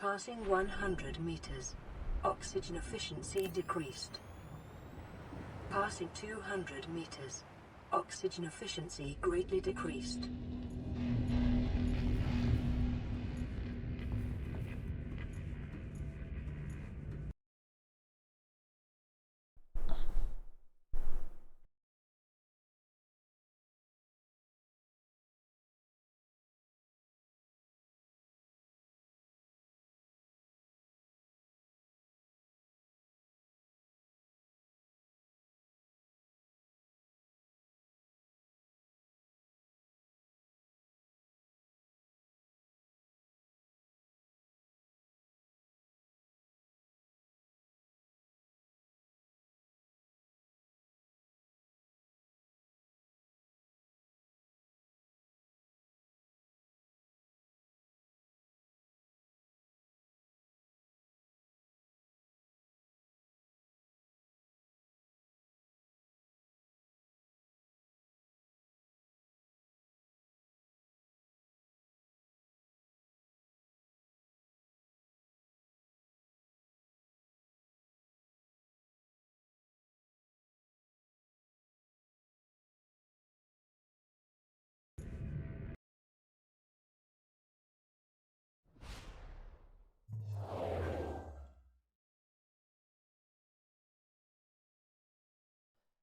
Passing 100 meters. Oxygen efficiency decreased. Passing 200 meters. Oxygen efficiency greatly decreased.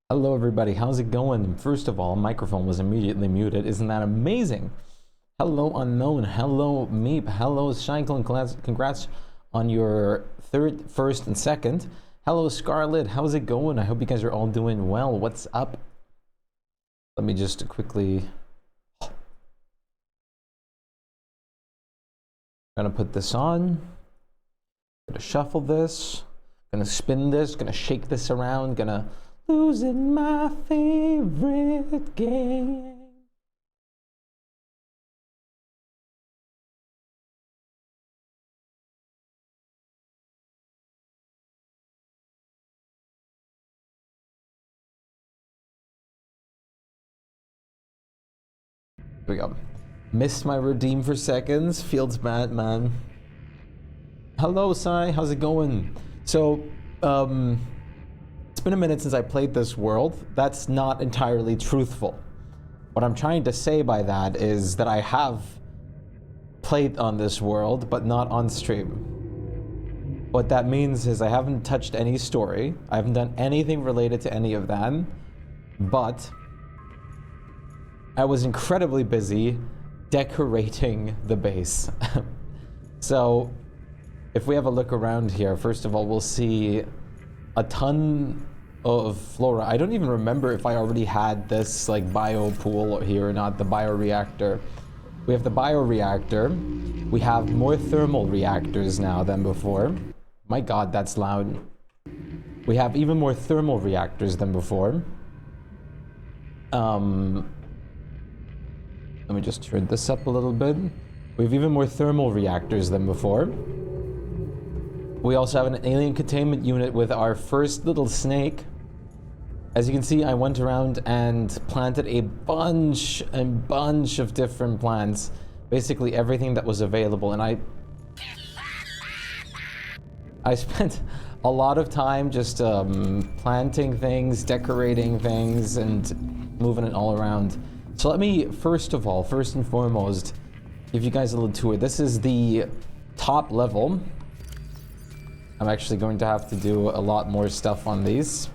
Hello everybody, how's it going? First of all, microphone was immediately muted. Isn't that amazing? Hello Unknown, hello Meep, hello Shpyke, congrats on your third, first, and second. Hello Scarlet, how's it going? I hope you guys are all doing well. What's up? Let me just quickly... Gonna put this on. Gonna shuffle this. Gonna spin this, gonna shake this around, gonna... Losing my favorite game. Here we go. Missed my redeem for seconds. Feels bad, man. Hello, Sai. How's it going? So, it's been a minute since I played this world. That's not entirely truthful. What I'm trying to say by that is that I have played on this world, but not on stream. What that means is I haven't touched any story. I haven't done anything related to any of that. But I was incredibly busy decorating the base. So if we have a look around here, first of all, we'll see a ton of flora. I don't even remember if I already had this like bio pool here or not, the bioreactor. We have the bioreactor. We have more thermal reactors now than before. My God, that's loud. We have even more thermal reactors than before. Let me just turn this up a little bit. We have even more thermal reactors than before. We also have an alien containment unit with our first little snake. As you can see, I went around and planted a bunch of different plants. Basically everything that was available, and I spent a lot of time just planting things, decorating things, and moving it all around. So let me, first and foremost, give you guys a little tour. This is the top level. I'm actually going to have to do a lot more stuff on these.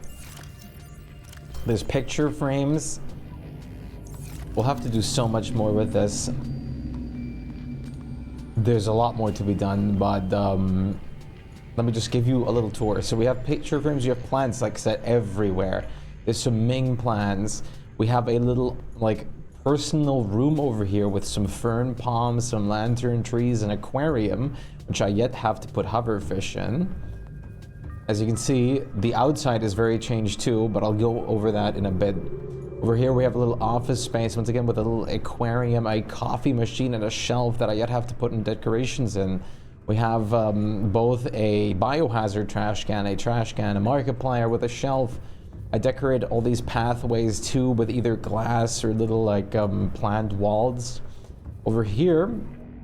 There's picture frames. We'll have to do so much more with this. There's a lot more to be done, but let me just give you a little tour. So we have picture frames, you have plants, like I said, everywhere. There's some Ming plants. We have a little, like, personal room over here with some fern palms, some lantern trees, an aquarium, which I yet have to put hoverfish in. As you can see, the outside is very changed too, but I'll go over that in a bit. Over here we have a little office space, once again with a little aquarium, a coffee machine, and a shelf that I yet have to put in decorations in. We have both a biohazard trash can, a Markiplier with a shelf. I decorated all these pathways too with either glass or little like plant walls. Over here,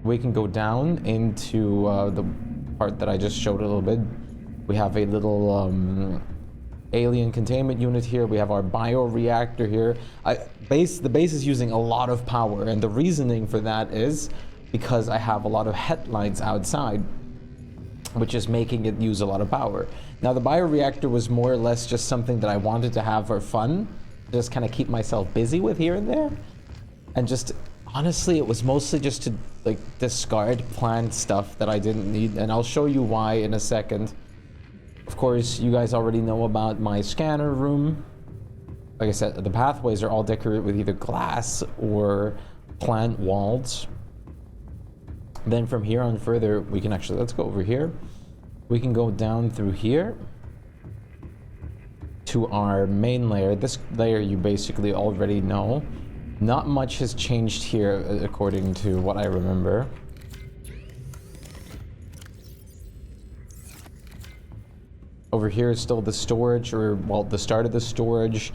we can go down into part that I just showed a little bit. We have a little alien containment unit here. We have our bioreactor here. The base is using a lot of power, and the reasoning for that is because I have a lot of headlights outside, which is making it use a lot of power. Now, the bioreactor was more or less just something that I wanted to have for fun, just kind of keep myself busy with here and there. And just, honestly, it was mostly just to, like, discard plant stuff that I didn't need, and I'll show you why in a second. Of course, you guys already know about my scanner room. Like I said, the pathways are all decorated with either glass or plant walls. Then from here on further, we can actually, let's go over here. We can go down through here to our main layer. This layer you basically already know. Not much has changed here according to what I remember. Over here is still the storage, or, well, the start of the storage.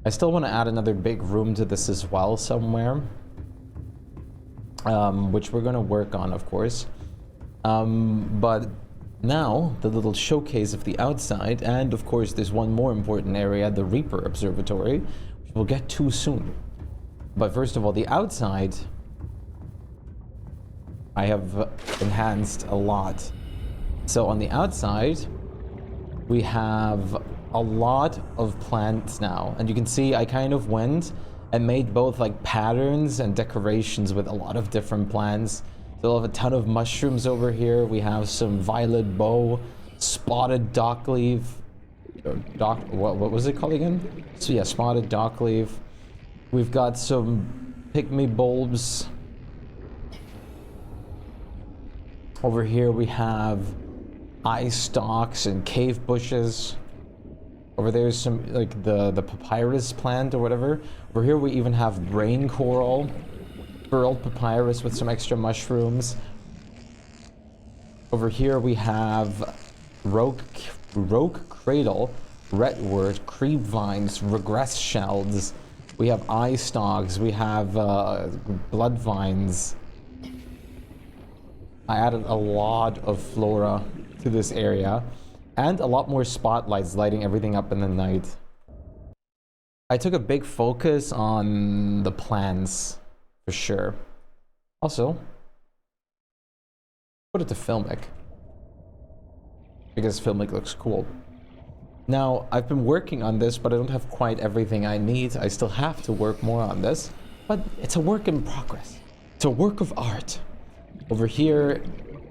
I still want to add another big room to this as well somewhere. Which we're going to work on, of course. But now, the little showcase of the outside, and of course there's one more important area, the Reaper Observatory, which we'll get to soon. But first of all, the outside, I have enhanced a lot. So on the outside, we have a lot of plants now. And you can see I kind of went and made both like patterns and decorations with a lot of different plants. So we'll have a ton of mushrooms over here. We have some violet bow, spotted dockleaf, what was it called again? So yeah, spotted dockleaf. We've got some pygmy bulbs. Over here we have eye stalks and cave bushes. Over there is some, like, the papyrus plant or whatever. Over here we even have brain coral, burled papyrus with some extra mushrooms. Over here we have rogue cradle, redwood, creep vines, regress shells. We have eye stalks. We have blood vines. I added a lot of flora to this area, and a lot more spotlights lighting everything up in the night. I took a big focus on the plants, for sure. Also, put it to Filmic, because Filmic looks cool. Now, I've been working on this, but I don't have quite everything I need. I still have to work more on this, but it's a work in progress. It's a work of art. Over here,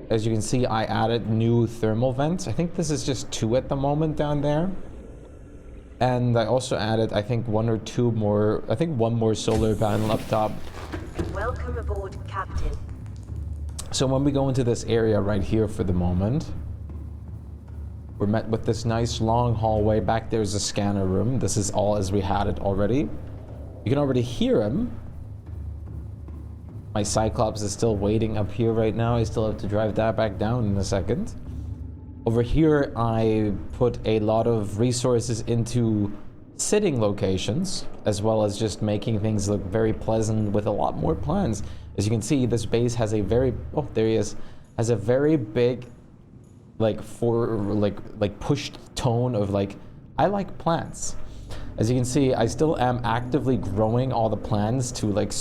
as you can see, I added new thermal vents. I think this is just 2 at the moment down there. And I also added, I think, 1 or 2 more, I think 1 more solar panel up top. Welcome aboard, Captain. So when we go into this area right here for the moment, we're met with this nice long hallway. Back there's a scanner room. This is all as we had it already. You can already hear him. My Cyclops is still waiting up here right now. I still have to drive that back down in a second. Over here, I put a lot of resources into sitting locations, as well as just making things look very pleasant with a lot more plants. As you can see, this base has a very, oh, there he is, has a very big, like, pushed tone of, like, I like plants. As you can see, I still am actively growing all the plants to, like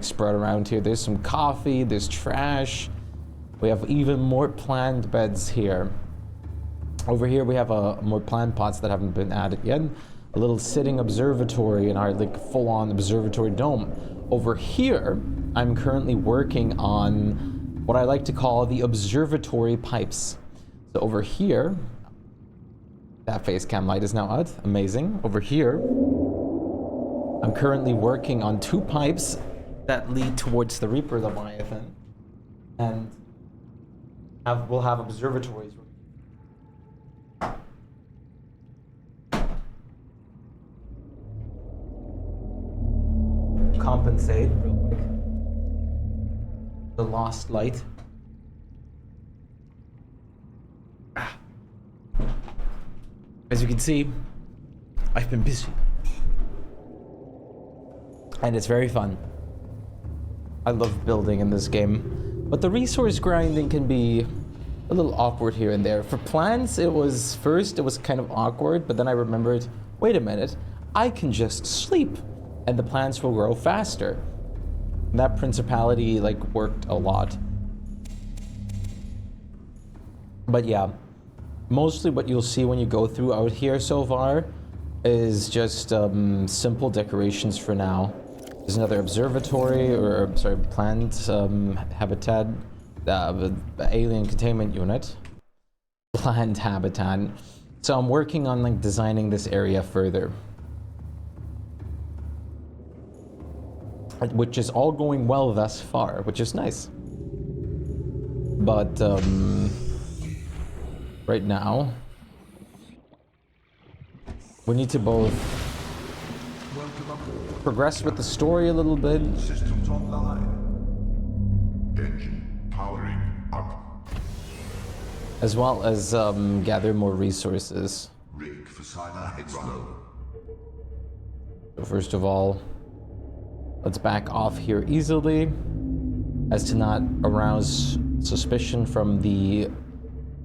spread around here. There's some coffee, there's trash. We have even more plant beds here. Over here we have more plant pots that haven't been added yet. A little sitting observatory in our, like, full-on observatory dome. Over here, I'm currently working on what I like to call the observatory pipes. So over here, that face cam light is now out. Amazing. Over here, I'm currently working on 2 pipes that lead towards the Reaper Leviathan, and we'll have observatories. Compensate real quick. The lost light. As you can see, I've been busy, and it's very fun. I love building in this game, but the resource grinding can be a little awkward here and there. For plants, it was kind of awkward, but then I remembered, wait a minute, I can just sleep and the plants will grow faster. And that principality like worked a lot. But yeah, mostly what you'll see when you go through out here so far is just simple decorations for now. There's another observatory, or sorry, plant habitat, alien containment unit, plant habitat. So I'm working on like designing this area further, which is all going well thus far, which is nice. But right now, we need to both progress with the story a little bit. Systems online. Engine powering up. As well as gather more resources. Rig for cyanide run. So first of all, let's back off here easily, as to not arouse suspicion from the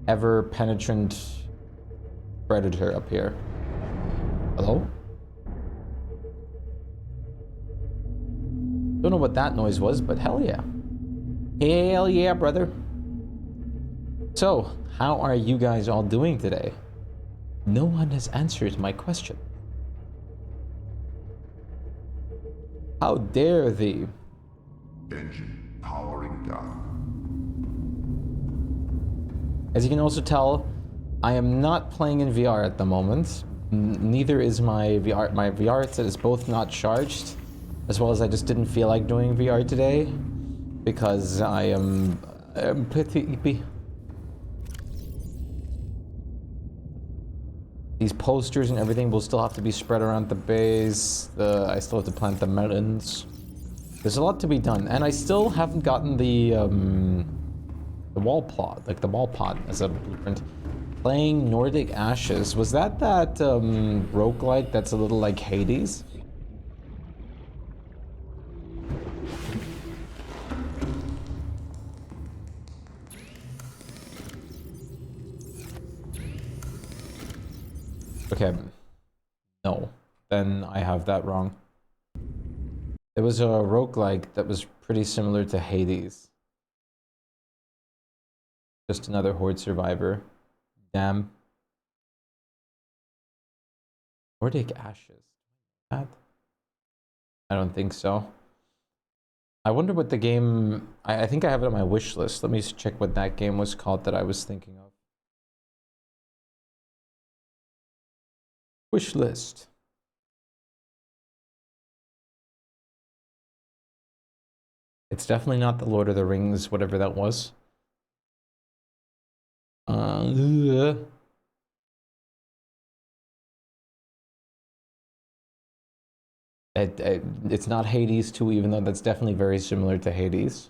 ever-penetrant predator up here. Hello? Don't know what that noise was, but hell yeah. Hell yeah, brother. So, how are you guys all doing today? No one has answered my question. How dare thee? Engine powering down. As you can also tell, I am not playing in VR at the moment. Neither is my VR. My VR headset is both not charged, as well as I just didn't feel like doing VR today because I am pretty. These posters and everything will still have to be spread around the base. I still have to plant the melons. There's a lot to be done, and I still haven't gotten the wall plot, like the wall pot as a blueprint. Playing Nordic Ashes, was that roguelike that's a little like Hades? Okay, no, then I have that wrong. There was a roguelike that was pretty similar to Hades. Just another Horde survivor. Damn. Nordic Ashes. That? I don't think so. I wonder what the game... I think I have it on my wish list. Let me check what that game was called that I was thinking of. Wish list. It's definitely not the Lord of the Rings, whatever that was. It's not Hades 2, even though that's definitely very similar to Hades.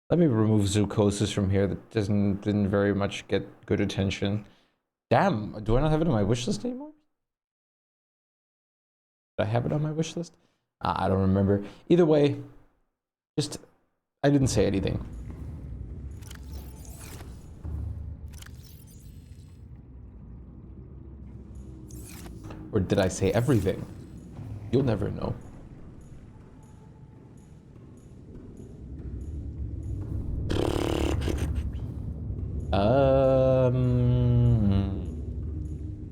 Let me remove Zoocosis from here. That didn't very much get good attention. Damn, do I not have it on my wish list anymore? Did I have it on my wish list? I don't remember. Either way, just I didn't say anything. Or did I say everything? You'll never know.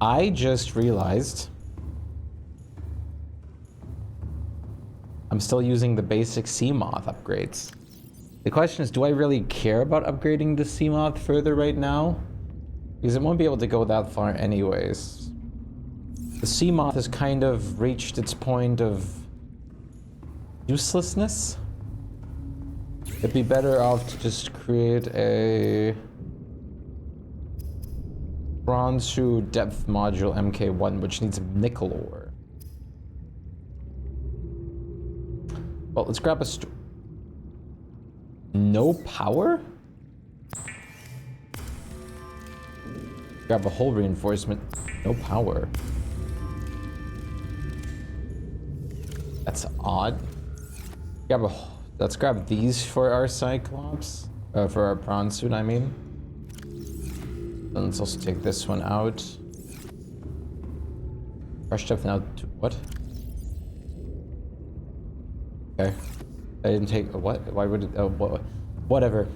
I just realized I'm still using the basic Seamoth upgrades. The question is, do I really care about upgrading the Seamoth further right now? Because it won't be able to go that far anyways. The Seamoth has kind of reached its point of uselessness. It'd be better off to just create a Bronze Shoe Depth Module MK1, which needs nickel ore. Well, let's grab a no power? Grab a hull reinforcement. No power. That's odd. Let's grab these for our Cyclops. For our prawn suit, I mean. And let's also take this one out. Crushed up now to what? Okay. I didn't take what? Why would it? Whatever.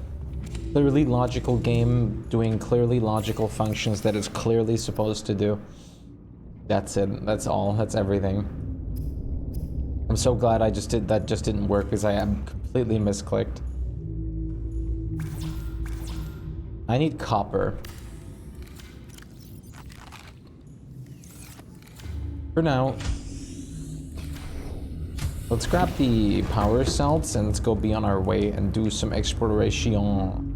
Clearly logical game doing clearly logical functions that it's clearly supposed to do. That's it. That's all. That's everything. I'm so glad I just did that. Just didn't work because I am completely misclicked. I need copper. For now. Let's grab the power cells and let's go be on our way and do some exploration.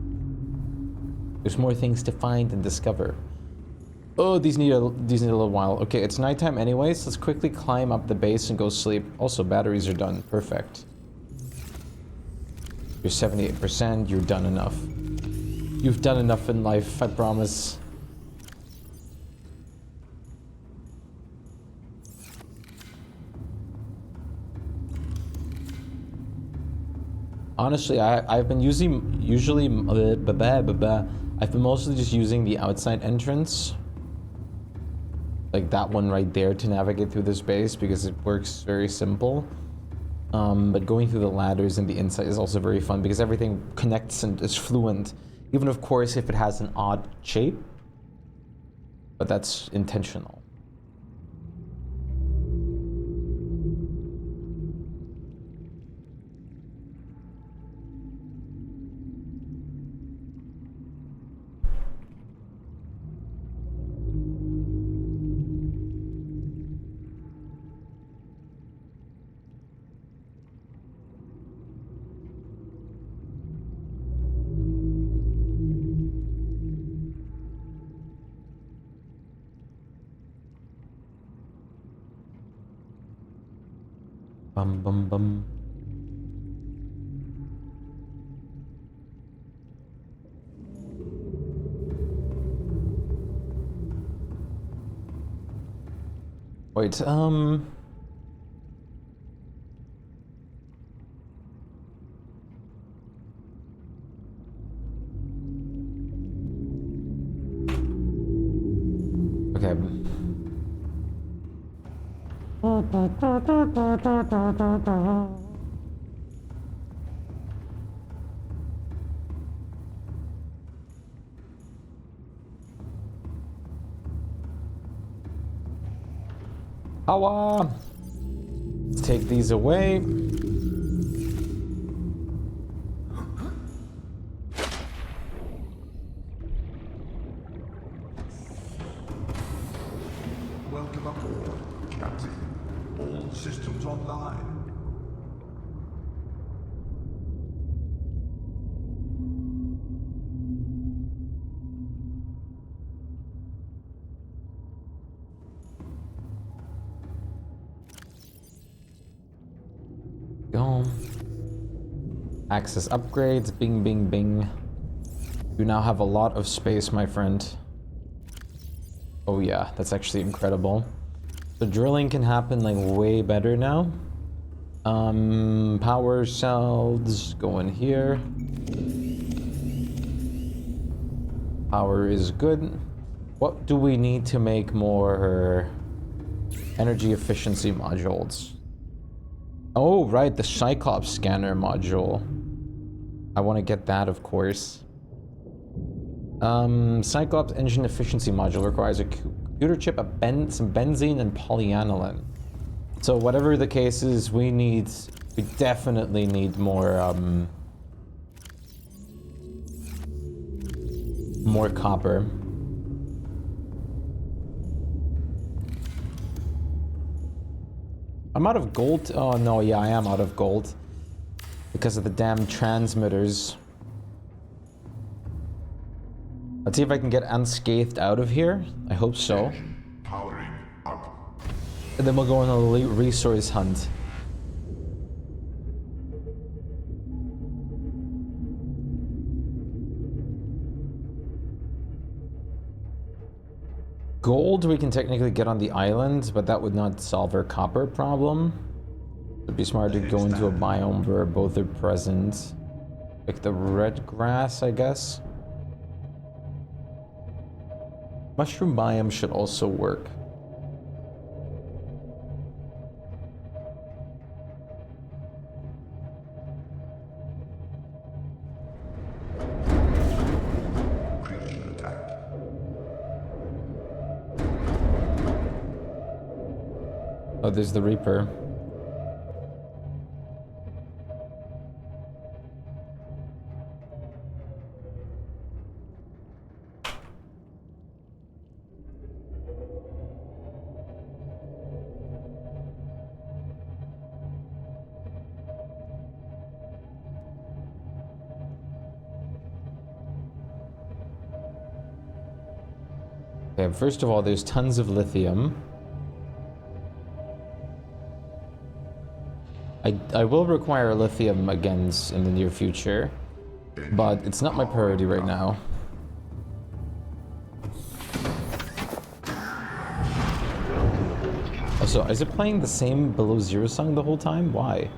There's more things to find and discover. Oh, these need a little while. Okay, it's nighttime anyways. Let's quickly climb up the base and go sleep. Also, batteries are done. Perfect. You're 78%. You're done enough. You've done enough in life, I promise. Honestly, I've been I've been mostly just using the outside entrance. Like that one right there to navigate through this base because it works very simple. But going through the ladders and the inside is also very fun because everything connects and is fluent. Even of course if it has an odd shape. But that's intentional. Bum bum bum. Wait, okay. Power! Let's take these away. Welcome aboard, Captain. All systems online. Go. Access upgrades. Bing, bing, bing. You now have a lot of space, my friend. Oh yeah, that's actually incredible. The drilling can happen like way better now. Power cells go in here. Power is good. What do we need to make more energy efficiency modules? Oh, right, the Cyclops scanner module. I want to get that, of course. Cyclops engine efficiency module requires a computer chip, some benzene, and polyaniline. So whatever the case is, we definitely need more, more copper. I'm out of gold. Oh no, yeah, I am out of gold. Because of the damn transmitters. Let's see if I can get unscathed out of here. I hope so. Powering up. And then we'll go on a resource hunt. Gold we can technically get on the island, but that would not solve our copper problem. It'd be smart to go into a biome where both are present. Like the red grass, I guess. Mushroom biome should also work. Oh, there's the Reaper. Okay, first of all, there's tons of lithium. I will require lithium again in the near future, but it's not my priority right now. Also, is it playing the same Below Zero song the whole time? Why?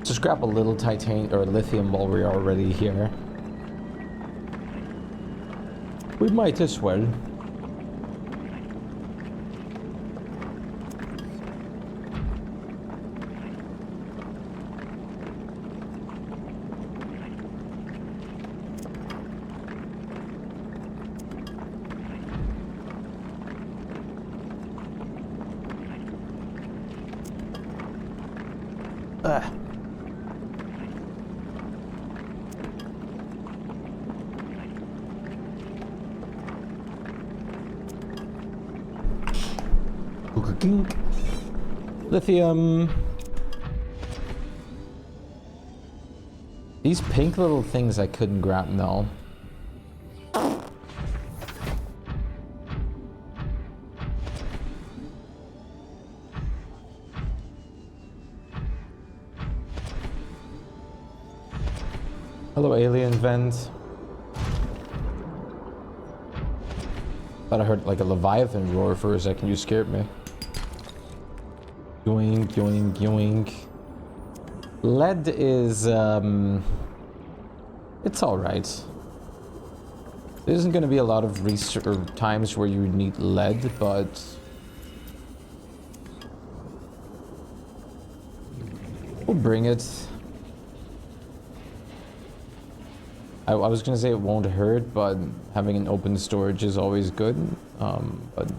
Just grab a little titanium or lithium while we're already here. We might as well. Lithium. These pink little things I couldn't grab, no. Hello, alien vent. Thought I heard like a Leviathan roar for a second. You scared me. Yoink, yoink, yoink. Lead is, it's alright. There isn't going to be a lot of times where you need lead, but we'll bring it. I was going to say it won't hurt, but having an open storage is always good. But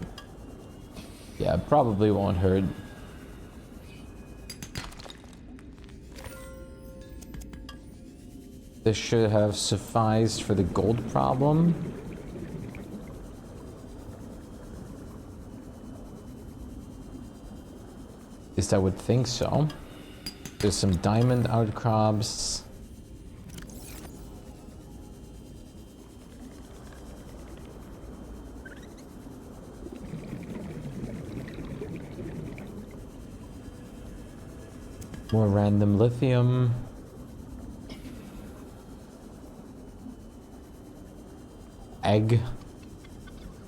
yeah, probably won't hurt. This should have sufficed for the gold problem. At least I would think so. There's some diamond outcrops. More random lithium. Egg.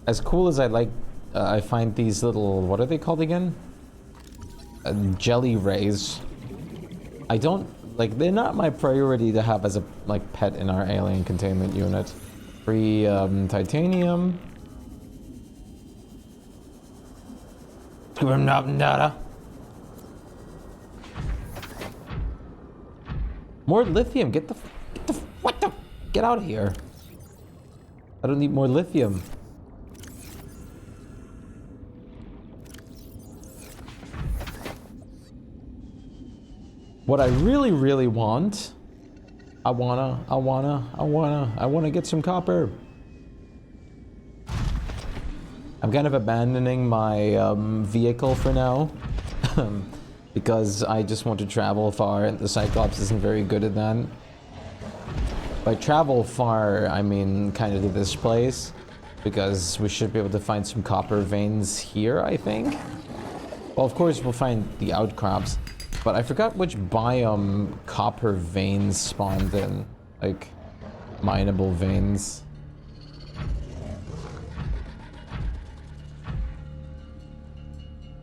As cool as I find these little, what are they called again? Jelly rays. I don't, like, they're not my priority to have as a, like, pet in our alien containment unit. Free, titanium. More lithium, get out of here. I don't need more lithium. What I really, really want, I wanna get some copper. I'm kind of abandoning my vehicle for now. Because I just want to travel far and the Cyclops isn't very good at that. By travel far, I mean kind of to this place, because we should be able to find some copper veins here, I think. Well, of course we'll find the outcrops, but I forgot which biome copper veins spawned in. Like, mineable veins.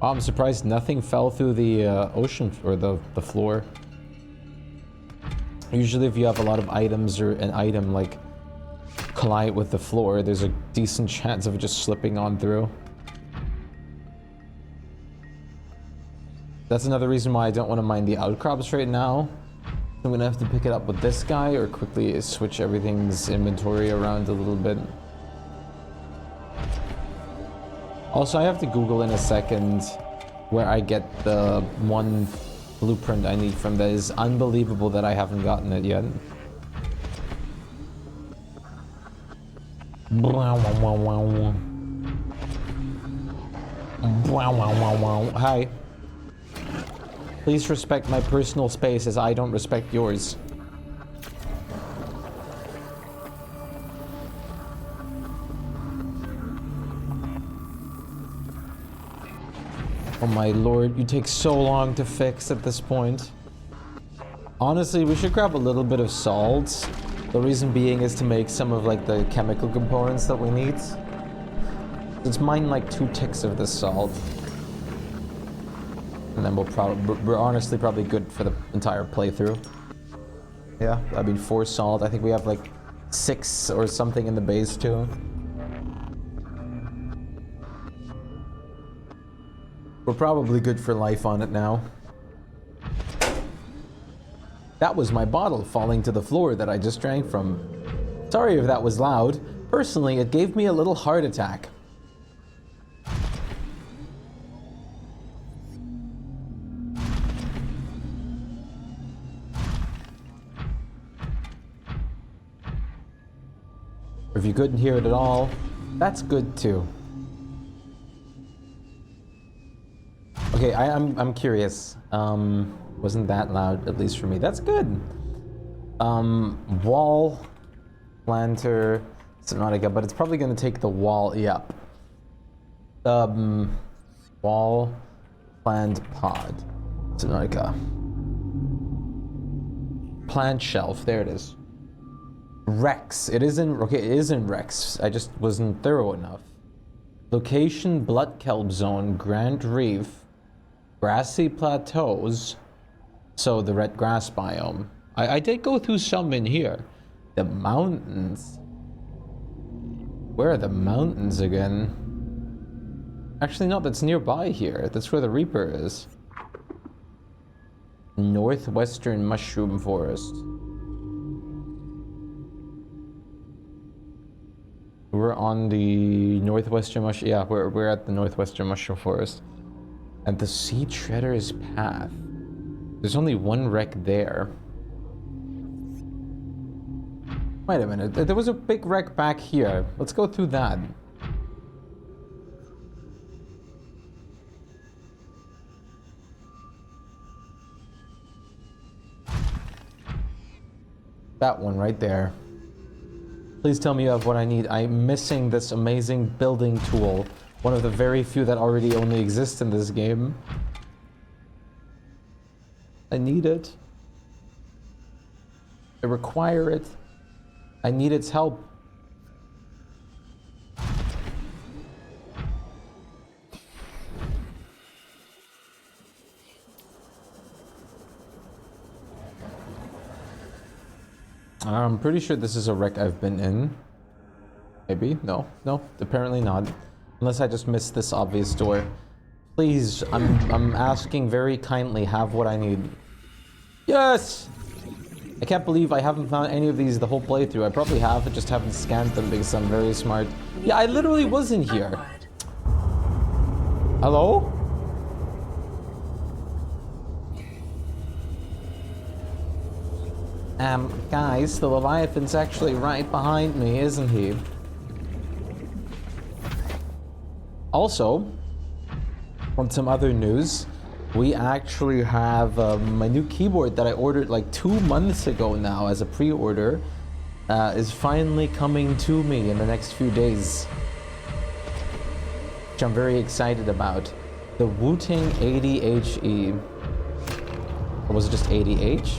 Oh, I'm surprised nothing fell through the ocean or the floor. Usually if you have a lot of items or an item like collide with the floor, there's a decent chance of it just slipping on through. That's another reason why I don't want to mine the outcrops right now. I'm gonna have to pick it up with this guy or quickly switch everything's inventory around a little bit. Also, I have to Google in a second where I get the one blueprint I need from. That is unbelievable that I haven't gotten it yet. Hi. Please respect my personal space as I don't respect yours. Oh my lord, you take so long to fix at this point. Honestly, we should grab a little bit of salt. The reason being is to make some of like the chemical components that we need. Let's mine like 2 ticks of this salt. And then we're honestly probably good for the entire playthrough. Yeah, I mean 4 salt. I think we have like 6 or something in the base too. We're probably good for life on it now. That was my bottle falling to the floor that I just drank from. Sorry if that was loud. Personally, it gave me a little heart attack. If you couldn't hear it at all, that's good too. Okay, I'm curious. Wasn't that loud, at least for me. That's good. Wall, planter, Subnautica, but it's probably gonna take the wall, yep. Wall, plant pod, Subnautica. Plant shelf, there it is. Rex, it isn't, okay, it isn't Rex. I just wasn't thorough enough. Location, Blood Kelp Zone, Grand Reef, Grassy Plateaus, so the red grass biome. I did go through some in here. The mountains. Where are the mountains again? Actually, no, that's nearby here. That's where the Reaper is. Northwestern Mushroom Forest. We're on the Northwestern Mushroom... Yeah, we're at the Northwestern Mushroom Forest. And the Sea Treader's Path. There's only one wreck there. Wait a minute, there was a big wreck back here. Let's go through that. That one right there. Please tell me you have what I need. I'm missing this amazing building tool. One of the very few that already only exist in this game. I need it. I require it. I need its help. I'm pretty sure this is a wreck I've been in. Maybe? No, apparently not. Unless I just missed this obvious door. Please, I'm asking very kindly, have what I need. Yes! I can't believe I haven't found any of these the whole playthrough. I probably have, I just haven't scanned them because I'm very smart. Yeah, I literally was in here. Hello? Guys, the Leviathan's actually right behind me, isn't he? Also, on some other news, we actually have my new keyboard that I ordered like 2 months ago now as a pre-order is finally coming to me in the next few days, which I'm very excited about. The Wu-Tang 80HE. Or was it just 80H?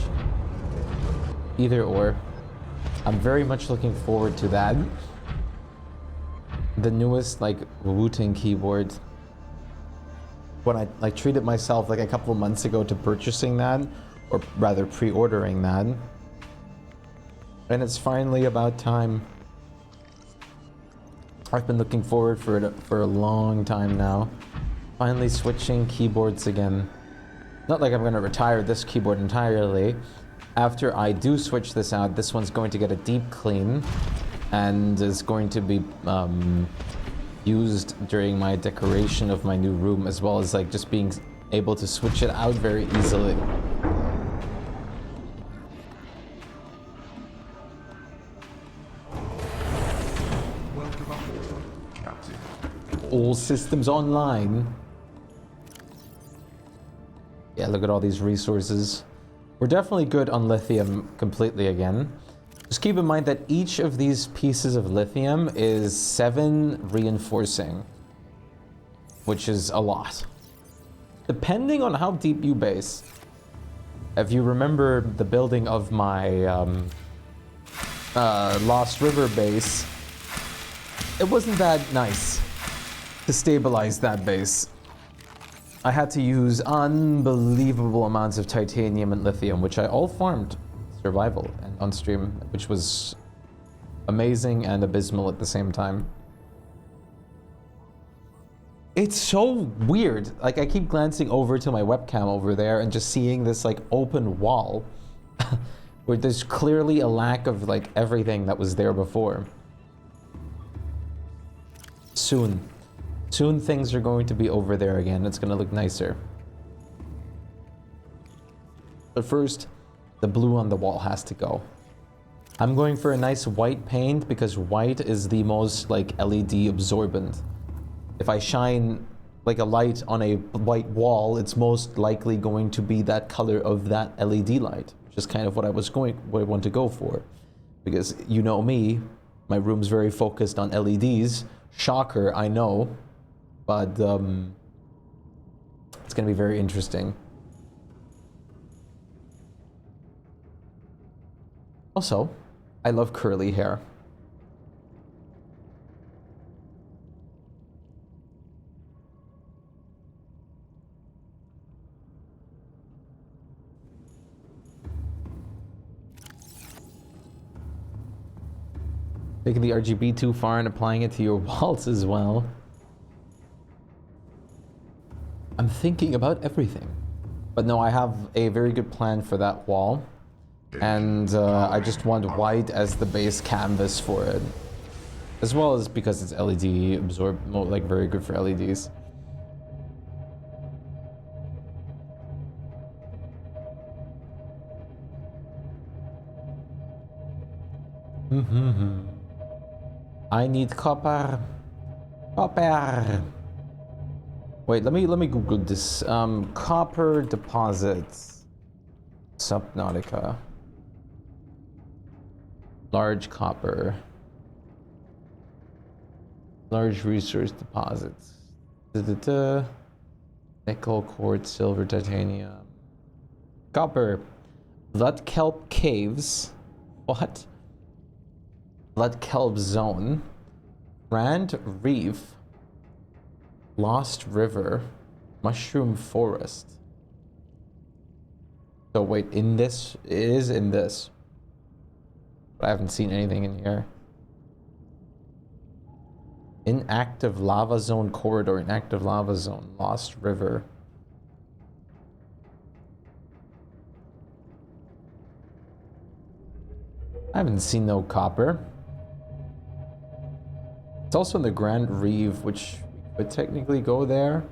Either or. I'm very much looking forward to that. The newest, like, Wu-Tang keyboard. When I, like, treated myself, like, a couple of months ago to purchasing that, or rather pre-ordering that. And it's finally about time. I've been looking forward for it for a long time now. Finally switching keyboards again. Not like I'm going to retire this keyboard entirely. After I do switch this out, this one's going to get a deep clean and is going to be used during my decoration of my new room, as well as like just being able to switch it out very easily. Welcome aboard, Captain. All systems online. Yeah, look at all these resources. We're definitely good on lithium completely again. Just keep in mind that each of these pieces of lithium is 7 reinforcing, which is a lot. Depending on how deep you base. If you remember the building of my Lost River base, it wasn't that nice to stabilize that base. I had to use unbelievable amounts of titanium and lithium, which I all farmed survival and on stream, which was amazing and abysmal at the same time. It's so weird. Like, I keep glancing over to my webcam over there and just seeing this like open wall where there's clearly a lack of like everything that was there before. Soon things are going to be over there again. It's going to look nicer. But first, the blue on the wall has to go. I'm going for a nice white paint because white is the most like LED absorbent. If I shine like a light on a white wall, it's most likely going to be that color of that LED light, which is kind of what I want to go for. Because you know me, my room's very focused on LEDs. Shocker, I know. But it's going to be very interesting. Also, I love curly hair. Taking the RGB too far and applying it to your walls as well. I'm thinking about everything. But no, I have a very good plan for that wall. And I just want white as the base canvas for it. As well as because it's LED absorbed, like very good for LEDs. I need copper. Copper. Wait, let me Google this. Copper deposits. Subnautica. Large copper. Large resource deposits. Nickel, quartz, silver, titanium. Copper. Blood kelp caves. What? Blood kelp zone. Grand reef. Lost river. Mushroom forest. So wait, in this? It is in this. But I haven't seen anything in here. Inactive lava zone corridor. Inactive lava zone. Lost river. I haven't seen no copper. It's also in the Grand Reef, which would technically go there.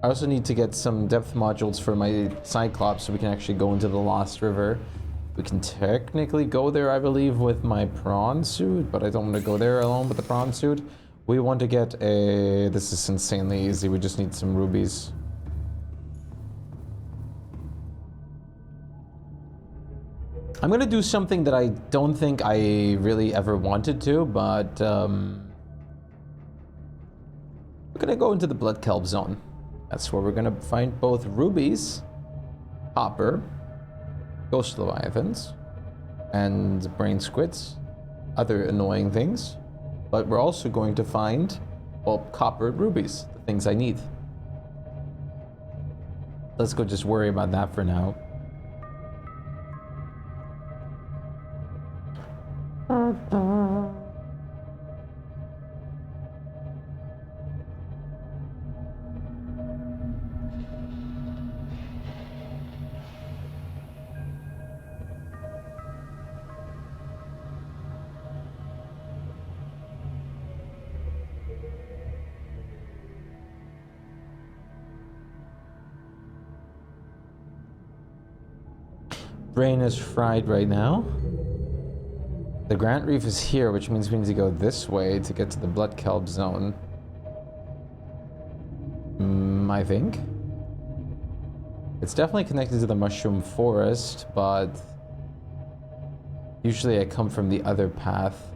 I also need to get some depth modules for my Cyclops so we can actually go into the Lost River. We can technically go there, I believe, with my prawn suit, but I don't want to go there alone with the prawn suit. We want to get a... This is insanely easy. We just need some rubies. I'm going to do something that I don't think I really ever wanted to, but... We're gonna go into the Blood Kelp zone. That's where we're gonna find both rubies, copper, ghost leviathans, and brain squids, other annoying things. But we're also going to find, well, copper and rubies, the things I need. Let's go just worry about that for now. Brain is fried right now. The Grant Reef is here, which means we need to go this way to get to the Blood Kelp zone. I think. It's definitely connected to the Mushroom Forest, but usually I come from the other path.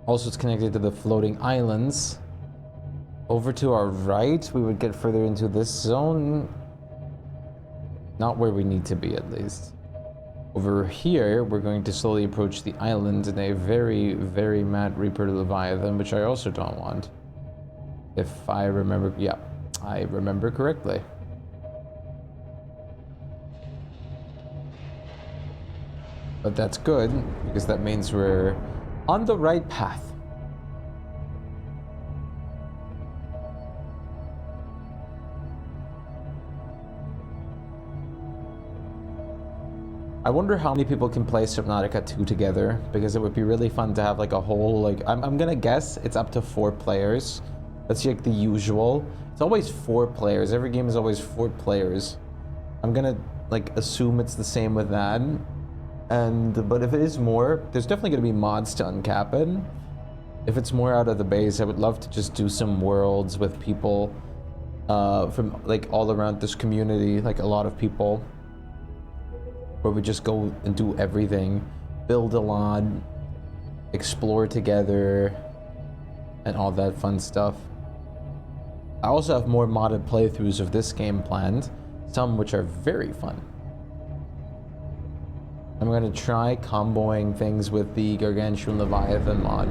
Also, it's connected to the floating islands. Over to our right, we would get further into this zone. Not where we need to be, at least. Over here, we're going to slowly approach the island in a very, very mad Reaper Leviathan, which I also don't want. If I remember, yeah, I remember correctly. But that's good, because that means we're on the right path. I wonder how many people can play Subnautica 2 together, because it would be really fun to have like a whole, like, I'm gonna guess it's up to 4 players. That's like the usual. It's always 4 players. Every game is always 4 players. I'm gonna like assume it's the same with that. But if it is more, there's definitely gonna be mods to uncap it. If it's more out of the base, I would love to just do some worlds with people from like all around this community, like a lot of people, where we just go and do everything, build a lot, explore together, and all that fun stuff. I also have more modded playthroughs of this game planned, some which are very fun. I'm gonna try comboing things with the Gargantuan Leviathan mod.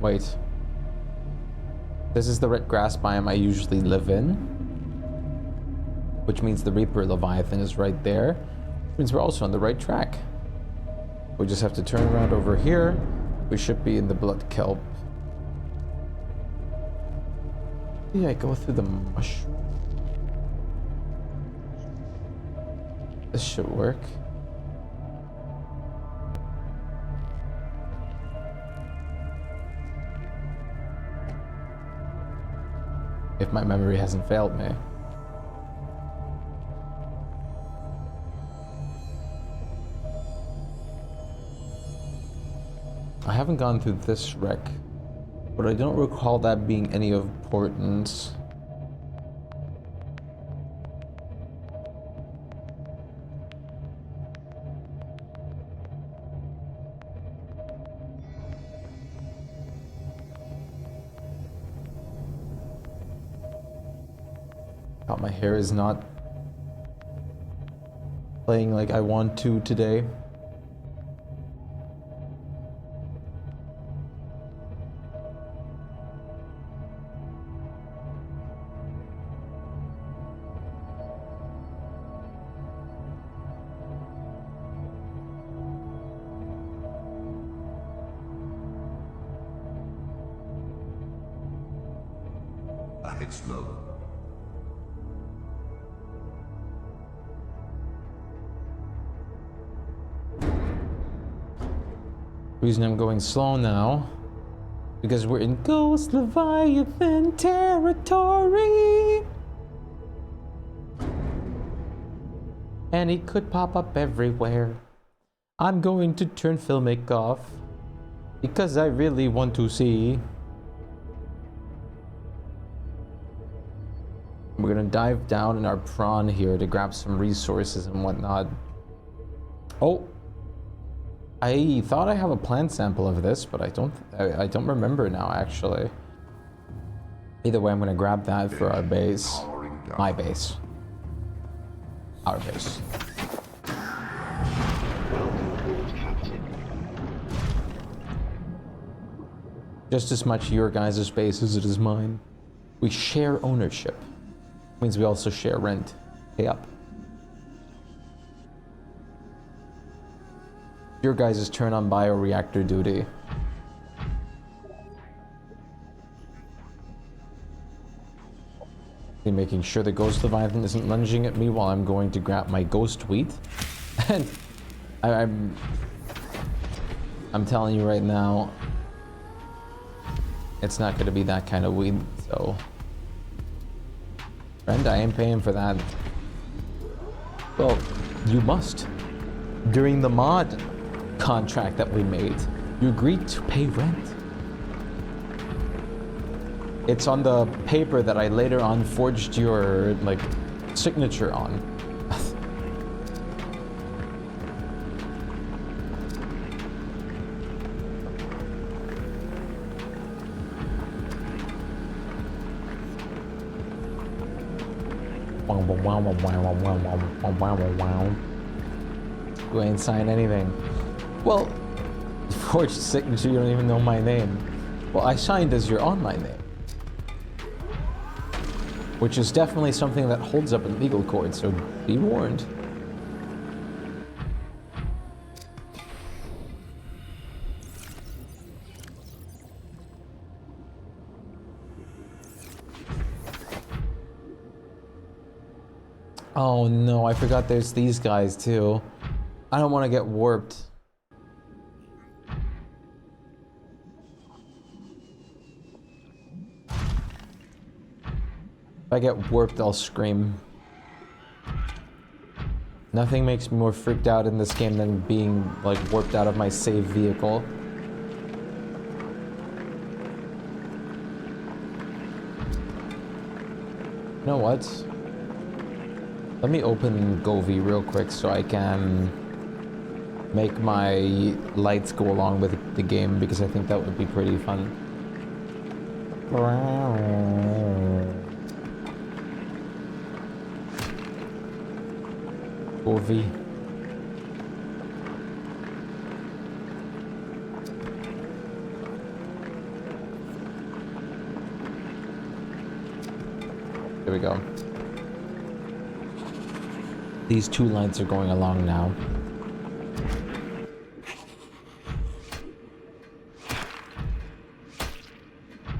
Wait. This is the red grass biome I usually live in, which means the Reaper Leviathan is right there. Which means we're also on the right track. We just have to turn around over here. We should be in the Blood Kelp. Yeah, I go through the mushroom. This should work. If my memory hasn't failed me. I haven't gone through this wreck, but I don't recall that being any of importance. My hair is not playing like I want to today. It's low. The reason I'm going slow now, because we're in Ghost Leviathan territory. And he could pop up everywhere. I'm going to turn filmic off, because I really want to see. We're gonna dive down in our prawn here to grab some resources and whatnot. Oh, I thought I have a plant sample of this, but I don't remember now actually. Either way, I'm gonna grab that for our base. My base. Our base. Just as much your guys' base as it is mine. We share ownership. Means we also share rent. Pay up. Your guys' turn on bioreactor duty. Making sure the ghost leviathan isn't lunging at me while I'm going to grab my ghost wheat. And I'm telling you right now, it's not going to be that kind of wheat, so friend, I ain't paying for that. Well, you must. During the mod contract that we made, you agreed to pay rent. It's on the paper that I later on forged your, like, signature on. You ain't signed anything. Well, forged signature, you don't even know my name. Well, I signed as your online name. Which is definitely something that holds up in legal court, so be warned. Oh no, I forgot there's these guys too. I don't want to get warped. If I get warped, I'll scream. Nothing makes me more freaked out in this game than being, like, warped out of my safe vehicle. You know what? Let me open Govy real quick so I can make my lights go along with the game, because I think that would be pretty fun. Govy. There we go. These two lights are going along now.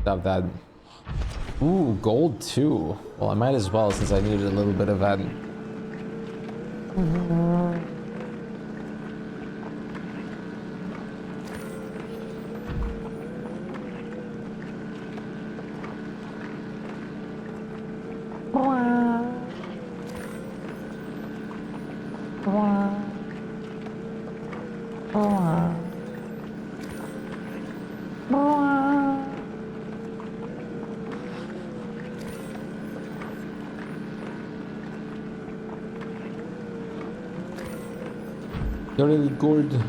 Stop that. Ooh, gold too. Well, I might as well, since I needed a little bit of that. You're really good.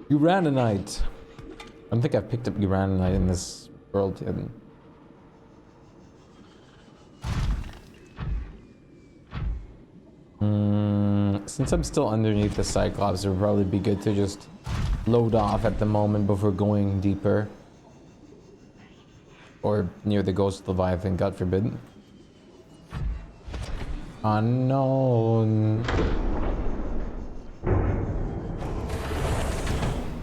Uranite. I don't think I've picked up uranite in this world yet. Since I'm still underneath the Cyclops, it would probably be good to just load off at the moment before going deeper. Or near the Ghost Leviathan, God forbid. Unknown.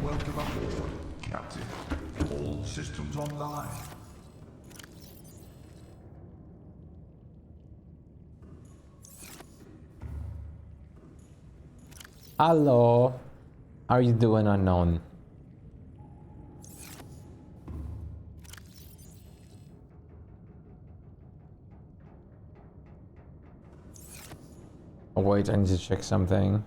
Welcome aboard, Captain. All systems online. Hello. How are you doing, Unknown? Oh wait, I need to check something.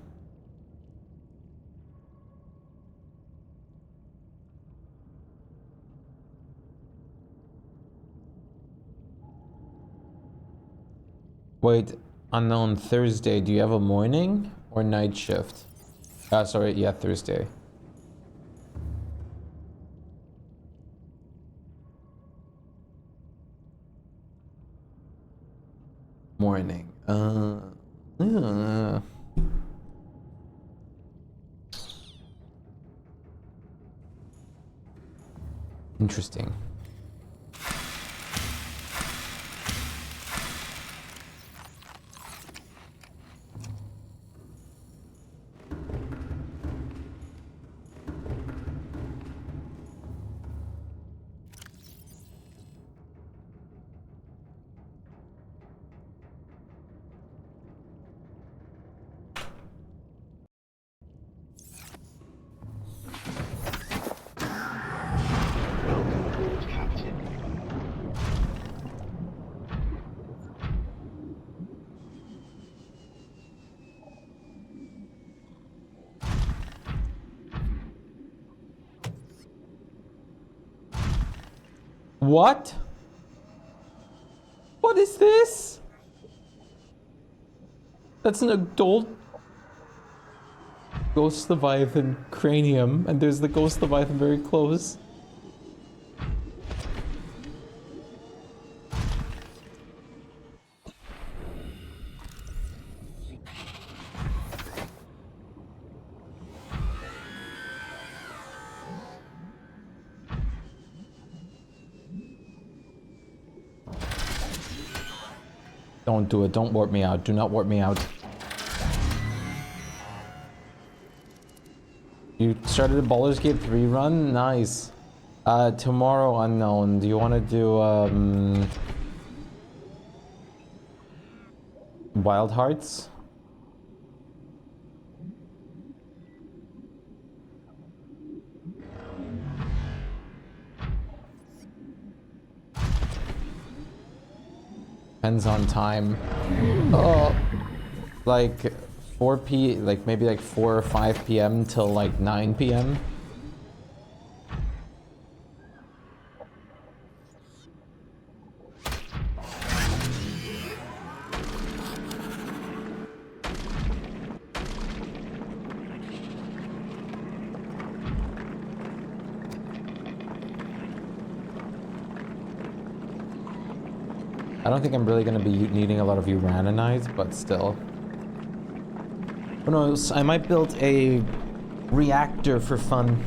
Wait, unknown Thursday, do you have a morning or night shift? Sorry, yeah, Thursday. Morning. Interesting. Welcome aboard, Captain. What? What is this? That's an adult Ghost Leviathan cranium, and there's the Ghost Leviathan very close. Don't do it. Don't warp me out. Do not warp me out. You started a Baldur's Gate 3 run? Nice. Tomorrow unknown. Do you want to do, Wild Hearts? Depends on time. Oh, like 4 like maybe like 4 or 5 p.m. till like 9 p.m. I don't think I'm really going to be needing a lot of Uraninites, but still. Who knows? I might build a reactor for fun.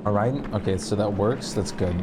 All right. Okay, so that works. That's good.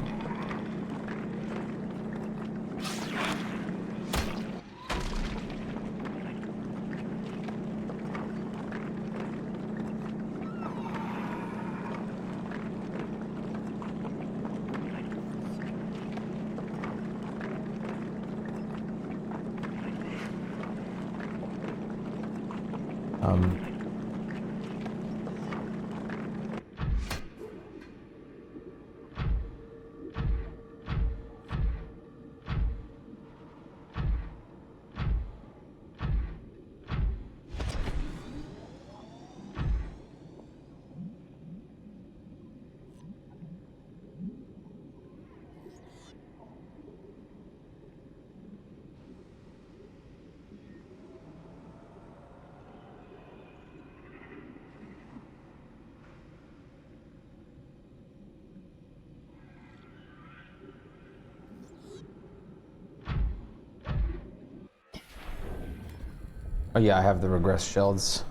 Oh yeah, I have the regress shields.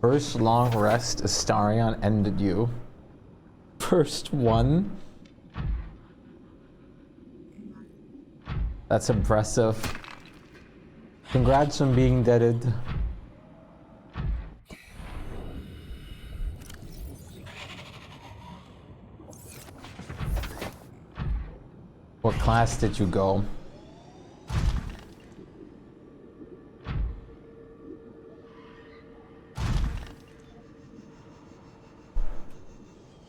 First long rest Astarion ended you. First one? That's impressive. Congrats on being deaded. What class did you go?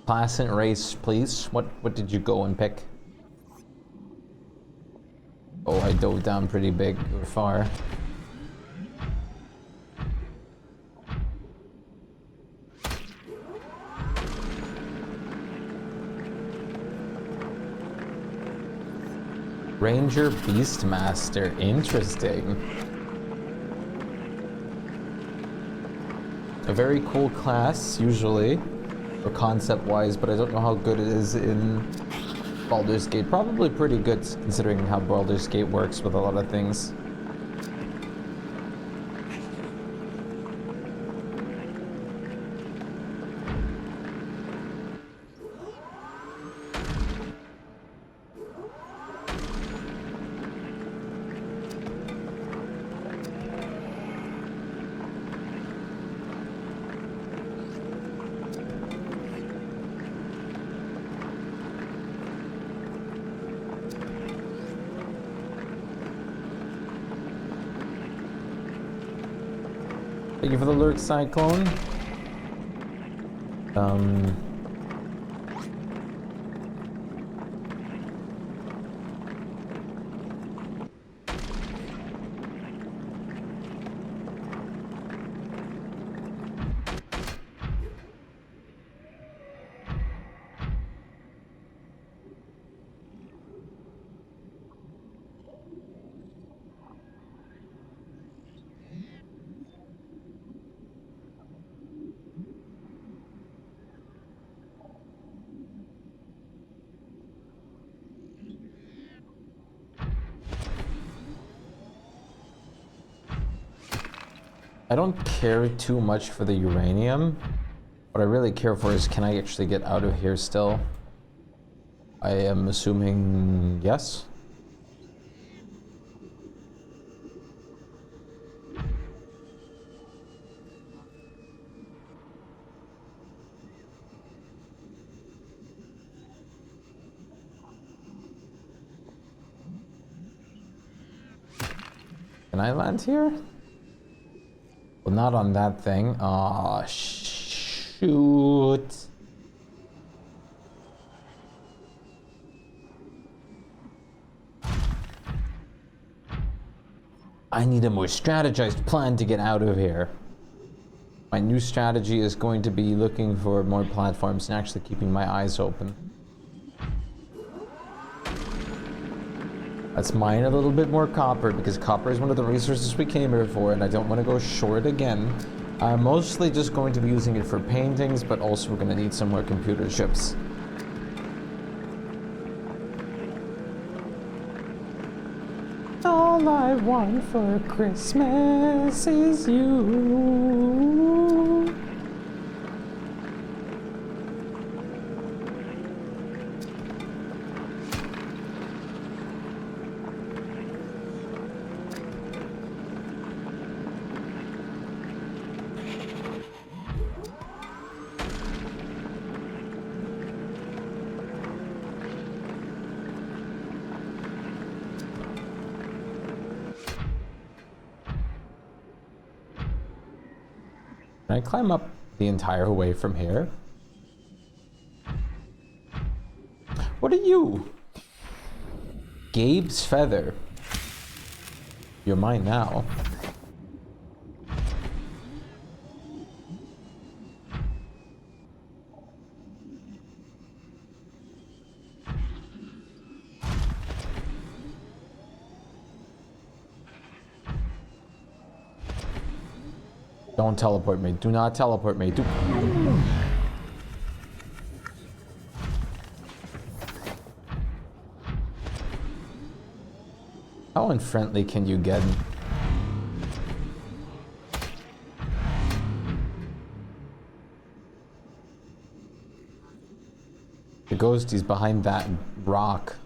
Class and race, please. What did you go and pick? Oh, I dove down pretty big or far. Ranger Beastmaster, interesting. A very cool class, usually, or concept-wise, but I don't know how good it is in Baldur's Gate. Probably pretty good, considering how Baldur's Gate works with a lot of things. Thank you for the lurk, Cyclone. I don't care too much for the uranium. What I really care for is, can I actually get out of here still? I am assuming yes. Can I land here? Well, not on that thing. Aw, shoot. I need a more strategized plan to get out of here. My new strategy is going to be looking for more platforms and actually keeping my eyes open. Let's mine a little bit more copper, because copper is one of the resources we came here for, and I don't want to go short again. I'm mostly just going to be using it for paintings, but also we're going to need some more computer chips. All I want for Christmas is you. Can I climb up the entire way from here? What are you? Gabe's feather. You're mine now. Don't teleport me. Do not teleport me. Do. How unfriendly can you get? The ghost is behind that rock,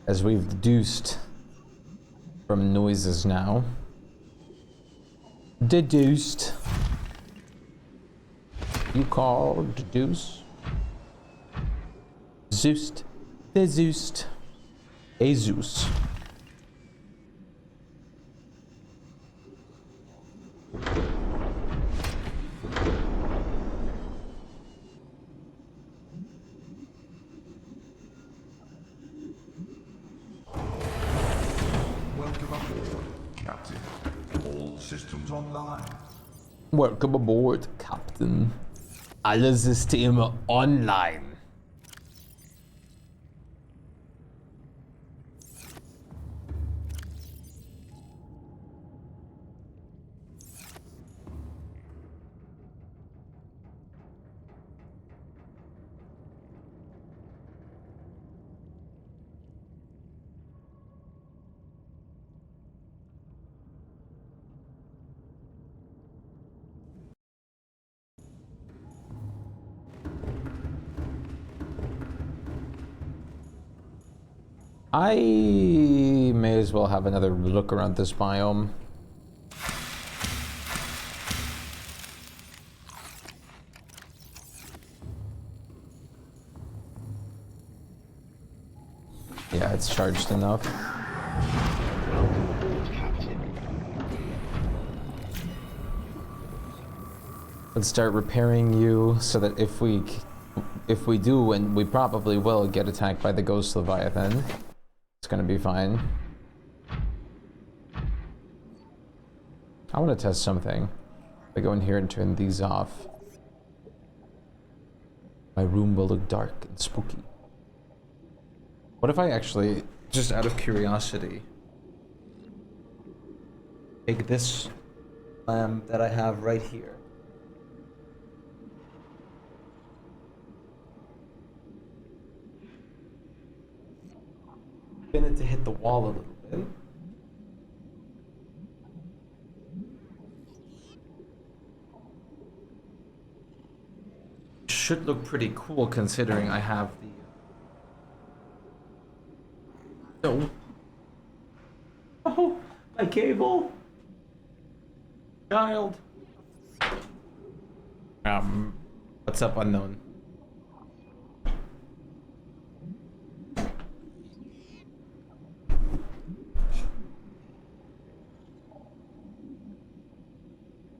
as we've deduced from noises now. Deduced. You call deduce? Zeused. Deduced. A Zeus. All systems online. Welcome aboard, Captain. Alle Systeme online. I may as well have another look around this biome. Yeah, it's charged enough. Welcome aboard, Captain. Let's start repairing you so that if we do, and we probably will, get attacked by the Ghost Leviathan, it's gonna be fine. I want to test something. I go in here and turn these off. My room will look dark and spooky. What if I actually, just out of curiosity, take this lamp that I have right here, spin it to hit the wall a little bit. Should look pretty cool considering I have the... No. Oh, my cable. Child. What's up, unknown?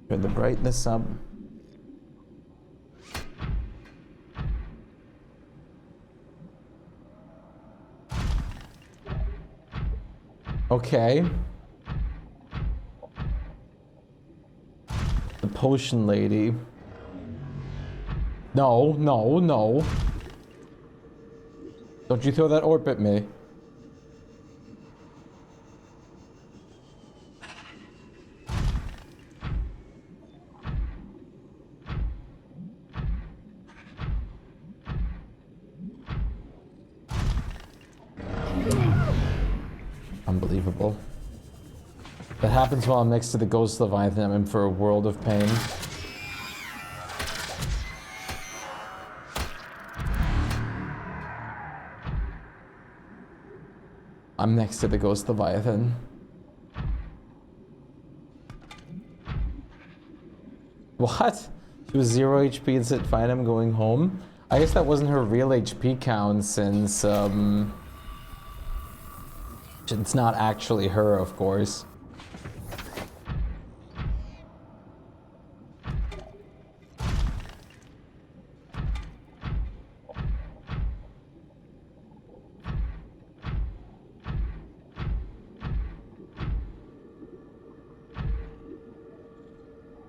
Turn the brightness up. Okay. The potion lady. No, no, no. Don't you throw that orb at me. Unbelievable. That happens while I'm next to the Ghost Leviathan. I'm in for a world of pain. I'm next to the Ghost Leviathan. What? She was 0 HP and said, fine, I'm going home. I guess that wasn't her real HP count since, it's not actually her, of course.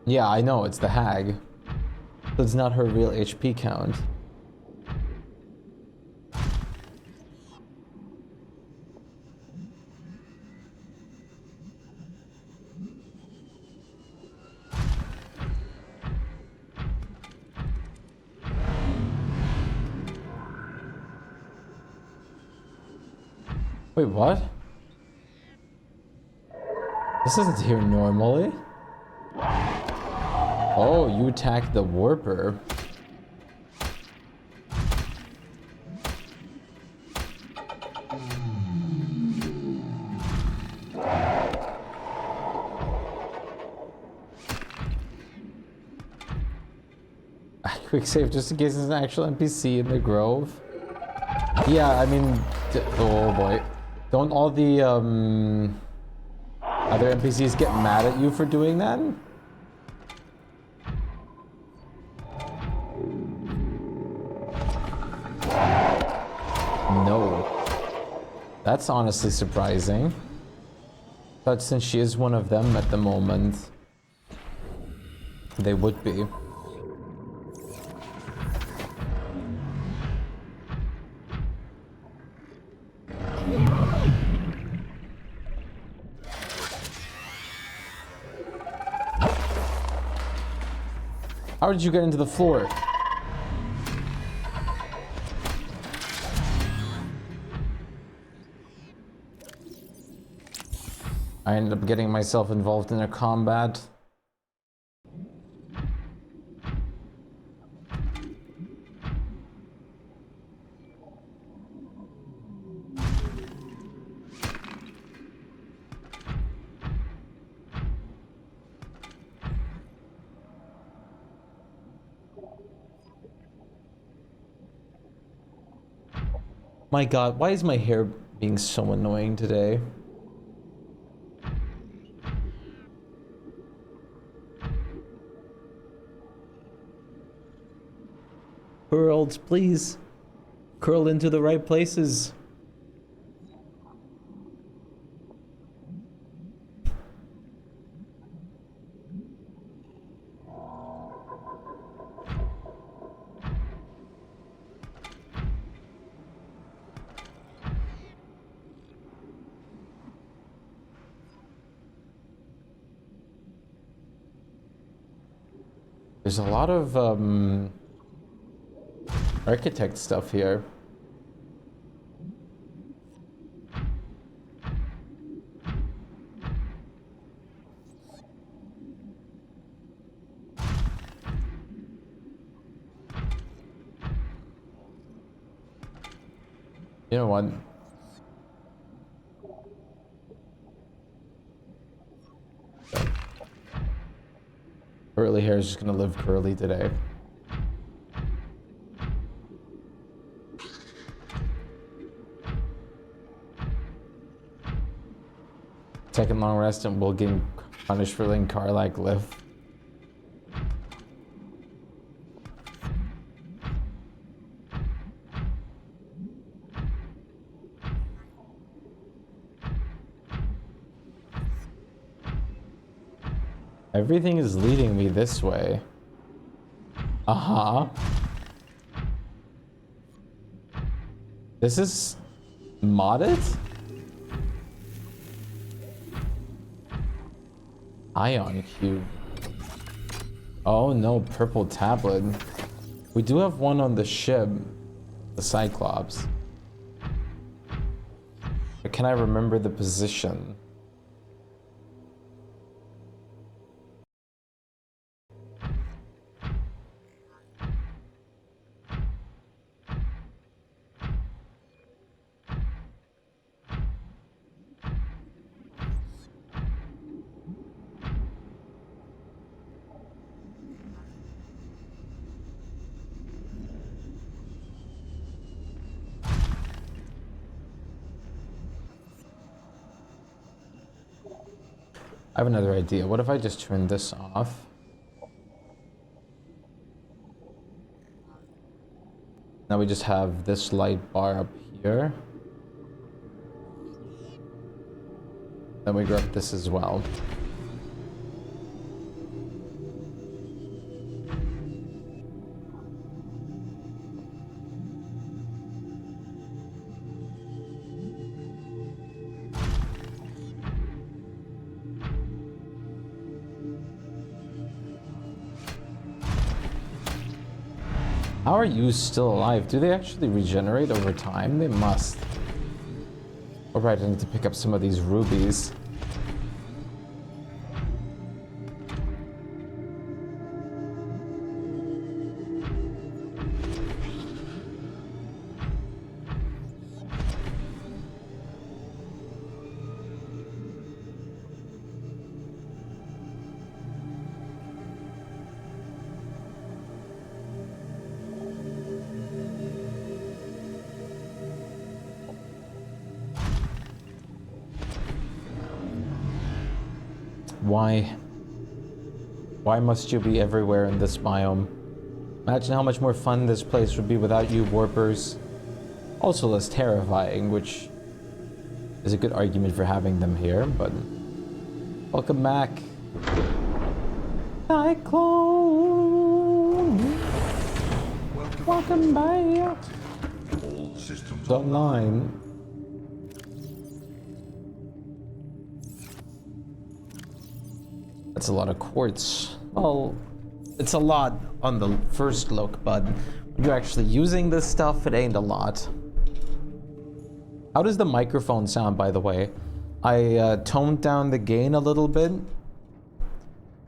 Yeah, I know, it's the hag. So it's not her real HP count. Wait, what? This isn't here normally. Oh, you attacked the warper. Quick save just in case there's an actual NPC in the grove. Yeah, I mean, oh boy. Don't all the other NPCs get mad at you for doing that? No. That's honestly surprising. But since she is one of them at the moment, they would be. How did you get into the floor? I ended up getting myself involved in a combat. My God, why is my hair being so annoying today? Curled, please. Curl into the right places. There's a lot of architect stuff here. You know what? Curly hair is just gonna live curly today. Second long rest and we'll get punished for letting Karlak live. Everything is leading me this way. Uh-huh. This is modded? Ion cube. Oh no, purple tablet. We do have one on the ship, the Cyclops. But can I remember the position? I have another idea. What if I just turn this off? Now we just have this light bar up here. Then we grab this as well. How are you still alive? Do they actually regenerate over time? They must. Alright, I need to pick up some of these rubies. Why must you be everywhere in this biome? Imagine how much more fun this place would be without you warpers. Also less terrifying, which is a good argument for having them here, but Welcome back. Cyclone. Welcome back. All systems Online. That's a lot of quartz. Well, it's a lot on the first look, but when you're actually using this stuff, it ain't a lot. How does the microphone sound, by the way? I toned down the gain a little bit,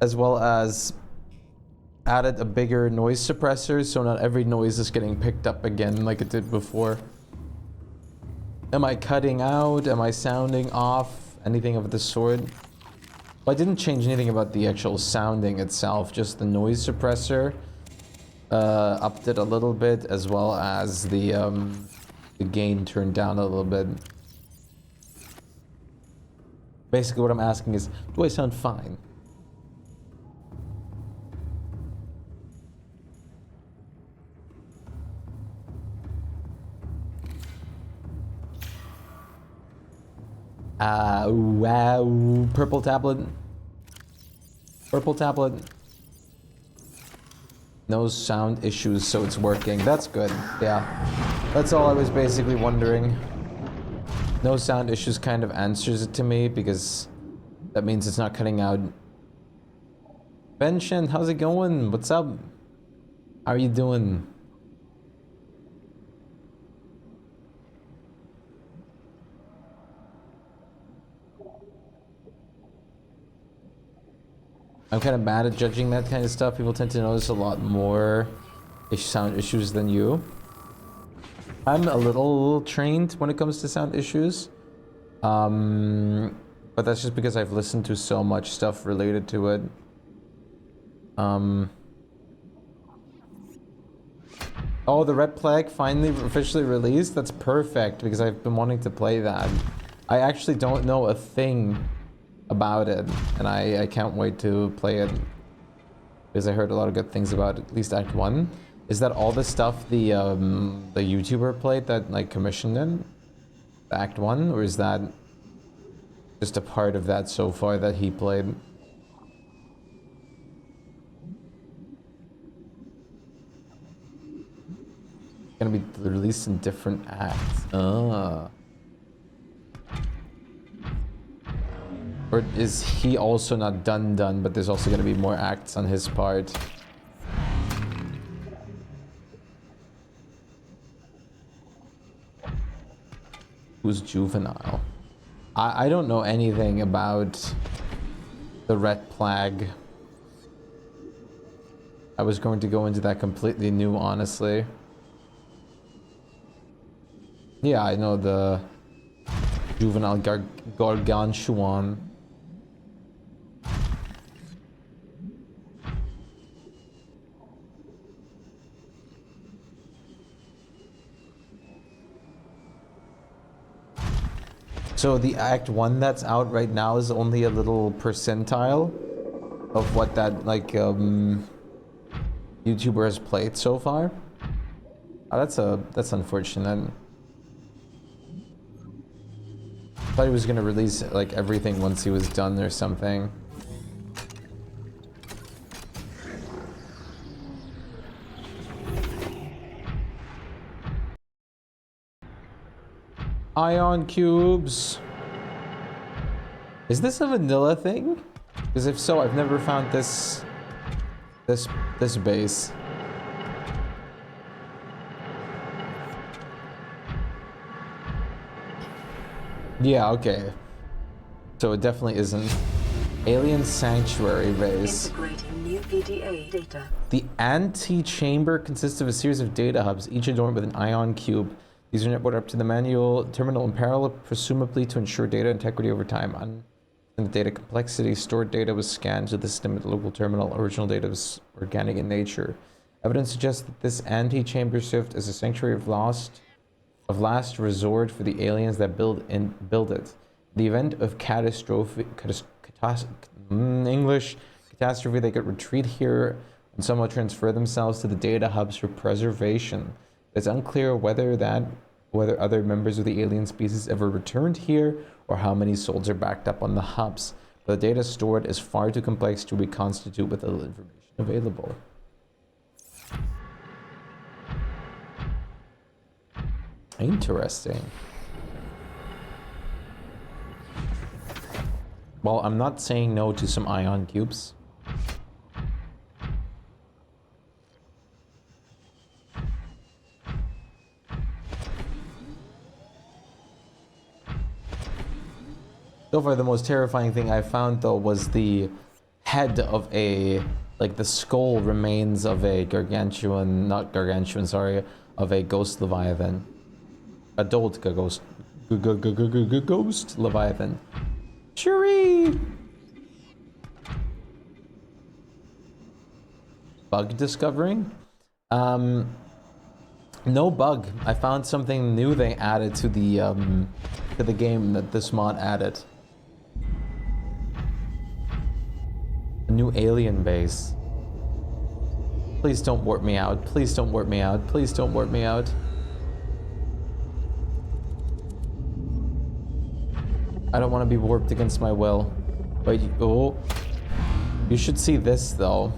as well as added a bigger noise suppressor, so not every noise is getting picked up again like it did before. Am I cutting out? Am I sounding off? Anything of the sort? Well, I didn't change anything about the actual sounding itself, just the noise suppressor. Upped it a little bit, as well as the gain turned down a little bit. Basically what I'm asking is, do I sound fine? Wow, purple tablet. Purple tablet. No sound issues, so it's working. That's good, yeah. That's all I was basically wondering. No sound issues kind of answers it to me, because that means it's not cutting out. Benshin, how's it going? What's up? How are you doing? I'm kind of bad at judging that kind of stuff. People tend to notice a lot more sound issues than you. I'm a little trained when it comes to sound issues. But that's just because I've listened to so much stuff related to it. Oh, the Red Plague finally officially released? That's perfect, because I've been wanting to play that. I actually don't know a thing about it, and I can't wait to play it, because I heard a lot of good things about at least Act 1. Is that all the stuff the YouTuber played that like commissioned it? Act 1, or is that just a part of that so far that he played? Gonna be released in different acts. Or is he also not done, but there's also gonna be more acts on his part? Who's Juvenile? I don't know anything about the Red Plague. I was going to go into that completely new, honestly. Yeah, I know the Juvenile Gargantuan. So the Act 1 that's out right now is only a little percentile of what that, like, YouTuber has played so far. Oh, that's unfortunate. I thought he was gonna release, like, everything once he was done or something. Ion cubes. Is this a vanilla thing? Because if so, I've never found this base. Yeah, okay. So it definitely isn't. Alien Sanctuary base. Integrating new PDA data. The antechamber consists of a series of data hubs, each adorned with an ion cube. These are networked up to the manual terminal in parallel, presumably to ensure data integrity over time. In the data complexity, stored data was scanned to the system at the local terminal. Original data was organic in nature. Evidence suggests that this antechamber served as a sanctuary of last resort for the aliens that build it. The event of catastrophe, they could retreat here and somehow transfer themselves to the data hubs for preservation. It's unclear whether other members of the alien species ever returned here, or how many souls are backed up on the hubs. The data stored is far too complex to reconstitute with the information available. Interesting. Well, I'm not saying no to some ion cubes. So far, the most terrifying thing I found, though, was the head of a, like the skull remains of a gargantuan, not gargantuan, sorry, of a ghost leviathan. Adult ghost leviathan. Cheery! Bug discovering? No bug. I found something new they added to the game that this mod added. A new alien base. Please don't warp me out. Please don't warp me out. Please don't warp me out. I don't want to be warped against my will. But oh, you should see this though.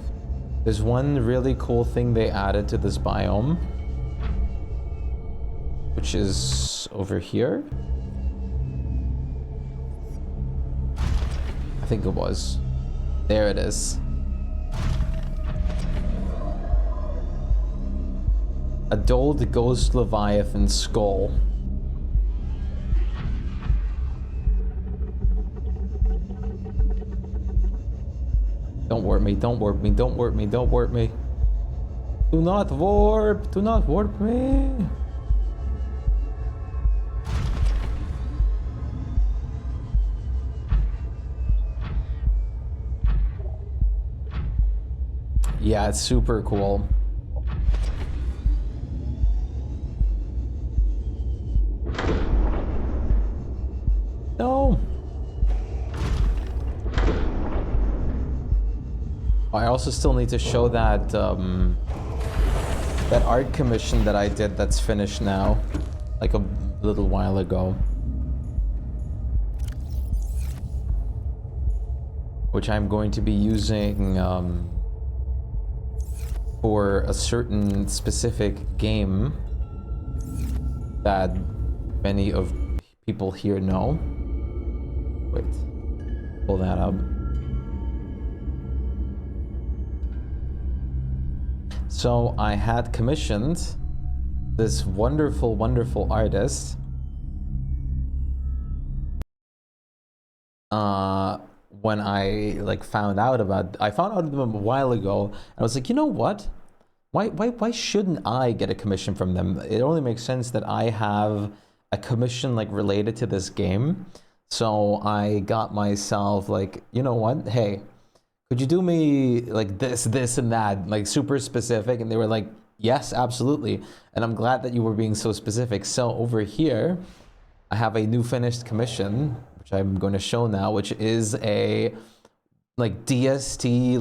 There's one really cool thing they added to this biome, which is over here. I think it was. There it is. A dulled ghost leviathan skull. Don't warp me, don't warp me, don't warp me, don't warp me. Do not warp me. Yeah, it's super cool. No. I also still need to show that that art commission that I did that's finished now, like a little while ago. Which I'm going to be using for a certain specific game that many of people here know. Wait, pull that up. So I had commissioned this wonderful, wonderful artist when I found out about them a while ago, and I was like, you know what? Why shouldn't I get a commission from them? It only makes sense that I have a commission related to this game. So I got myself you know what? Hey, could you do me this and that, super specific? And they were like, yes, absolutely. And I'm glad that you were being so specific. So over here, I have a new finished commission, which I'm going to show now, which is a DST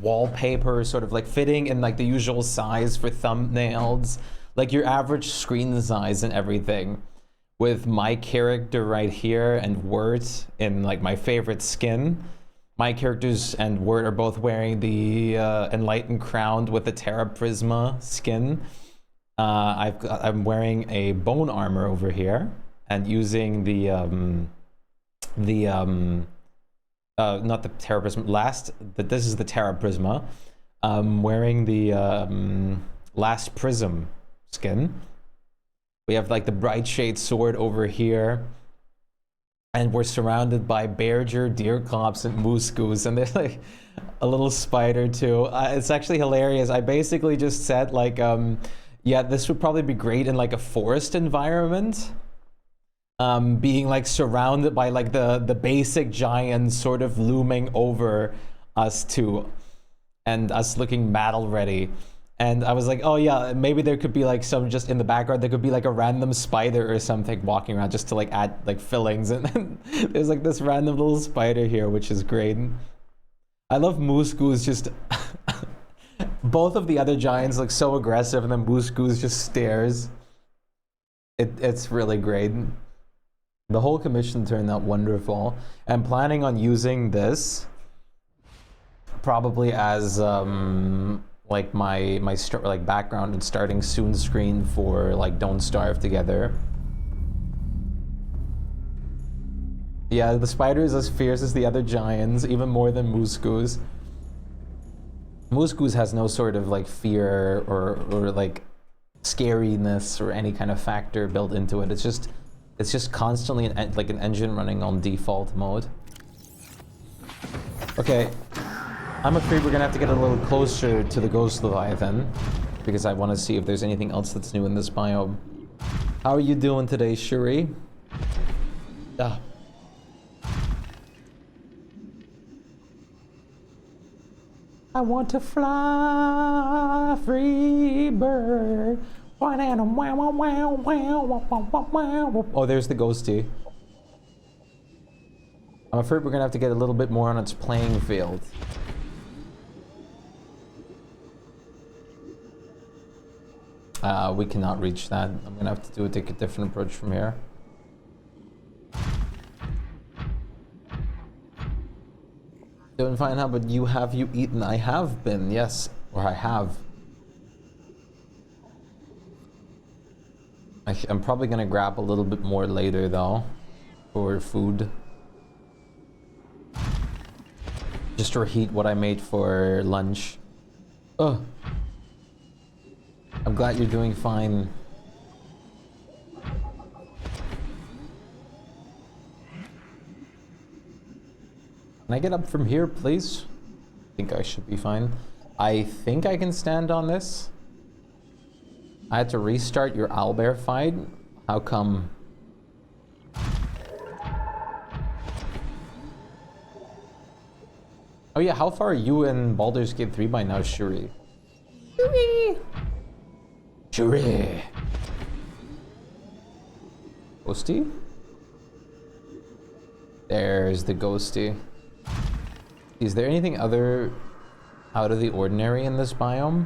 wallpaper, sort of fitting in the usual size for thumbnails, your average screen size and everything, with my character right here and Wirt in my favorite skin. My characters and Wirt are both wearing the Enlightened Crowned with the Terra Prisma skin. I'm wearing a bone armor over here and using not the Terra Prisma, this is the Terra Prisma. Wearing the Last Prism skin. We have the Bright Shade sword over here. And we're surrounded by Bearger, Deer Cops, and Moose Goose, and there's a little spider too. It's actually hilarious. I basically just said yeah, this would probably be great in a forest environment. Being surrounded by the basic giants sort of looming over us too, and us looking battle ready. And I was like, oh yeah, maybe there could be some just in the background. There could be a random spider or something walking around just to add fillings. And then there's this random little spider here, which is great. I love Moose Goose. Just both of the other giants look so aggressive, and then Moose Goose just stares. It's really great. The whole commission turned out wonderful. I'm planning on using this probably as like my like background and starting soon screen for like Don't Starve Together. Yeah, the spider is as fierce as the other giants, even more than Moose Goose. Moose Goose has no sort of like fear or like scariness or any kind of factor built into it. It's just constantly like an engine running on default mode. Okay, I'm afraid we're gonna have to get a little closer to the Ghost Leviathan because I want to see if there's anything else that's new in this biome. How are you doing today, Shuri? Ah. I want to fly, free bird. Oh, there's the ghosty. I'm afraid we're gonna have to get a little bit more on its playing field. We cannot reach that. I'm gonna have to take a different approach from here. Doing fine, how about you? Have you eaten? I have been, yes. Or I have. I'm probably gonna grab a little bit more later though for food. Just to reheat what I made for lunch. Oh, I'm glad you're doing fine. Can I get up from here, please? I think I should be fine. I think I can stand on this. I had to restart your owlbear fight. How come? Oh yeah, how far are you in Baldur's Gate 3 by now, Shuri? Shuri! Shuri! Ghosty? There's the ghosty. Is there anything other out of the ordinary in this biome?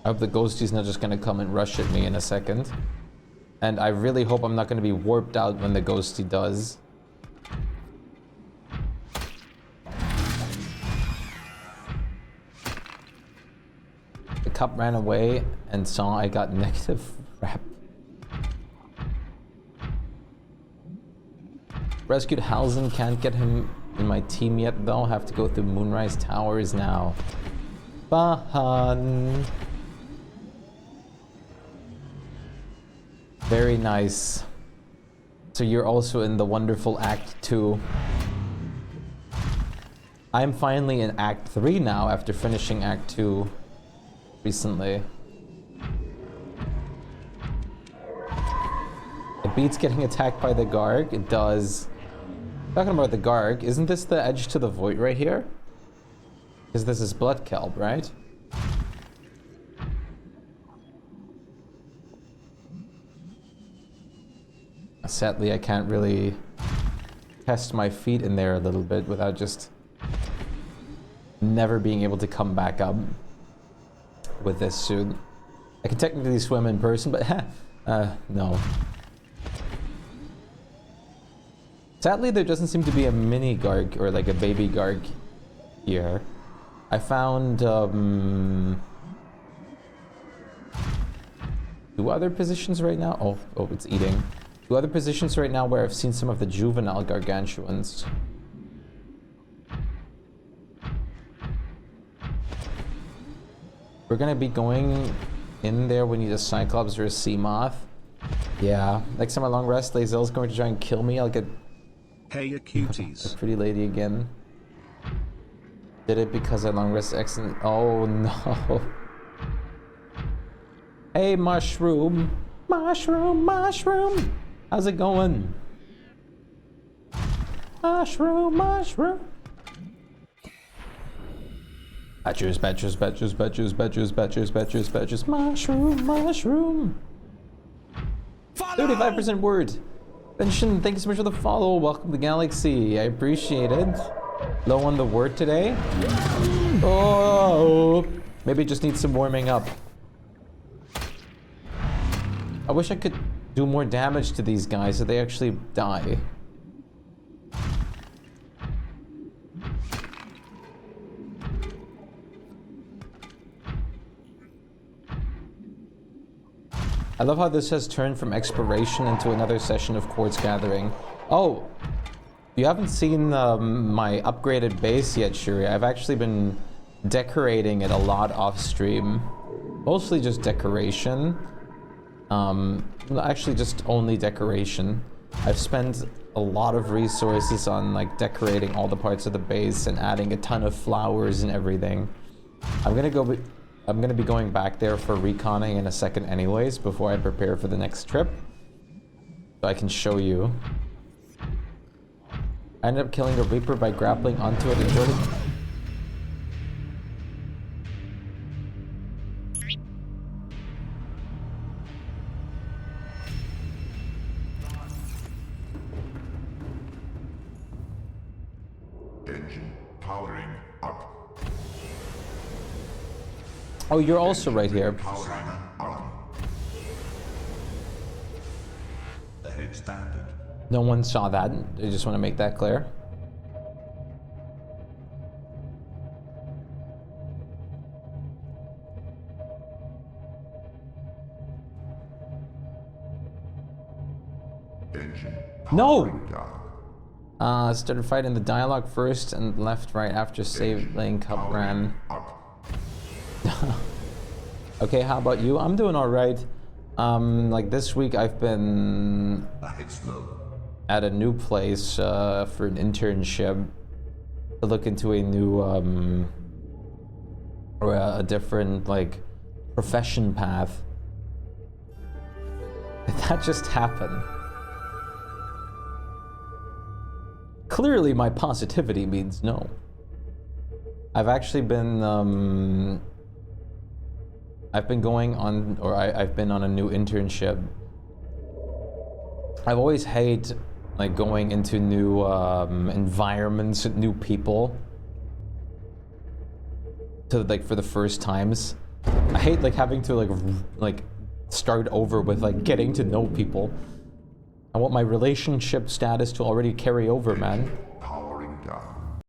I hope the ghosty's not just gonna come and rush at me in a second. And I really hope I'm not gonna be warped out when the ghosty does. The cup ran away and saw I got negative rep. Rescued Halzen, can't get him in my team yet though. Have to go through Moonrise Towers now. Fun. Very nice. So you're also in the wonderful Act 2. I'm finally in Act 3 now after finishing Act 2 recently. It beats getting attacked by the Garg. It does. Talking about the Garg, isn't this the edge to the void right here? Because this is Blood Kelp, right? Sadly, I can't really test my feet in there a little bit without just never being able to come back up with this suit. I can technically swim in person, but no. Sadly, there doesn't seem to be a mini Garg or like a baby Garg here. I found 2 other positions right now. Oh, it's eating. 2 other positions right now where I've seen some of the juvenile gargantuans. We're gonna be going in there. We need a Cyclops or a Sea Moth. Yeah, next time I long rest, Lae'zel's going to try and kill me. I'll get Hey, you cuties. a pretty lady again. Did it because I long rest excellent. Oh no. Hey, mushroom. Mushroom, mushroom. How's it going? Mushroom, mushroom. Badgers, badgers, badgers, badgers, badgers, badgers, badgers, badgers. Mushroom, mushroom. 35% word. Benson, thank you so much for the follow. Welcome to the galaxy. I appreciate it. Low on the word today. Oh, maybe it just needs some warming up. I wish I could do more damage to these guys so they actually die. I love how this has turned from exploration into another session of quartz gathering. Oh, you haven't seen my upgraded base yet, Shuri. I've actually been decorating it a lot off stream. Mostly just decoration. Actually just only decoration. I've spent a lot of resources on like decorating all the parts of the base and adding a ton of flowers and everything. I'm gonna be going back there for reconning in a second anyways before I prepare for the next trip. So I can show you. I ended up killing a Reaper by grappling onto it and joining. Engine powering up. Oh, you're also right here. Powering up. Ahead standard. No one saw that. I just want to make that clear. Engine No! powering down. Started fighting the dialogue first and left right after sailing cup ran. Up. Okay, how about you? I'm doing all right. Like this week I've been Ahead slow. at a new place for an internship to look into a new or a different like profession path. Did that just happen? Clearly my positivity means no. I've actually been I've been going on, or I've been on a new internship. I've always hated like going into new environments, new people, to like for the first times. I hate like having to like start over with like getting to know people. I want my relationship status to already carry over, man. Powering down.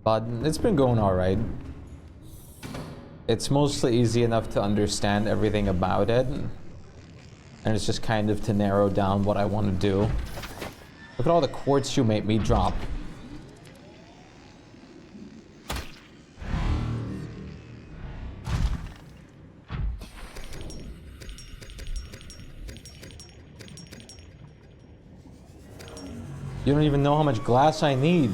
But it's been going all right. It's mostly easy enough to understand everything about it. And it's just kind of to narrow down what I want to do. Look at all the quartz you made me drop. You don't even know how much glass I need.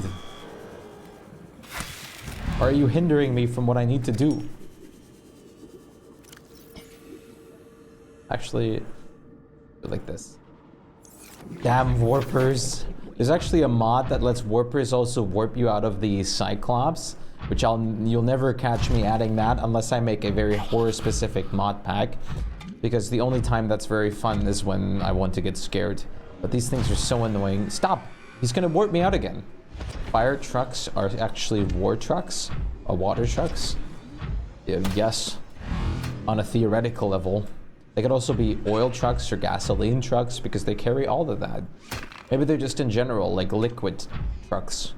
Or are you hindering me from what I need to do? Actually, like this. Damn warpers. There's actually a mod that lets warpers also warp you out of the Cyclops, which you'll never catch me adding that unless I make a very horror-specific mod pack, because the only time that's very fun is when I want to get scared. But these things are so annoying. Stop! He's gonna warp me out again. Fire trucks are actually war trucks, or water trucks. Yes, on a theoretical level. They could also be oil trucks or gasoline trucks because they carry all of that. Maybe they're just in general like liquid trucks.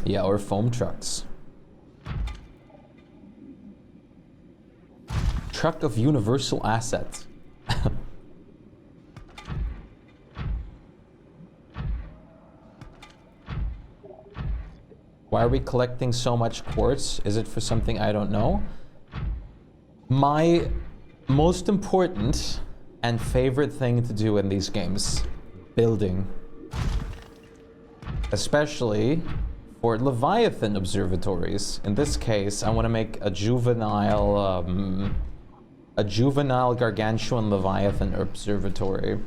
Yeah, or foam trucks. Truck of universal assets. Why are we collecting so much quartz? Is it for something I don't know? My most important and favorite thing to do in these games, building. Especially for Leviathan observatories. In this case, I want to make a juvenile gargantuan Leviathan observatory.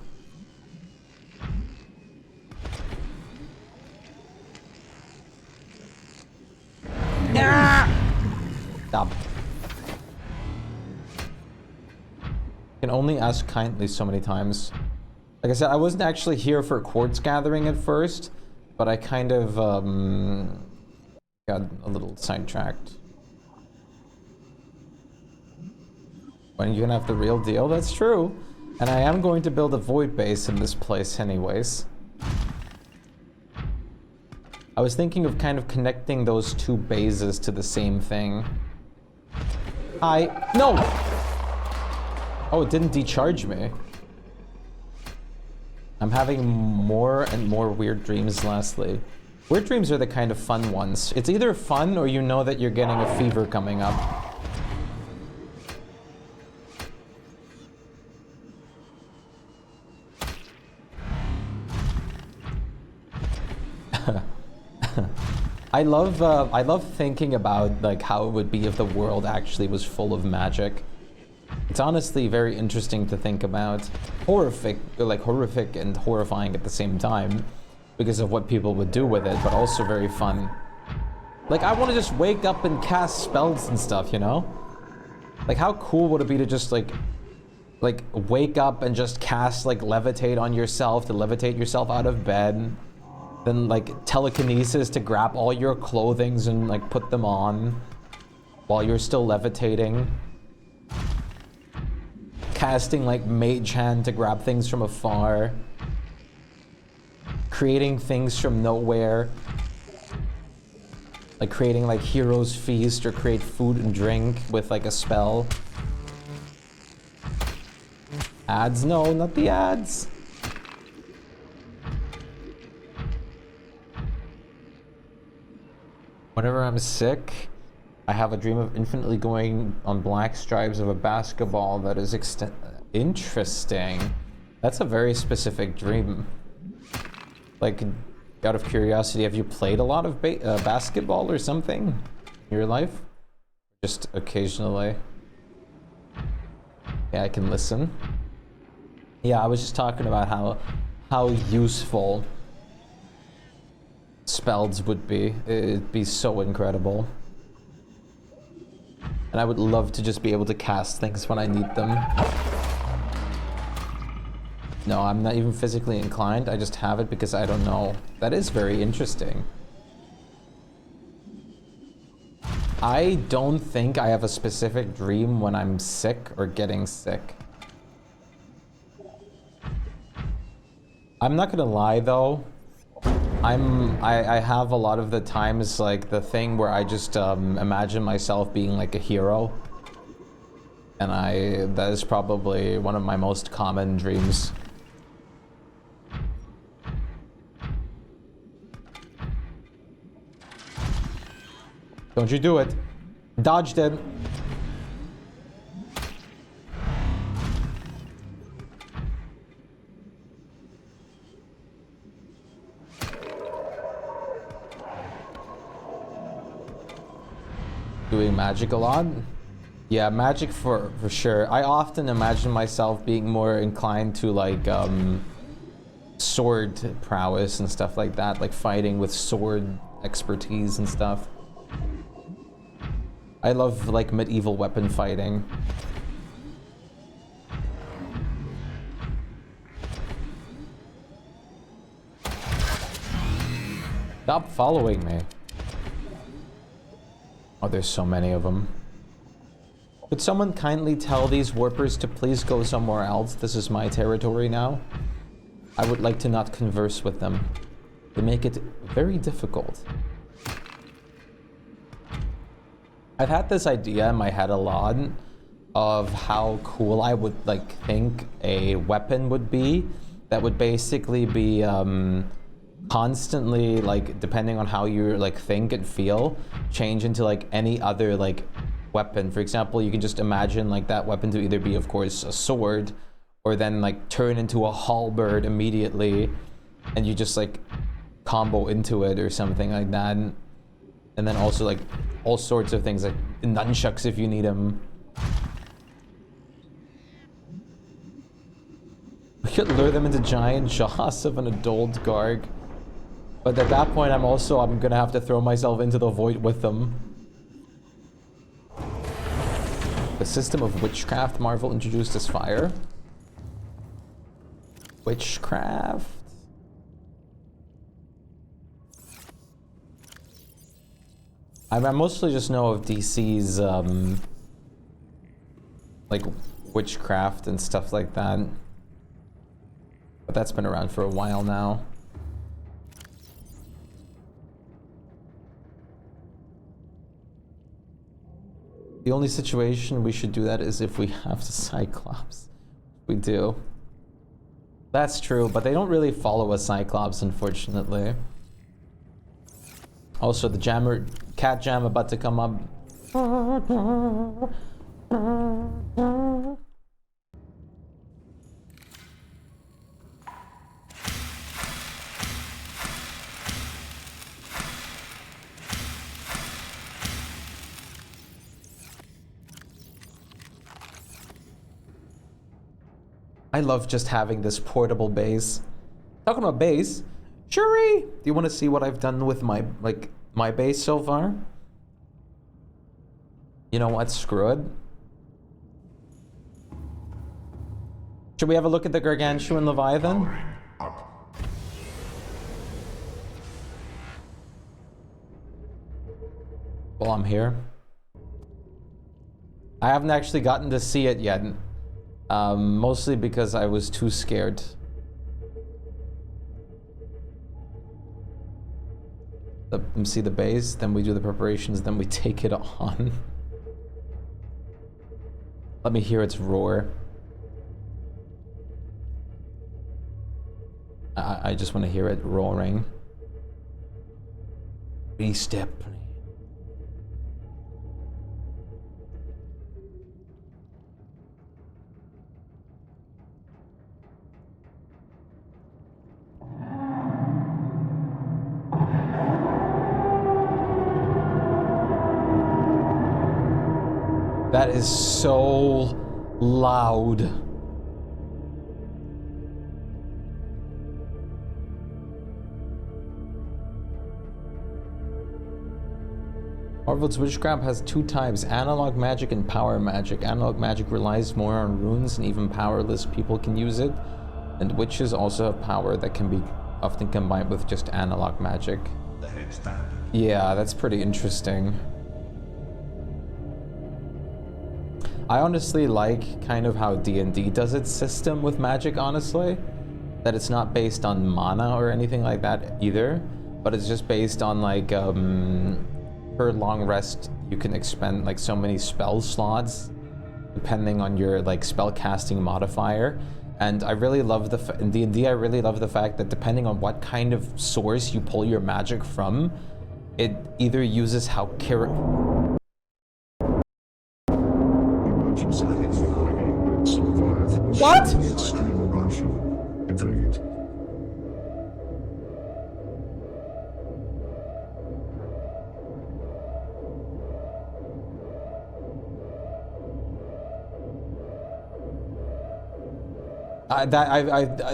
Stop. Can only ask kindly so many times. Like I said, I wasn't actually here for quartz gathering at first, but I kind of got a little sidetracked. When you're gonna have the real deal, that's true. And I am going to build a void base in this place anyways. I was thinking of kind of connecting those two bases to the same thing. No! Oh, it didn't decharge me. I'm having more and more weird dreams lastly. Weird dreams are the kind of fun ones. It's either fun or you know that you're getting a fever coming up. I love thinking about like how it would be if the world actually was full of magic. It's honestly very interesting to think about. Horrific and horrifying at the same time because of what people would do with it, but also very fun. Like, I want to just wake up and cast spells and stuff, you know? Like, how cool would it be to just like wake up and just cast like levitate on yourself, to levitate yourself out of bed, then like telekinesis to grab all your clothings and like put them on while you're still levitating. Casting like mage hand to grab things from afar. Creating things from nowhere. Like creating like hero's feast or create food and drink with like a spell. Ads? No, not the ads. Whenever I'm sick, I have a dream of infinitely going on black stripes of a basketball that is interesting. That's a very specific dream. Like, out of curiosity, have you played a lot of basketball or something in your life? Just occasionally. Yeah, I can listen. Yeah, I was just talking about how useful spells would be. It'd be so incredible. And I would love to just be able to cast things when I need them. No, I'm not even physically inclined. I just have it because I don't know. That is very interesting. I don't think I have a specific dream when I'm sick or getting sick. I'm not gonna lie though. I have a lot of the times like the thing where I just imagine myself being like a hero. And that is probably one of my most common dreams. Don't you do it. Dodged it. Doing magic a lot? Yeah, magic for sure. I often imagine myself being more inclined to like sword prowess and stuff like that, like fighting with sword expertise and stuff. I love like medieval weapon fighting. Stop following me. Oh, there's so many of them. Would someone kindly tell these warpers to please go somewhere else? This is my territory now. I would like to not converse with them. They make it very difficult. I've had this idea in my head a lot of how cool I would like think a weapon would be that would basically be constantly, like, depending on how you like think and feel, change into like any other like weapon. For example, you can just imagine like that weapon to either be, of course, a sword, or then like turn into a halberd immediately, and you just like combo into it or something like that. And then also like all sorts of things like nunchucks if you need them. We could lure them into giant jaws of an adult Garg. But at that point, I'm gonna have to throw myself into the void with them. The system of witchcraft Marvel introduced as fire. Witchcraft. I mostly just know of DC's like witchcraft and stuff like that, but that's been around for a while now. The only situation we should do that is if we have the Cyclops. We do. That's true, but they don't really follow a Cyclops, unfortunately. Also, the cat jam about to come up. I love just having this portable base. Talking about base, Shuri, do you want to see what I've done with my base so far? You know what? Screw it. Should we have a look at the Gargantuan Leviathan? Well, I'm here. I haven't actually gotten to see it yet. Mostly because I was too scared. See the base, then we do the preparations, then we take it on. Let me hear its roar. I just want to hear it roaring. Step. That is so loud. Marvel's Witchcraft has two types, analog magic and power magic. Analog magic relies more on runes and even powerless people can use it. And witches also have power that can be often combined with just analog magic. The head standing. Yeah, that's pretty interesting. I honestly like kind of how D&D does its system with magic, honestly. That it's not based on mana or anything like that either, but it's just based on like, per long rest, you can expend like so many spell slots, depending on your like spell casting modifier. And I really love in D&D, I really love the fact that depending on what kind of source you pull your magic from, it either uses how What?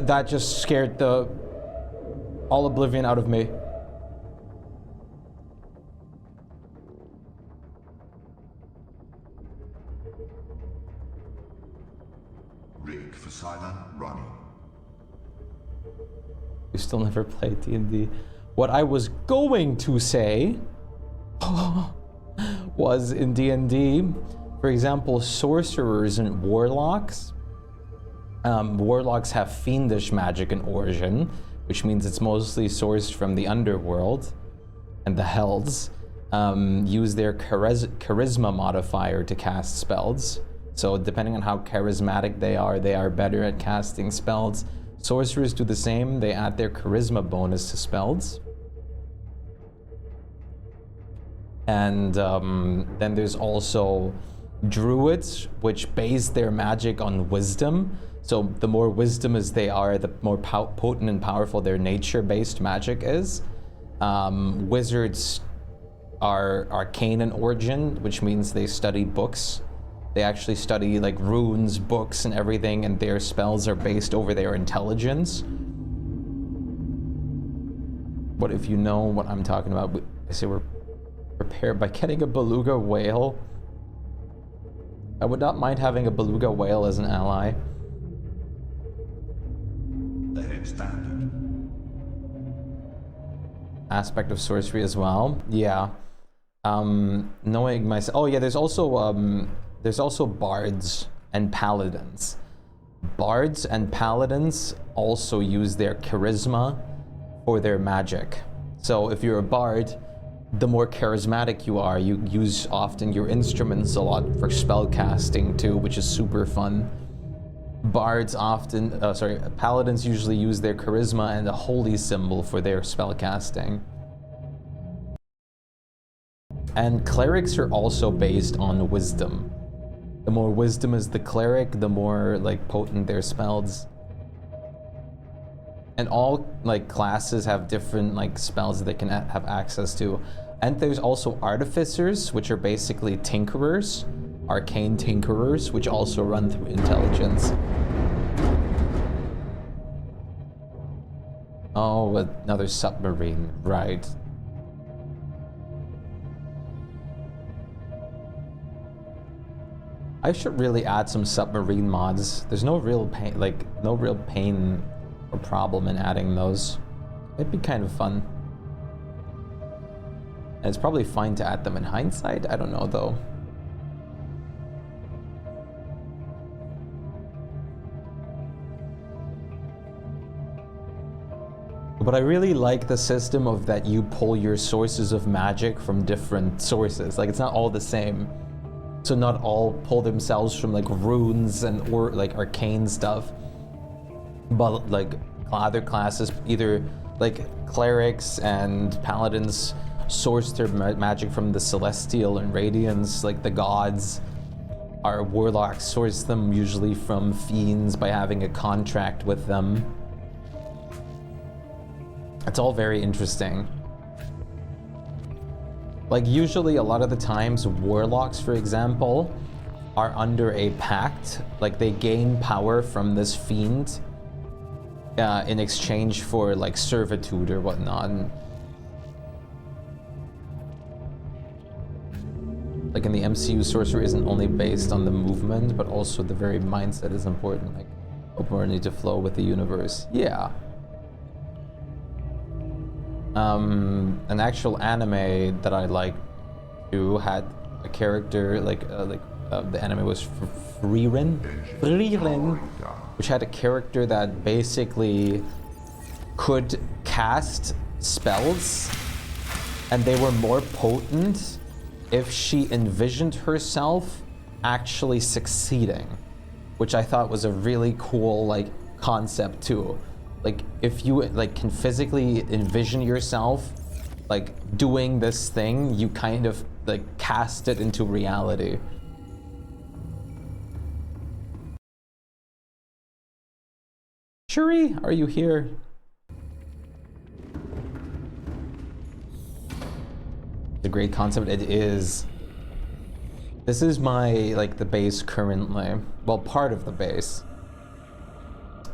That just scared the all oblivion out of me. Rig for silent running. We still never played D&D. What I was going to say was in D&D, for example, sorcerers and warlocks. Warlocks have fiendish magic in origin, which means it's mostly sourced from the underworld, and the Hells use their charisma modifier to cast spells. So depending on how charismatic they are better at casting spells. Sorcerers do the same, they add their charisma bonus to spells. And then there's also druids, which base their magic on wisdom. So the more wisdom as they are, the more potent and powerful their nature-based magic is. Wizards are arcane in origin, which means they study books. They actually study like runes, books, and everything, and their spells are based over their intelligence. What if you know what I'm talking about? I say we're prepared by getting a beluga whale. I would not mind having a beluga whale as an ally. head standard. Aspect of sorcery as well. Yeah. Knowing myself. Oh yeah, there's also bards and paladins. Bards and paladins also use their charisma for their magic. So if you're a bard, the more charismatic you are, you use often your instruments a lot for spell casting too, which is super fun. Bards often, paladins usually use their charisma and a holy symbol for their spell casting. And clerics are also based on wisdom. The more wisdom is the cleric, the more like potent their spells. And all like classes have different like spells that they can have access to. And there's also artificers, which are basically tinkerers, arcane tinkerers, which also run through intelligence. Oh, another submarine, right. I should really add some submarine mods. There's no real pain or problem in adding those. It'd be kind of fun. And it's probably fine to add them in hindsight. I don't know though. But I really like the system of that you pull your sources of magic from different sources. Like it's not all the same. So not all pull themselves from like runes and or like arcane stuff, but like other classes, either like clerics and paladins source their magic from the celestial and radiance, like the gods. Our warlocks source them usually from fiends by having a contract with them. It's all very interesting. Like usually a lot of the times warlocks, for example, are under a pact. Like they gain power from this fiend in exchange for like servitude or whatnot. Like in the MCU, sorcery isn't only based on the movement, but also the very mindset is important. Like open to flow with the universe. Yeah. An actual anime that I liked to had a character the anime was Frieren, which had a character that basically could cast spells, and they were more potent if she envisioned herself actually succeeding, which I thought was a really cool like concept too. Like if you like can physically envision yourself like doing this thing, you kind of like cast it into reality. Shuri, are you here? It's a great concept. It is. This is my like the base currently. Well, part of the base.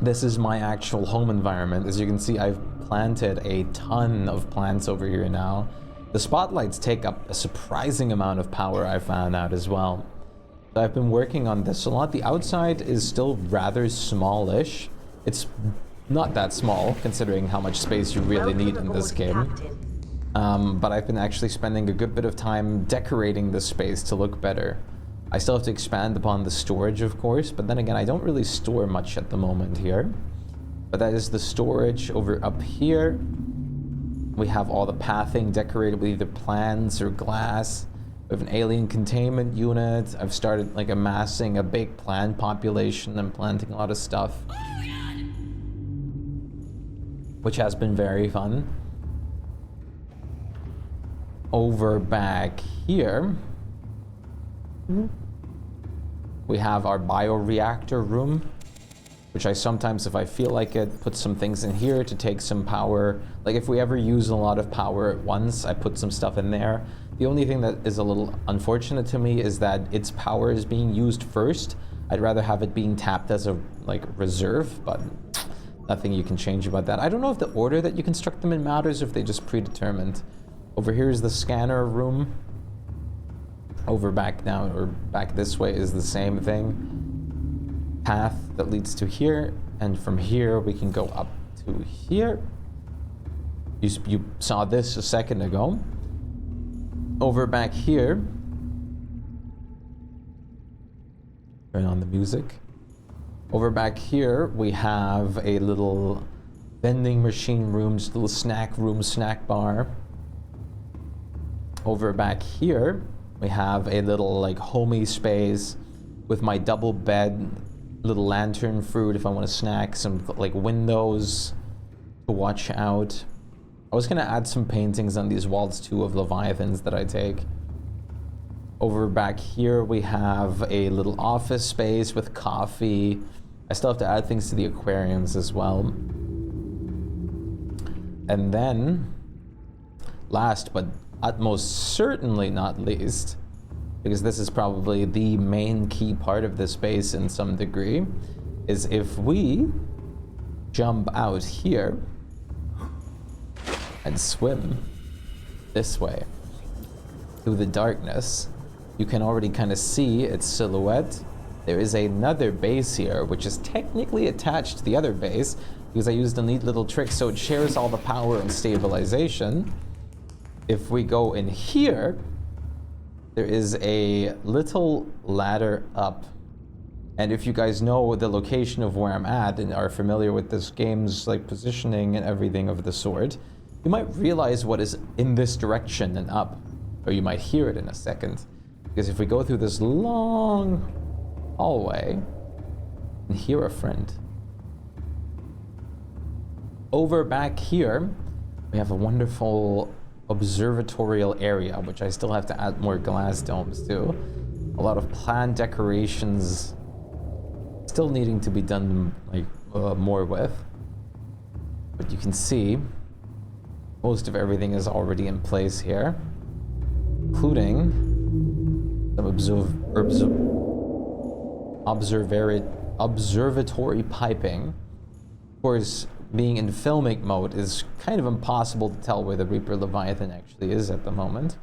This is my actual home environment. As you can see, I've planted a ton of plants over here now. The spotlights take up a surprising amount of power, I found out as well. So I've been working on this a lot. The outside is still rather smallish. It's not that small, considering how much space you really need in this game. But I've been actually spending a good bit of time decorating this space to look better. I still have to expand upon the storage, of course, but then again, I don't really store much at the moment here. But that is the storage over up here. We have all the pathing decorated with either plants or glass. We have an alien containment unit. I've started like amassing a big plant population and planting a lot of stuff. Which has been very fun. Over back here, we have our bioreactor room, which I sometimes, if I feel like it, put some things in here to take some power. Like if we ever use a lot of power at once, I put some stuff in there. The only thing that is a little unfortunate to me is that its power is being used first. I'd rather have it being tapped as a like reserve, but nothing you can change about that. I don't know if the order that you construct them in matters, or if they just predetermined. Over here is the scanner room. Over back down, or back this way, is the same thing. Path that leads to here, and from here we can go up to here. You saw this a second ago. Over back here. Turn on the music. Over back here, we have a little vending machine room, just a little snack room, snack bar. Over back here, we have a little like homey space with my double bed, little lantern fruit if I want to snack, some like windows to watch out. I was gonna add some paintings on these walls too of leviathans that I take. Over back here we have a little office space with coffee. I still have to add things to the aquariums as well. And then, last but utmost certainly not least, because this is probably the main key part of this space in some degree, is if we jump out here and swim this way through the darkness, you can already kind of see its silhouette. There is another base here, which is technically attached to the other base, because I used a neat little trick so it shares all the power and stabilization. If we go in here, there is a little ladder up. And if you guys know the location of where I'm at and are familiar with this game's like positioning and everything of the sort, you might realize what is in this direction and up, or you might hear it in a second. Because if we go through this long hallway and hear a friend. Over back here, we have a wonderful observatorial area, which I still have to add more glass domes to. A lot of planned decorations still needing to be done like more with. But you can see most of everything is already in place here, including some observatory piping. Of course, being in filmic mode is kind of impossible to tell where the Reaper Leviathan actually is at the moment.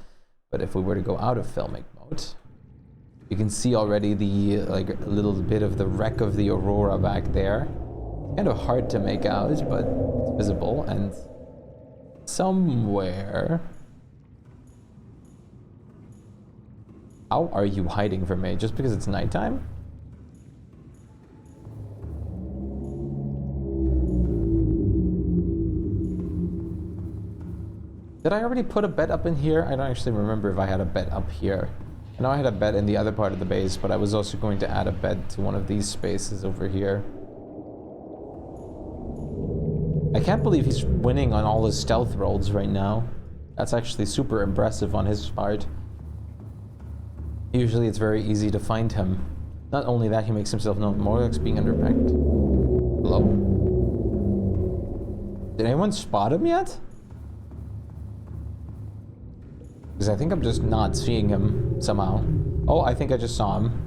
But if we were to go out of filmic mode, you can see already the like a little bit of the wreck of the Aurora back there. Kind of hard to make out, but it's visible. And somewhere... How are you hiding from me? Just because it's nighttime? Did I already put a bed up in here? I don't actually remember if I had a bed up here. I know I had a bed in the other part of the base, but I was also going to add a bed to one of these spaces over here. I can't believe he's winning on all his stealth rolls right now. That's actually super impressive on his part. Usually it's very easy to find him. Not only that, he makes himself known. Morlock's being underpacked. Hello? Did anyone spot him yet? Because I think I'm just not seeing him somehow. Oh, I think I just saw him.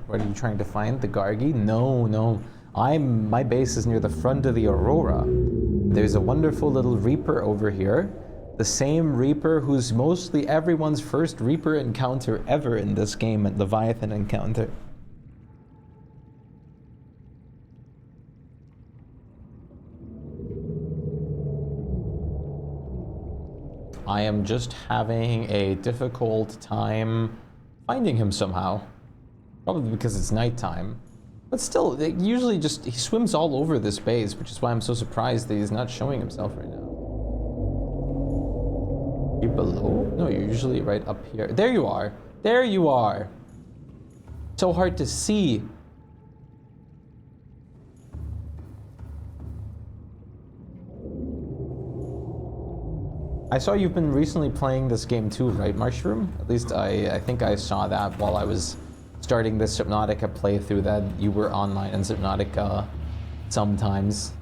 What are you trying to find? The Gargi? No. My base is near the front of the Aurora. There's a wonderful little Reaper over here. The same Reaper who's mostly everyone's first Reaper encounter ever in this game, at Leviathan encounter. I am just having a difficult time finding him somehow. Probably because it's nighttime. But still, usually he swims all over this base, which is why I'm so surprised that he's not showing himself right now. You below? No, you're usually right up here. There you are. There you are. So hard to see. I saw you've been recently playing this game too, right, Mushroom? At least I think I saw that while I was starting this Subnautica playthrough, that you were online in Subnautica sometimes.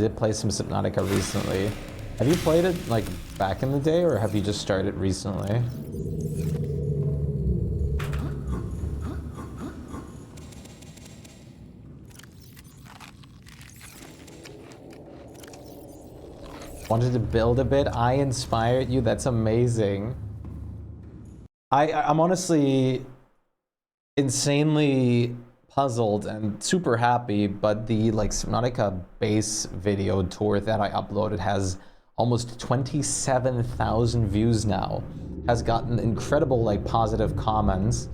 did play some Subnautica recently. Have you played it like back in the day, or have you just started recently? Wanted to build a bit. I inspired you. That's amazing. I'm honestly insanely puzzled and super happy, but the like Subnautica base video tour that I uploaded has almost 27,000 views now. Has gotten incredible like positive comments,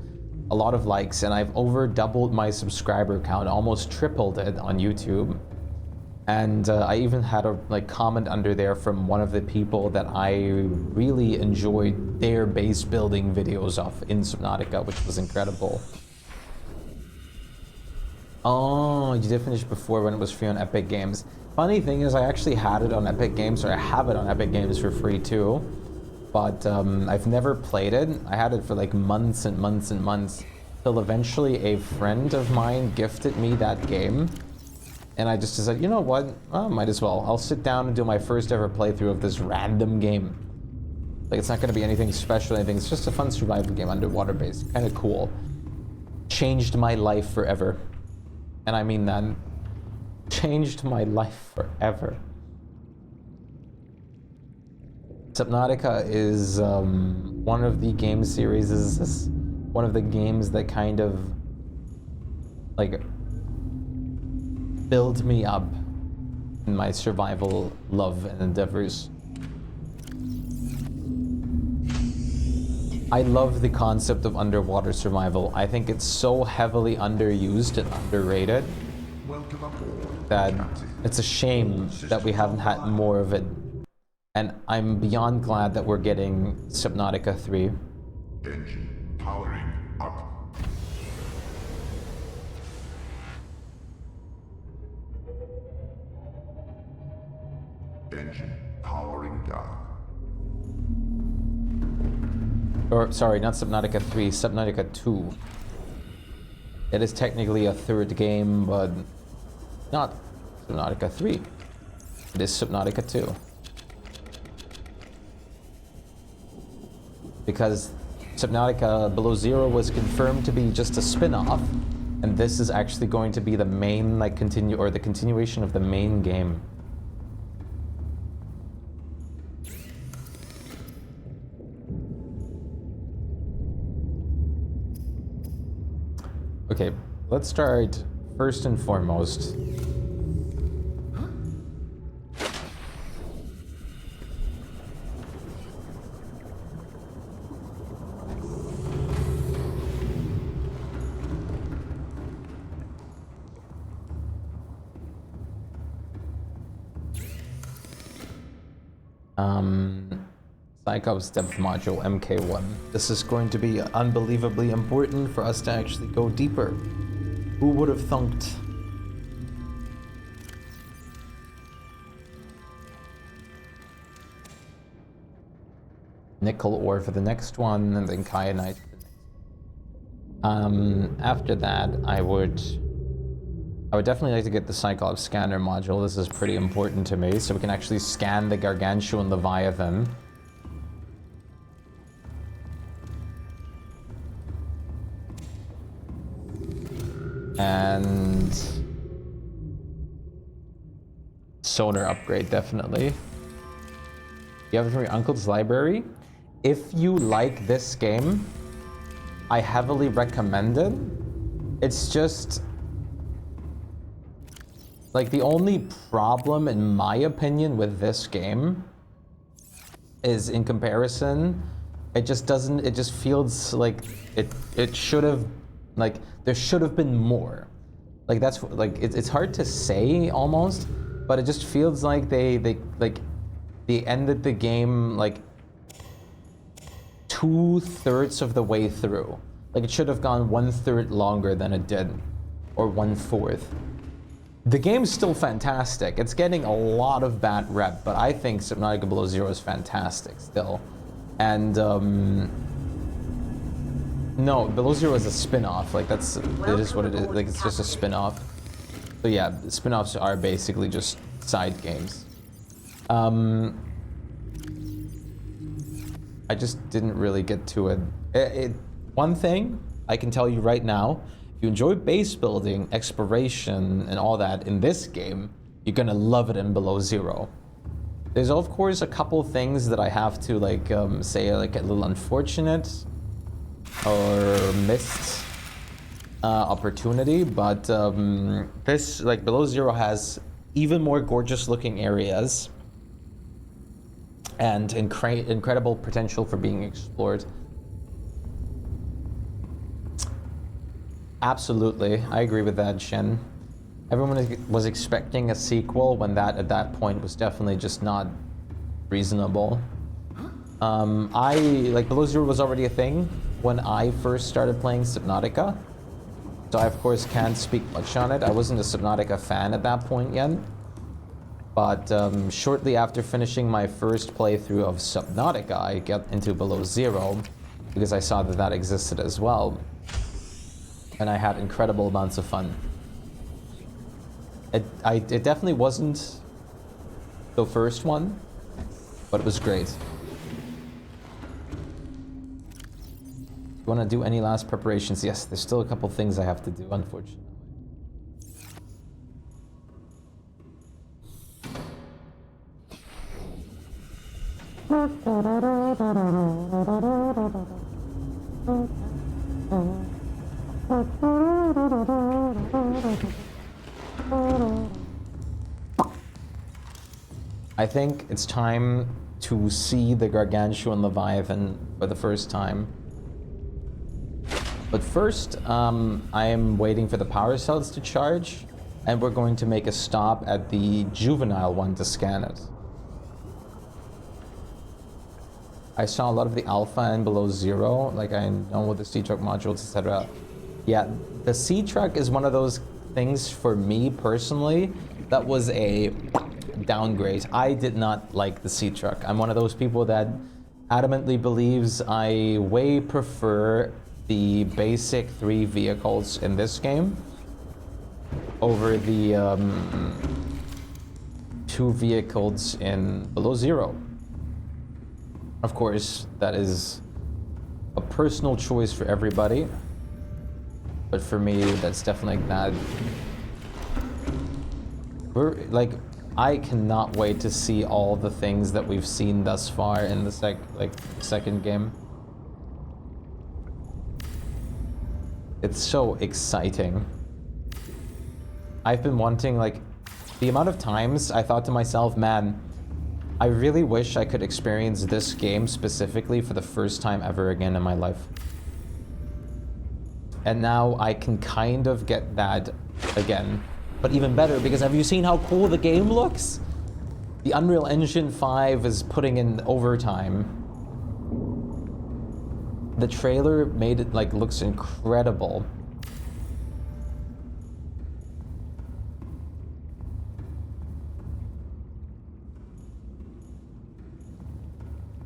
a lot of likes, and I've over doubled my subscriber count, almost tripled it on YouTube. And I even had a like comment under there from one of the people that I really enjoyed their base building videos of in Subnautica, which was incredible. Oh, you did finish before when it was free on Epic Games. Funny thing is, I actually had it on Epic Games, or I have it on Epic Games for free too. But I've never played it. I had it for like months and months and months, till eventually a friend of mine gifted me that game. And I just decided, you know what, might as well. I'll sit down and do my first ever playthrough of this random game. Like, it's not gonna be anything special or anything, it's just a fun survival game, underwater based, kinda cool. Changed my life forever. And I mean that. Changed my life forever. Subnautica is one of the game series, is one of the games that kind of, like, build me up in my survival love and endeavors. I love the concept of underwater survival. I think it's so heavily underused and underrated that it's a shame that we haven't had more of it. And I'm beyond glad that we're getting Subnautica 3. Engine powering up. Engine powering down. Or, sorry, not Subnautica 3, Subnautica 2. It is technically a third game, but not Subnautica 3. It is Subnautica 2. Because Subnautica Below Zero was confirmed to be just a spin-off, and this is actually going to be the main, like, the continuation of the main game. Okay, let's start first and foremost. Cyclops depth module MK1. This is going to be unbelievably important for us to actually go deeper. Who would have thunked? Nickel ore for the next one, and then kyanite for the next. After that, I would definitely like to get the Cyclops scanner module. This is pretty important to me, so we can actually scan the Gargantuan Leviathan. And sonar upgrade, definitely. You have it from your uncle's library? If you like this game, I heavily recommend it. It's just, like, the only problem, in my opinion, with this game is, in comparison, it just feels like it should have, like, there should have been more. Like, that's, like, it's hard to say, almost, but it just feels like they ended the game, like, 2/3 of the way through. Like, it should have gone 1/3 longer than it did, or 1/4. The game's still fantastic. It's getting a lot of bad rep, but I think Subnautica Below Zero is fantastic still. And, no, Below Zero is a spin-off. Like, it is what it is. Like, it's just a spin-off. So yeah, spin-offs are basically just side games. I just didn't really get to it. One thing I can tell you right now, if you enjoy base building, exploration, and all that in this game, you're gonna love it in Below Zero. There's of course a couple things that I have to like say like a little unfortunate or missed opportunity, but this like Below Zero has even more gorgeous looking areas and incredible potential for being explored. Absolutely, I agree with that, Shen. Everyone was expecting a sequel when that at that point was definitely just not reasonable. Like Below Zero was already a thing when I first started playing Subnautica, so I of course can't speak much on it. I wasn't a Subnautica fan at that point yet, but shortly after finishing my first playthrough of Subnautica, I got into Below Zero because I saw that that existed as well, and I had incredible amounts of fun. It definitely wasn't the first one, but it was great. You want to do any last preparations? Yes, there's still a couple things I have to do, unfortunately. I think it's time to see the Gargantuan Leviathan for the first time. But first, I am waiting for the power cells to charge, and we're going to make a stop at the juvenile one to scan it. I saw a lot of the alpha and Below Zero, like I know with the C-Truck modules, etc. Yeah, the C-Truck is one of those things for me personally that was a downgrade. I did not like the C-Truck. I'm one of those people that adamantly believes I way prefer the basic 3 vehicles in this game over the 2 vehicles in Below Zero. Of course, that is a personal choice for everybody, but for me, that's definitely not. I cannot wait to see all the things that we've seen thus far in the second game. It's so exciting. I've been wanting, like, the amount of times I thought to myself, man, I really wish I could experience this game specifically for the first time ever again in my life. And now I can kind of get that again, but even better, because have you seen how cool the game looks? The Unreal Engine 5 is putting in overtime. The trailer made it like looks incredible.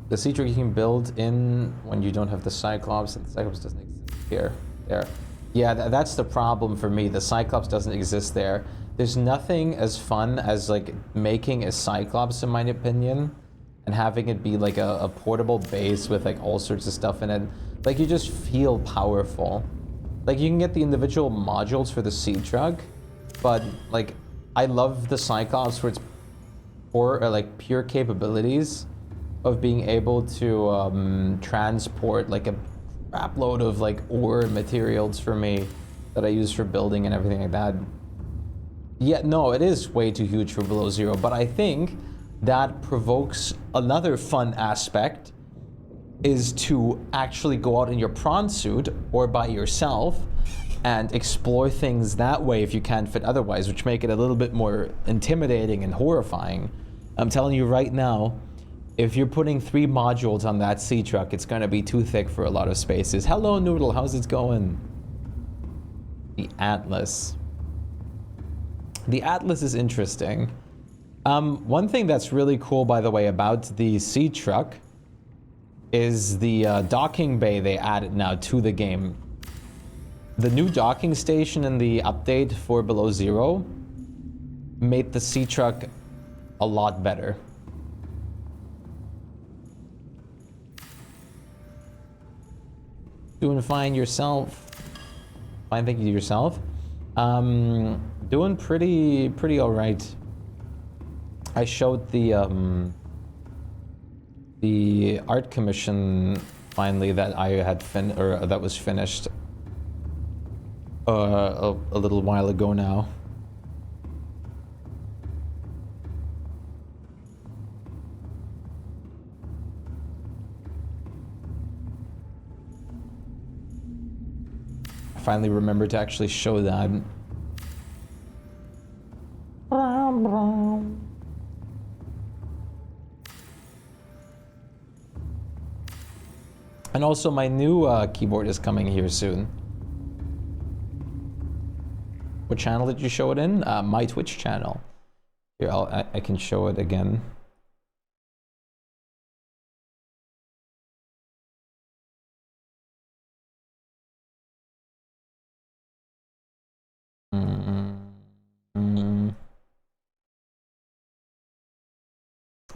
The Sea-Truck you can build in when you don't have the Cyclops, and the Cyclops doesn't exist here. There. Yeah, that's the problem for me. The Cyclops doesn't exist there. There's nothing as fun as like making a Cyclops, in my opinion, and having it be like a portable base with like all sorts of stuff in it. Like you just feel powerful. Like you can get the individual modules for the Sea-Truck, but like I love the Cyclops for its like pure capabilities of being able to transport like a crap load of like ore materials for me that I use for building and everything like that. Yeah, no, it is way too huge for Below Zero, but I think that provokes another fun aspect, is to actually go out in your prawn suit or by yourself and explore things that way if you can't fit otherwise, which make it a little bit more intimidating and horrifying. I'm telling you right now, if you're putting 3 modules on that Sea-Truck, it's gonna be too thick for a lot of spaces. Hello, Noodle, how's it going? The Atlas. The Atlas is interesting. One thing that's really cool, by the way, about the Sea-Truck is the docking bay they added now to the game. The new docking station in the update for Below Zero made the Sea-Truck a lot better. Doing fine yourself? Fine, thank you yourself. Doing pretty all right. I showed the art commission finally that I had that was finished a little while ago now. I finally remembered to actually show that. And also my new keyboard is coming here soon. What channel did you show it in? My Twitch channel. Here, I can show it again.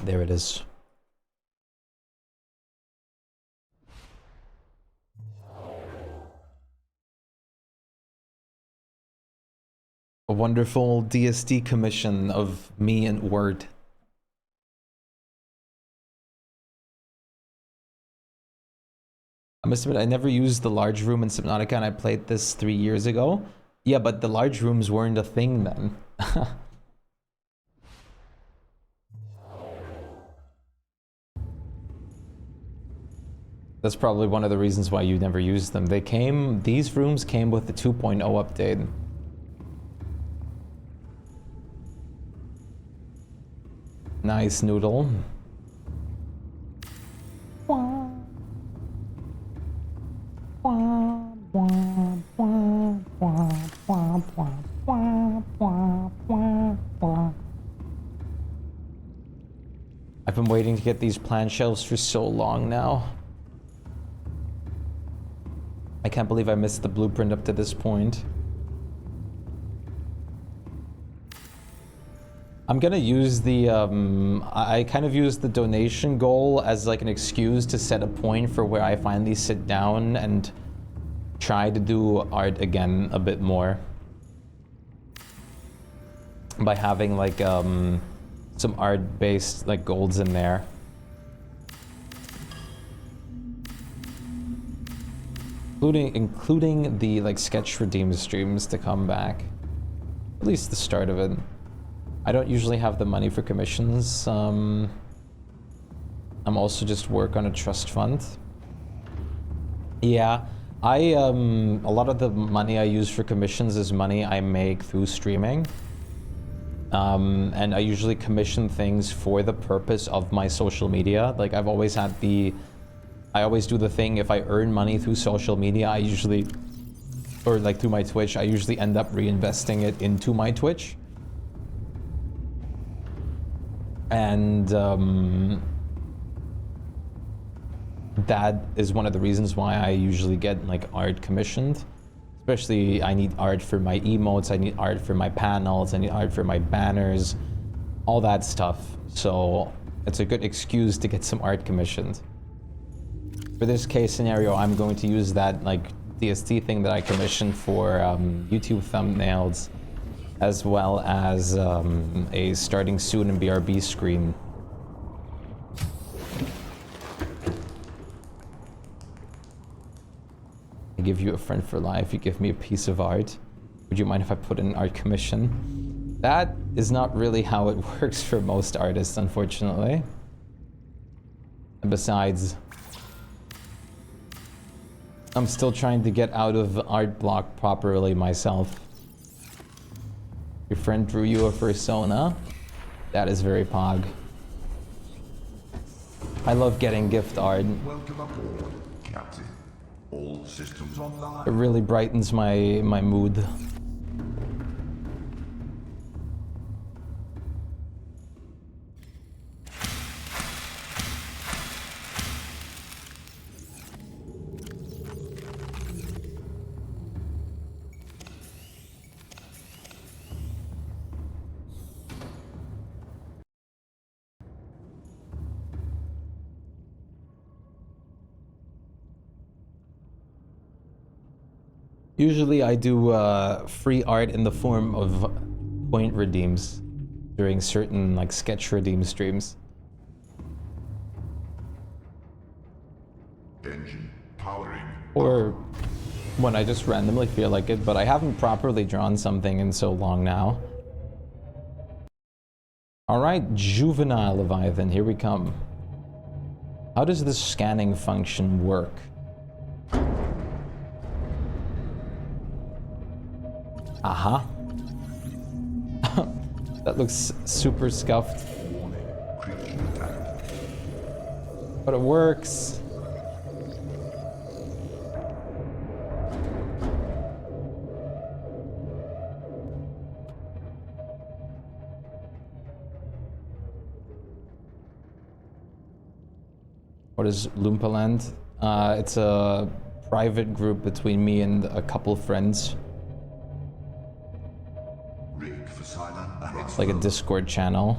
There it is. A wonderful DSD commission of me and Word. I must admit, I never used the large room in Subnautica, and I played this 3 years ago. Yeah, but the large rooms weren't a thing then. That's probably one of the reasons why you never used them. These rooms came with the 2.0 update. Nice noodle. I've been waiting to get these plant shelves for so long now. I can't believe I missed the blueprint up to this point. I'm gonna use the, I kind of use the donation goal as like an excuse to set a point for where I finally sit down and try to do art again a bit more. By having like, some art-based like goals in there. Including the like sketch redeem streams to come back. At least the start of it. I don't usually have the money for commissions. I'm also just work on a trust fund. Yeah, a lot of the money I use for commissions is money I make through streaming. And I usually commission things for the purpose of my social media. Like I've always had I always do the thing, if I earn money through social media, I usually, or like through my Twitch, I usually end up reinvesting it into my Twitch. And that is one of the reasons why I usually get like art commissioned. Especially I need art for my emotes, I need art for my panels, I need art for my banners, all that stuff. So it's a good excuse to get some art commissioned. For this case scenario, I'm going to use that like DST thing that I commissioned for YouTube thumbnails, as well as a starting soon in BRB screen. I give you a friend for life, you give me a piece of art. Would you mind if I put in an art commission? That is not really how it works for most artists, unfortunately. And besides, I'm still trying to get out of art block properly myself. Your friend drew you a persona? That is very pog. I love getting gift art. Welcome aboard, Captain. All systems online. It really brightens my mood. Usually I do free art in the form of point redeems during certain like sketch redeem streams. Engine powering. Or when I just randomly feel like it, but I haven't properly drawn something in so long now. Alright, Juvenile Leviathan, here we come. How does this scanning function work? Aha. That looks super scuffed. Warning. Creature attack. But it works. What is Loompaland? It's a private group between me and a couple friends. Rig for silent. It's like a Discord channel.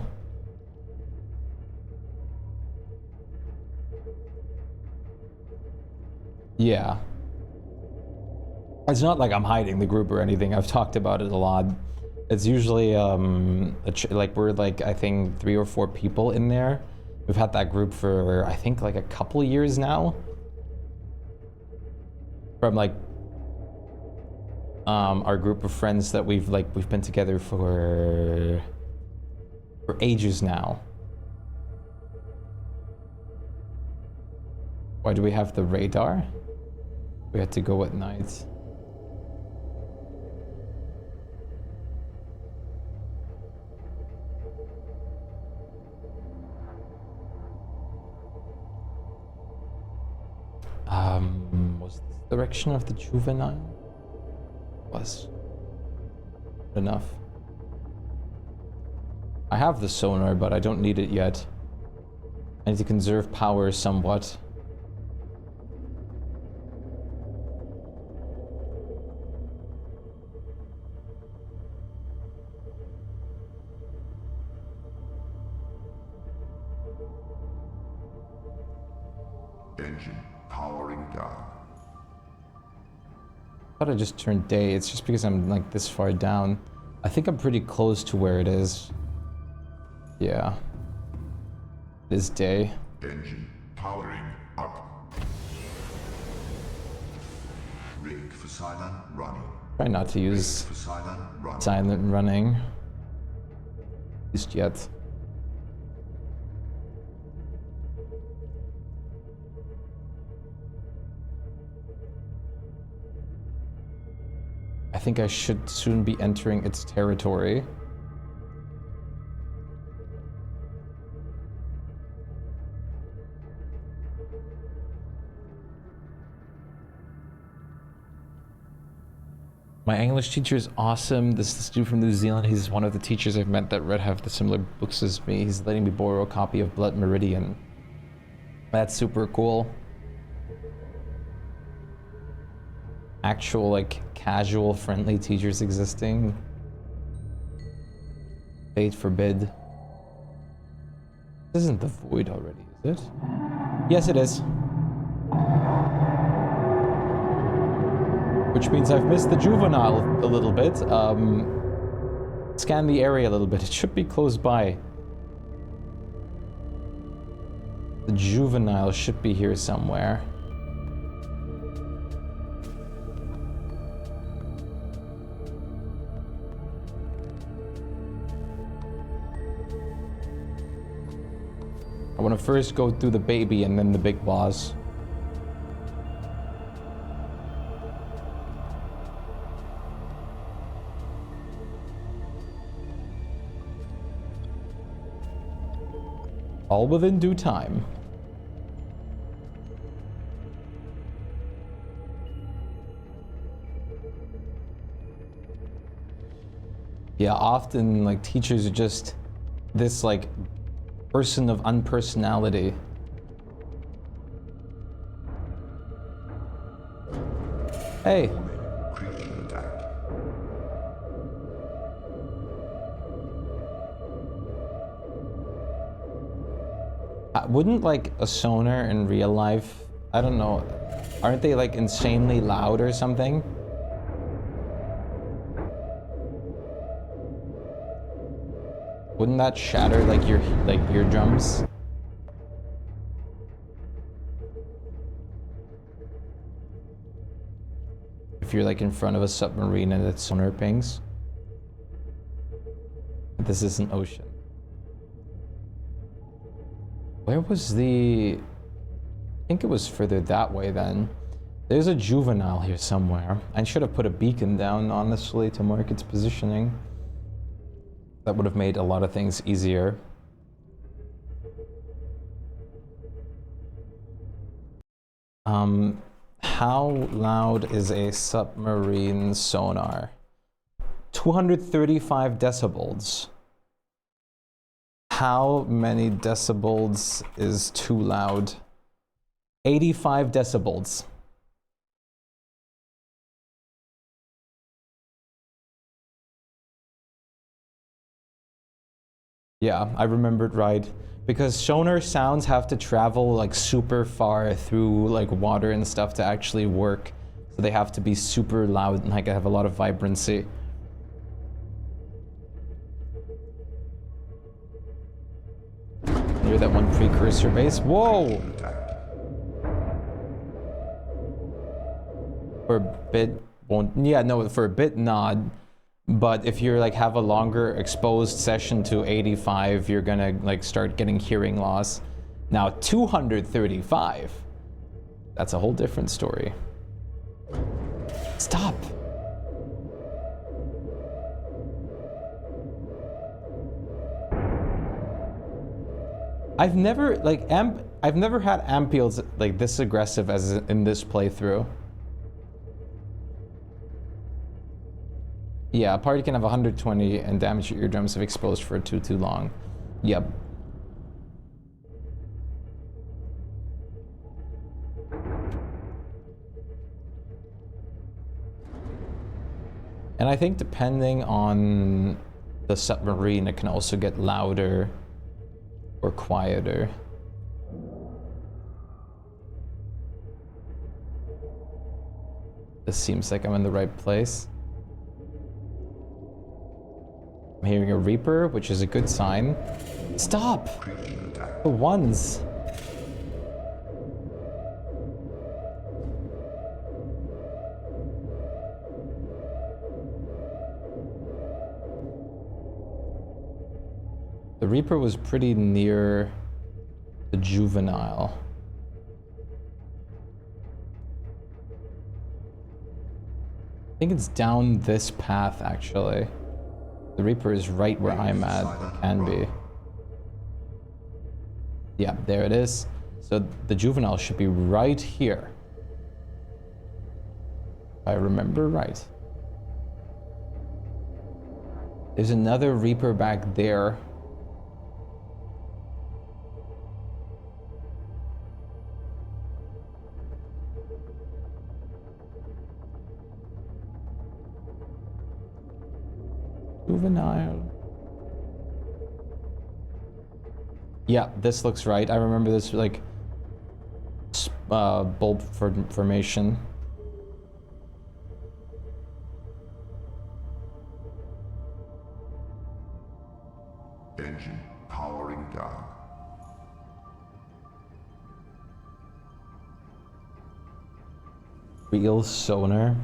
Yeah. It's not like I'm hiding the group or anything. I've talked about it a lot. It's usually like we're like I think 3 or 4 people in there. We've had that group for I think like a couple years now. From like our group of friends that we've been together for ages now. Why do we have the radar? We had to go at night. Was this the direction of the juvenile? Was enough. I have the sonar, but I don't need it yet. I need to conserve power somewhat. Engine powering down. I thought I just turned day. It's just because I'm like this far down. I think I'm pretty close to where it is. Yeah. It is day. Engine powering up. Rig for silent running. Try not to use For silent running. silent running. At least yet. I think I should soon be entering its territory. My English teacher is awesome. This dude from New Zealand, he's one of the teachers I've met that read have the similar books as me. He's letting me borrow a copy of Blood Meridian. That's super cool. Actual, like, casual, friendly teachers existing. Fate forbid. This isn't the void already, is it? Yes, it is. Which means I've missed the juvenile a little bit. Scan the area a little bit. It should be close by. The juvenile should be here somewhere. I want to first go through the baby and then the big boss. All within due time. Yeah, often like teachers are just this like person of unpersonality. Hey. Creature attack. Wouldn't like a sonar in real life, I don't know, aren't they like insanely loud or something? Wouldn't that shatter like your eardrums? If you're like in front of a submarine and its sonar pings. This is an ocean. Where was the... I think it was further that way then. There's a juvenile here somewhere. I should have put a beacon down, honestly, to mark its positioning. That would have made a lot of things easier. How loud is a submarine sonar? 235 decibels. How many decibels is too loud? 85 decibels. Yeah, I remembered right. Because sonar sounds have to travel like super far through like water and stuff to actually work. So they have to be super loud and like have a lot of vibrancy. Near that one precursor base. Whoa! For a bit won't, yeah, no, for a bit nod. But if you're like have a longer exposed session to 85, you're gonna like start getting hearing loss. Now 235, that's a whole different story. Stop. I've never like I've never had ampeals like this aggressive as in this playthrough. Yeah, a party can have 120 and damage your eardrums if exposed for too long. Yep. And I think depending on the submarine, it can also get louder or quieter. This seems like I'm in the right place. I'm hearing a Reaper, which is a good sign. Stop! The ones. The Reaper was pretty near the juvenile. I think it's down this path, actually. The Reaper is right where I'm at, can be. Yeah, there it is. So the juvenile should be right here. If I remember right. There's another Reaper back there. Juvenile. Yeah, this looks right. I remember this like bulb formation. Engine powering down. Real sonar.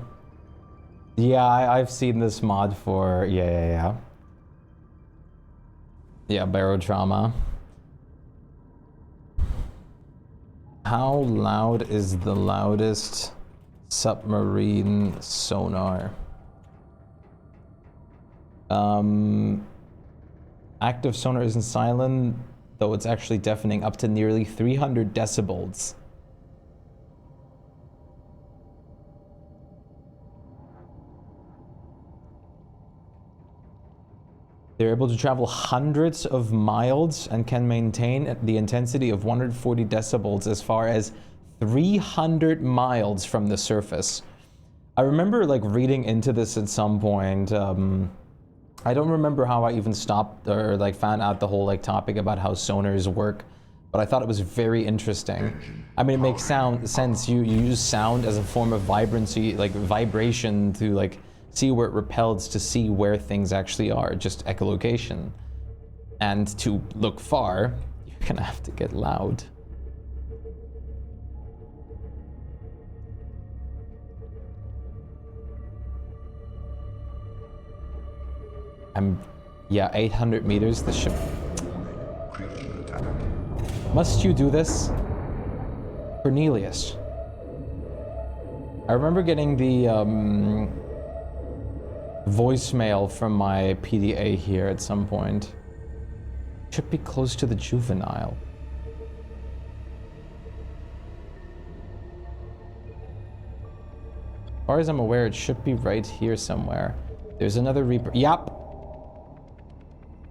Yeah, I've seen this mod for, yeah. Yeah, barotrauma. How loud is the loudest submarine sonar? Active sonar isn't silent, though it's actually deafening up to nearly 300 decibels. They're able to travel hundreds of miles and can maintain the intensity of 140 decibels as far as 300 miles from the surface. I remember like reading into this at some point. I don't remember how I even stopped or like found out the whole like topic about how sonars work, but I thought it was very interesting. I mean, it makes sense. You use sound as a form of vibrancy, like vibration to like see where it repels to see where things actually are, just echolocation. And to look far, you're gonna have to get loud. Yeah, 800 meters, the ship. Must you do this? Cornelius. I remember getting the voicemail from my PDA here at some point. Should be close to the juvenile. As far as I'm aware, it should be right here somewhere. There's another Reaper. Yup.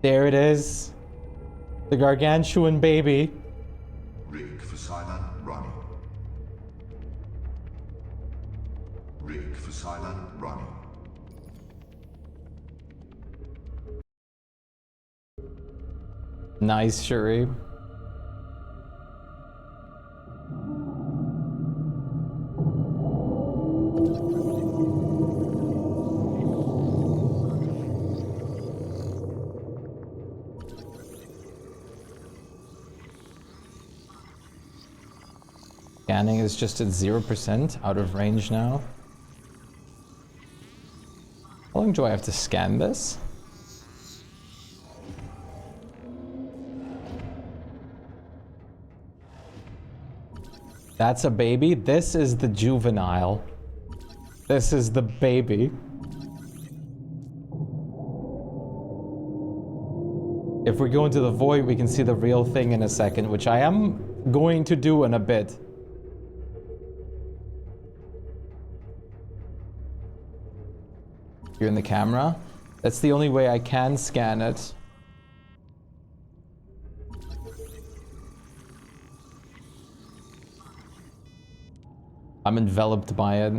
There it is. The gargantuan baby. Rig for silent running. Rig for silent running. Nice, Shuri. Scanning is just at 0% out of range now. How long do I have to scan this? That's a baby. This is the juvenile. This is the baby. If we go into the void, we can see the real thing in a second, which I am going to do in a bit. Here in the camera. That's the only way I can scan it. I'm enveloped by it.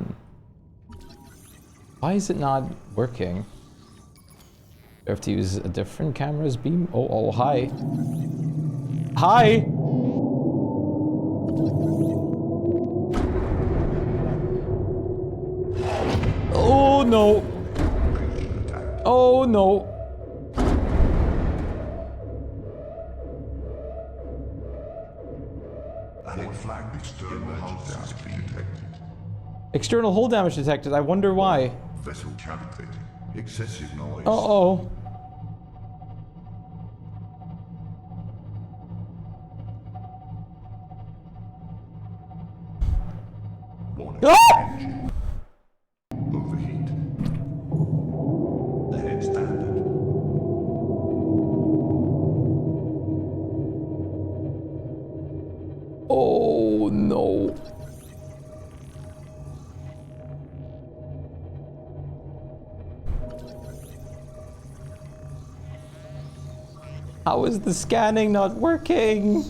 Why is it not working? Do I have to use a different camera's beam? Oh, hi. Hi! Oh no! Oh no! External hull damage detected. I wonder why. Vessel calculating. Excessive noise. Uh-oh. Warning. Ah! Engine. Overheat. Ahead standard. Oh no. How is the scanning not working?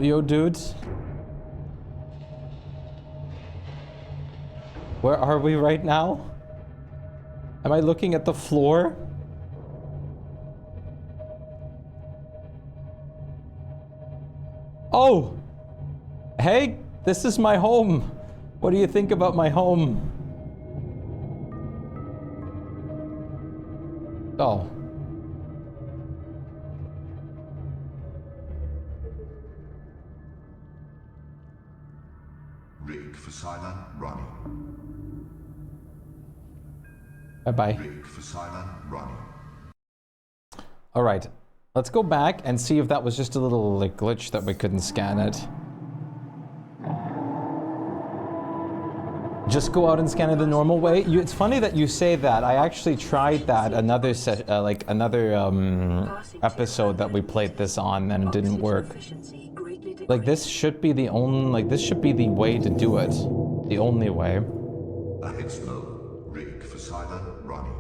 Yo, dudes. Where are we right now? Am I looking at the floor? Oh! Hey, this is my home. What do you think about my home? Oh. Rig for silent running. Bye-bye. Rig for silent running. All right, let's go back and see if that was just a little like glitch that we couldn't scan it. Just go out and scan it the normal way. It's funny that you say that. I actually tried that another episode that we played this on, and it didn't work. Like this should be the only, this should be the way to do it. The only way. Ahead slow. Rig for silent running.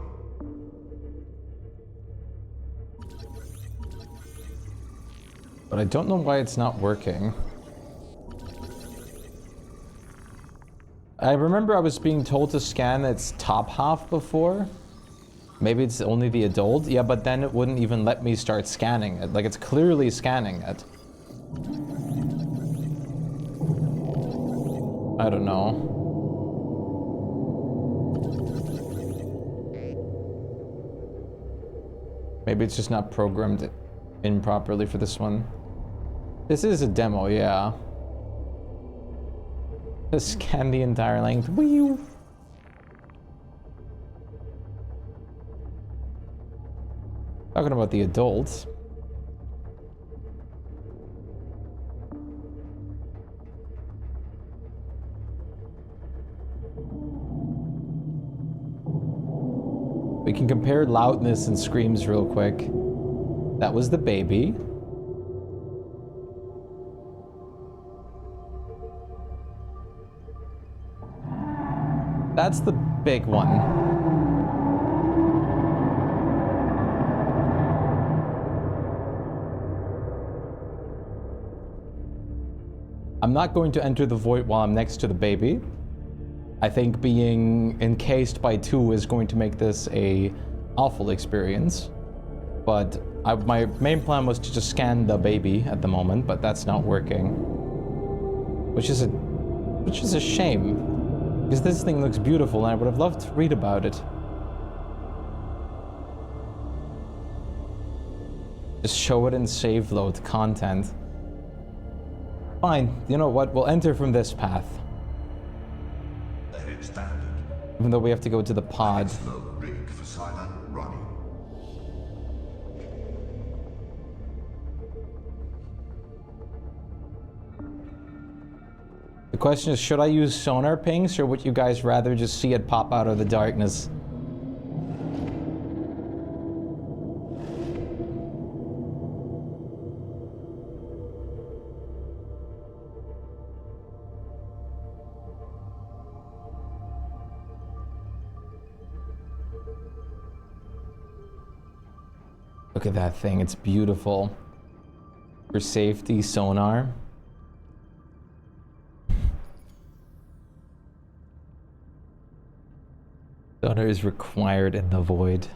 But I don't know why it's not working. I remember I was being told to scan its top half before. Maybe it's only the adult? Yeah, but then it wouldn't even let me start scanning it. Like, it's clearly scanning it. I don't know. Maybe it's just not programmed in properly for this one. This is a demo, yeah. Just scan the entire length. Whee! Talking about the adults. We can compare loudness and screams real quick. That was the baby. That's the big one. I'm not going to enter the void while I'm next to the baby. I think being encased by two is going to make this a awful experience. But my main plan was to just scan the baby at the moment, but that's not working. Which is a shame. Because this thing looks beautiful and I would have loved to read about it. Just show it in save load content. Fine, you know what? We'll enter from this path. Ahead standard. Even though we have to go to the pod. Slow rig for silent running. The question is, should I use sonar pings or would you guys rather just see it pop out of the darkness? Look at that thing, it's beautiful. For safety, sonar. Sonar is required in the void.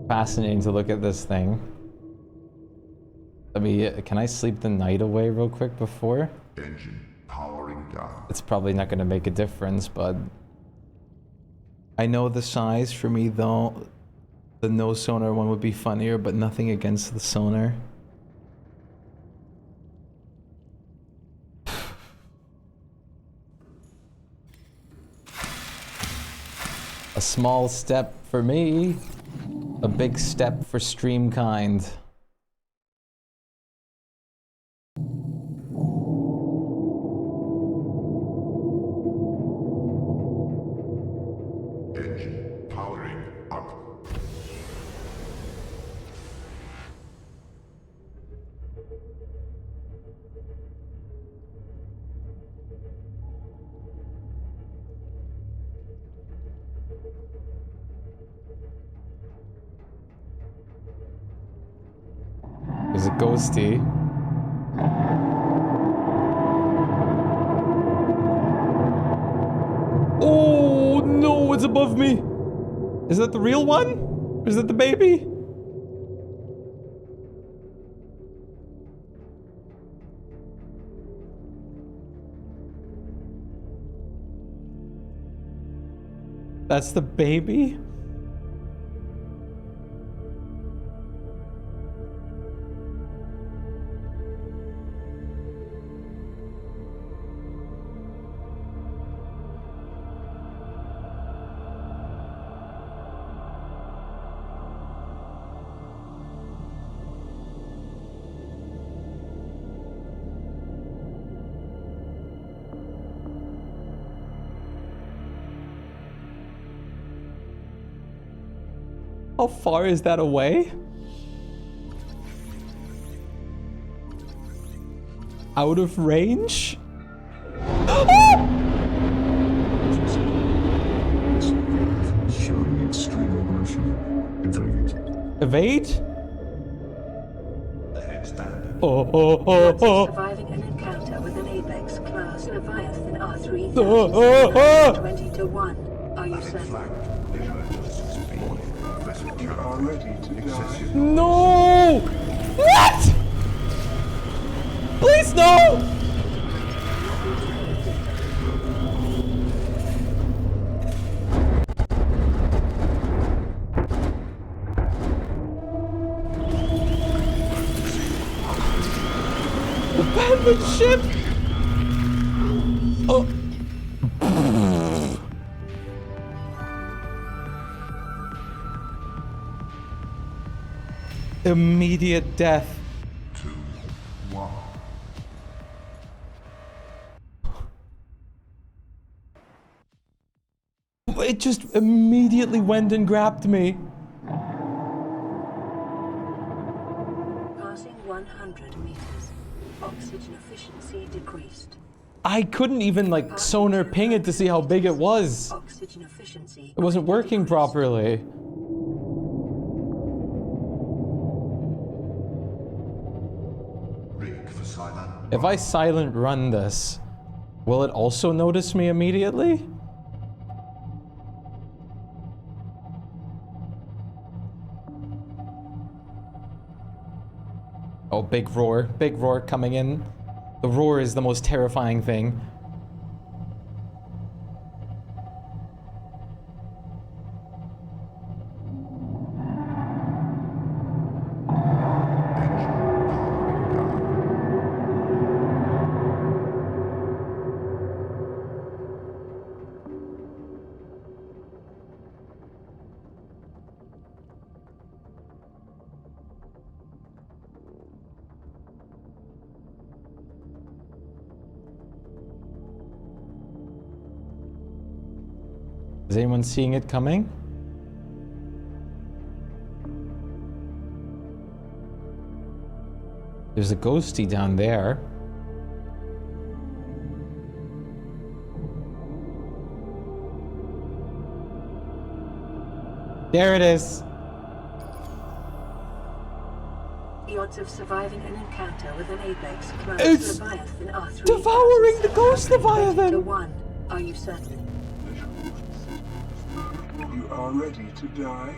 Fascinating to look at this thing. Can I sleep the night away real quick before? Engine powering down. It's probably not going to make a difference, but I know the size for me though. The no sonar one would be funnier, but nothing against the sonar. A small step for me, a big step for Streamkind. Engine powering up. There's a ghosty. Oh no, it's above me. Is that the real one? Or is that the baby? That's the baby? How far is that away? Out of range? Ah! Evade? The head standing. Odds of surviving an encounter with an Apex class Leviathan are 20 to 1. Are you certain? Flanked. Speed. Vessel Are ready to die. excessive. No! What? Please no! Abandoned ship! Oh. Immediate death. 2, 1. It just immediately went and grabbed me. Passing 100 meters. Oxygen efficiency decreased. I couldn't even like sonar ping it to see how big it was. Oxygen efficiency. It wasn't working properly. Rig for silent. If I silent run this, will it also notice me immediately? Oh, big roar coming in. The roar is the most terrifying thing. Is anyone seeing it coming? There's a ghosty down there. There it is. The odds of surviving an encounter with an Apex class It's Leviathan are 3 devouring the ghost to Leviathan. 1. Are you certain? You are ready to die?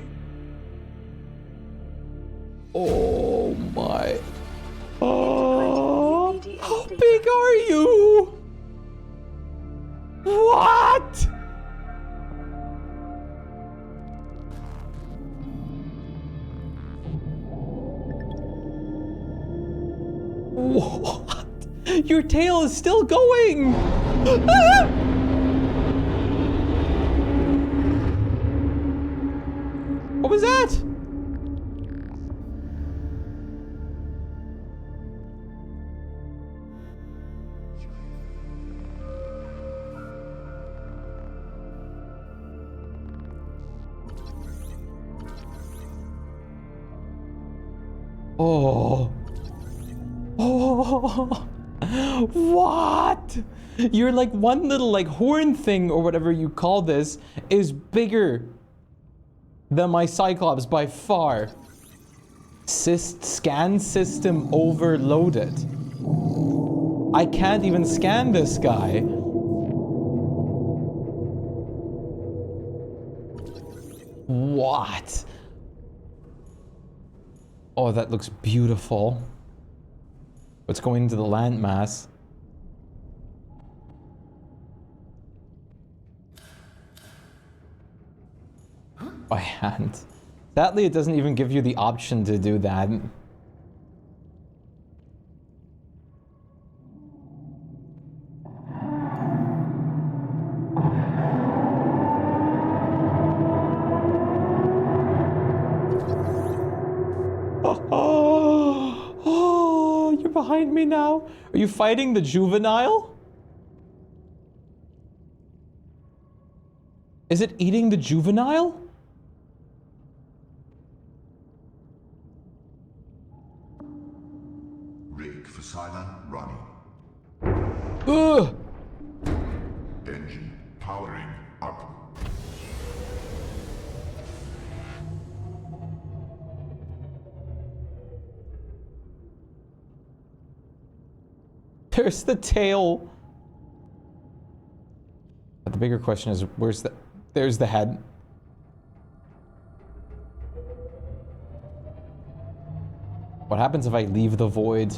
Oh my. Oh, UPDA how data. big are you? What? What? Your tail is still going. Ah! What was that? Oh. Oh. What? You're like one little like horn thing or whatever you call this is bigger than my Cyclops by far. Scan system overloaded. I can't even scan this guy. What? Oh, that looks beautiful. What's going into the landmass? By hand. Sadly, it doesn't even give you the option to do that. Oh, you're behind me now. Are you fighting the juvenile? Is it eating the juvenile? Rig for silent running. Ugh! Engine powering up. There's the tail. But the bigger question is, where's the... There's the head. What happens if I leave the void?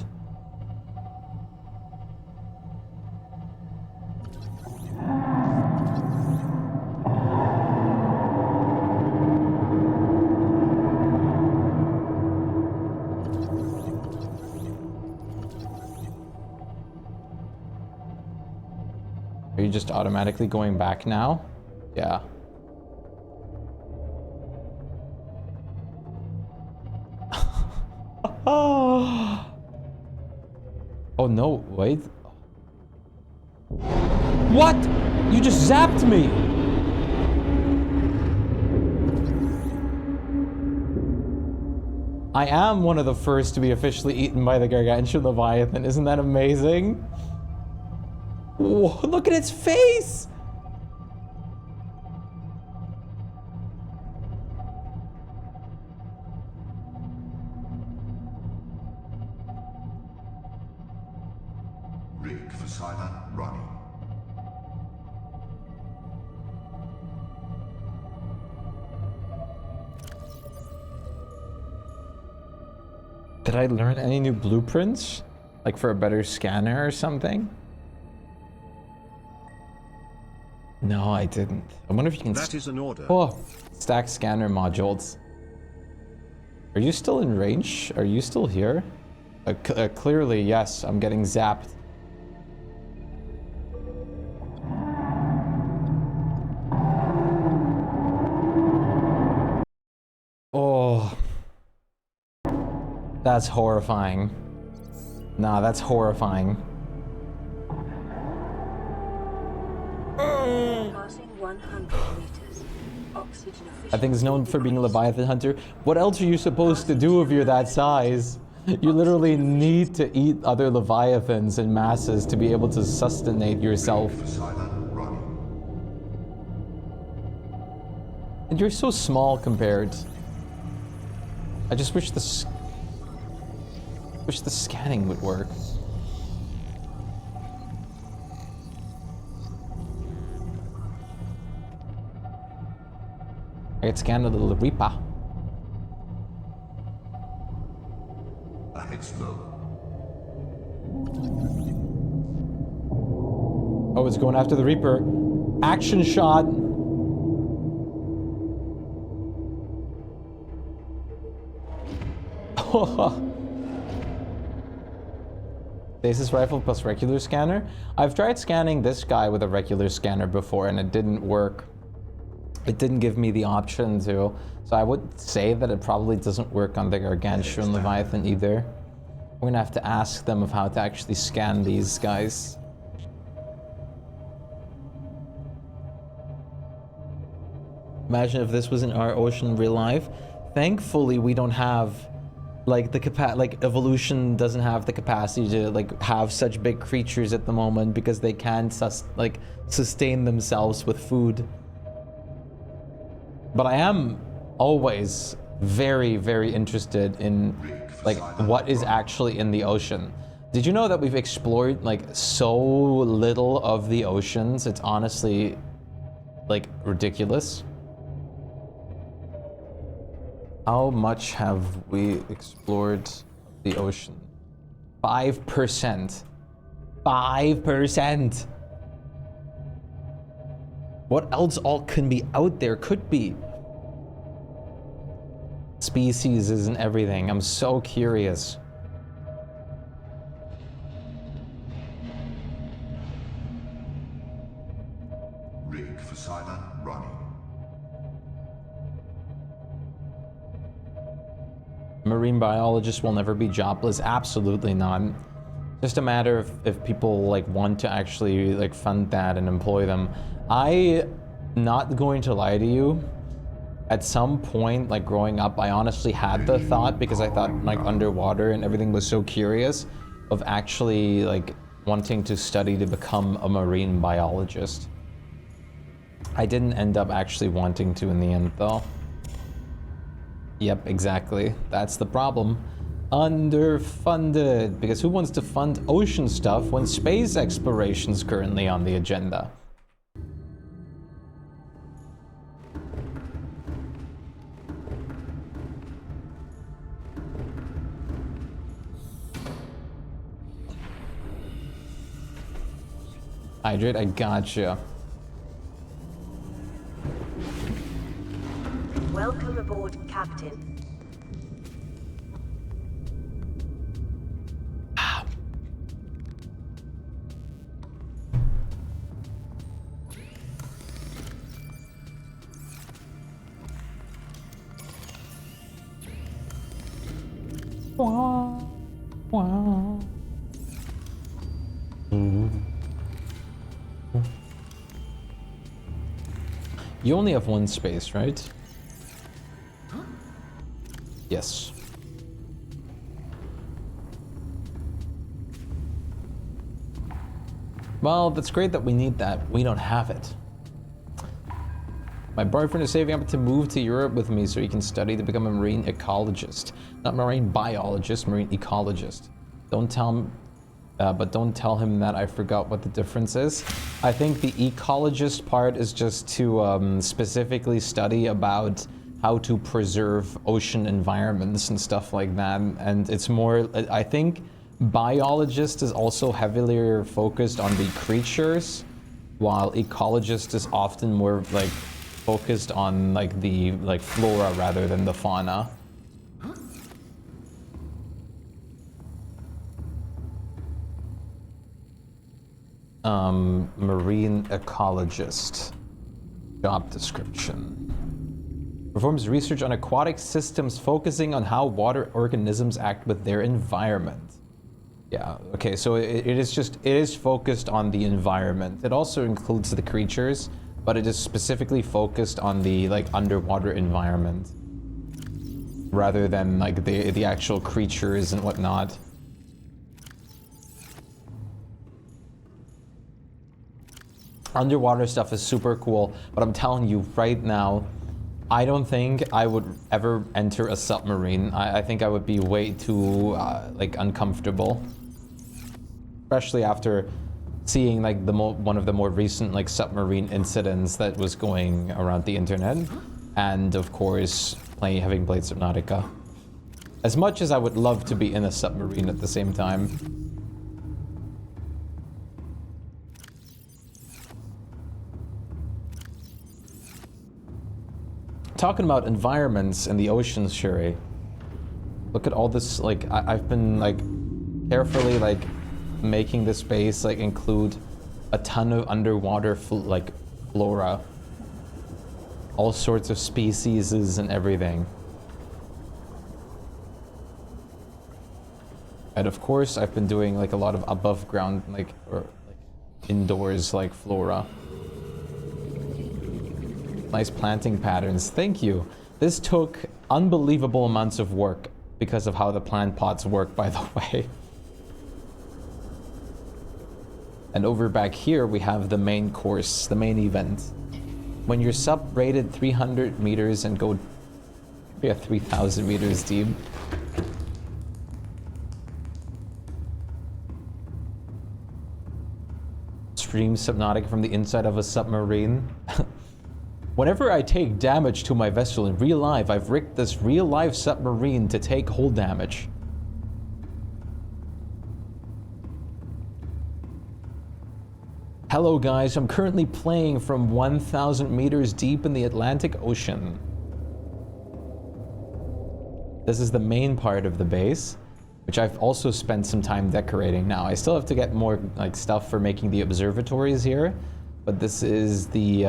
Are you just automatically going back now? Yeah. Oh no, wait. What? You just zapped me! I am one of the first to be officially eaten by the gargantuan leviathan. Isn't that amazing? Whoa, look at its face! Rig for silent running. Did I learn any new blueprints? Like for a better scanner or something? No, I didn't. I wonder if you can... That is an order. Oh, stack scanner modules. Are you still in range? Are you still here? Clearly, yes. I'm getting zapped. Oh. That's horrifying. Nah, that's horrifying. Passing 100 meters. Oxygen I think it's known for being a Leviathan hunter. What else are you supposed to do if you're that size? You literally need to eat other Leviathans in masses to be able to sustentate yourself. For silent running. And you're so small compared. I just wish the scanning would work. I could scan a little Reaper. Ahead slow. Oh, it's going after the Reaper. Action shot. Stasis rifle plus regular scanner. I've tried scanning this guy with a regular scanner before and it didn't work. It didn't give me the option to. So I would say that it probably doesn't work on the gargantuan leviathan either. We're gonna have to ask them of how to actually scan these guys. Imagine if this was in our ocean in real life. Thankfully, we don't have like the evolution doesn't have the capacity to like have such big creatures at the moment because they can sustain themselves with food. But I am always very, very interested in like what is actually in the ocean. Did you know that we've explored like so little of the oceans? It's honestly like ridiculous. How much have we explored the ocean? 5%. 5%. What else all can be out there? Could be. Species isn't everything. I'm so curious. Rig for silent running. Marine biologists will never be jobless. Absolutely not. Just a matter of if people like want to actually like fund that and employ them. Not going to lie to you. At some point, like growing up, I honestly had the thought because I thought like underwater and everything was so curious of actually like wanting to study to become a marine biologist. I didn't end up actually wanting to in the end though. Yep, exactly. That's the problem. Underfunded. Because who wants to fund ocean stuff when space exploration's currently on the agenda? Hydrate, I gotcha. Welcome aboard, Captain. Wow. Wow. You only have one space, right? Yes. Well, that's great that we need that. We don't have it. My boyfriend is saving up to move to Europe with me so he can study to become a marine ecologist. Not marine biologist, marine ecologist. Don't tell him, but don't tell him that I forgot what the difference is. I think the ecologist part is just to specifically study about how to preserve ocean environments and stuff like that. And it's more, I think biologist is also heavily focused on the creatures, while ecologist is often more like focused on like the flora rather than the fauna. Marine ecologist. Job description. Performs research on aquatic systems focusing on how water organisms act with their environment. Yeah, okay, so it is focused on the environment. It also includes the creatures, but it is specifically focused on the like underwater environment rather than like the actual creatures and whatnot. Underwater stuff is super cool, but I'm telling you right now, I don't think I would ever enter a submarine. I think I would be way too like uncomfortable, especially after seeing like one of the more recent like submarine incidents that was going around the internet, and of course having played Subnautica. As much as I would love to be in a submarine at the same time. Talking about environments in the oceans, Sherry. Look at all this, like, I've been, like, carefully, like, making this base, like, include a ton of underwater, flora. All sorts of species and everything. And of course, I've been doing, like, a lot of above ground, like, indoors, like, flora. Nice planting patterns, thank you. This took unbelievable amounts of work because of how the plant pots work, by the way. And over back here, we have the main course, the main event. When you're sub-rated 300 meters and go maybe 3,000 meters deep. Stream Subnautica from the inside of a submarine. Whenever I take damage to my vessel in real life, I've rigged this real-life submarine to take hull damage. Hello guys, I'm currently playing from 1,000 meters deep in the Atlantic Ocean. This is the main part of the base, which I've also spent some time decorating now. I still have to get more like stuff for making the observatories here. But this is the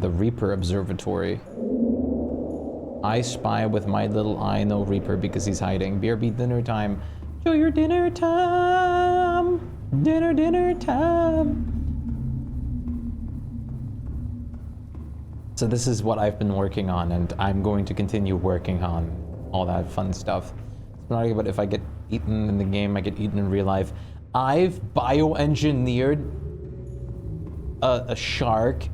Reaper Observatory. I spy with my little eye, no Reaper because he's hiding. BRB dinner time. Enjoy your dinner time. Dinner time. So this is what I've been working on, and I'm going to continue working on all that fun stuff. It's not about if I get eaten in the game, I get eaten in real life. I've bioengineered a shark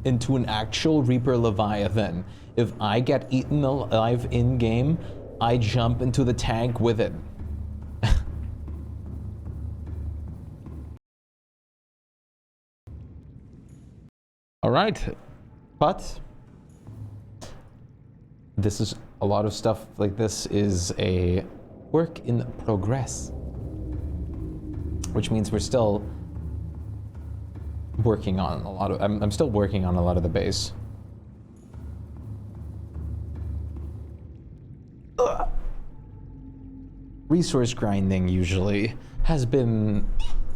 into an actual Reaper Leviathan. If I get eaten alive in game, I jump into the tank with it. All right, but this is a lot of stuff like this is a work in progress, which means we're still working on a lot of, I'm still working on a lot of the base. Ugh. Resource grinding usually has been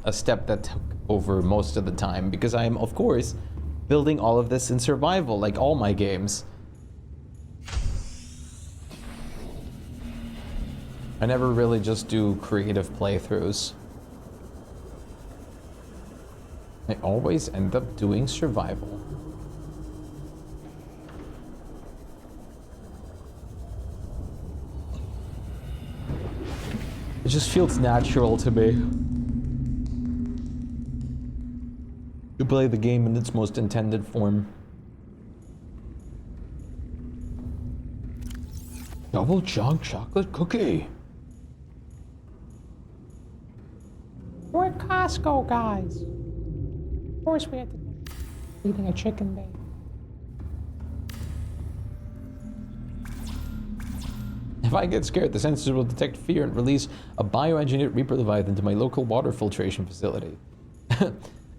a step that took over most of the time because I am, of course, building all of this in survival, like all my games. I never really just do creative playthroughs. I always end up doing survival. It just feels natural to me to play the game in its most intended form. Double chunk chocolate cookie. We're Costco guys. Of course we had to be eating a chicken bake. If I get scared, the sensors will detect fear and release a bioengineered Reaper Leviathan to my local water filtration facility.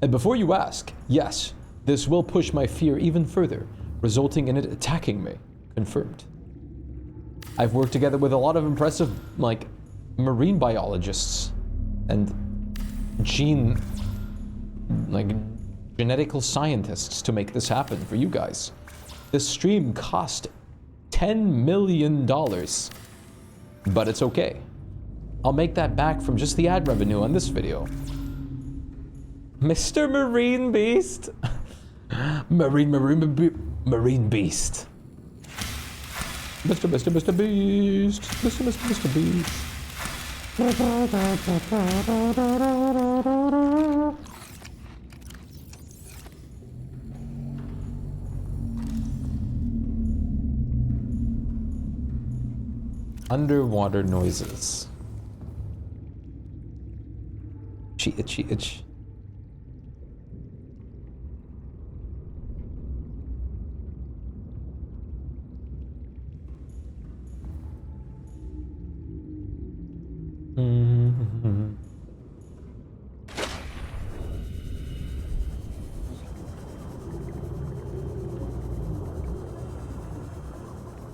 And before you ask, yes, this will push my fear even further, resulting in it attacking me. Confirmed. I've worked together with a lot of impressive, like, marine biologists and genetical scientists to make this happen for you guys. This stream cost $10 million, but it's okay. I'll make that back from just the ad revenue on this video. Mr. Marine Beast. Marine Beast. Mr. Beast. Mr. Beast. Underwater noises. Itchy.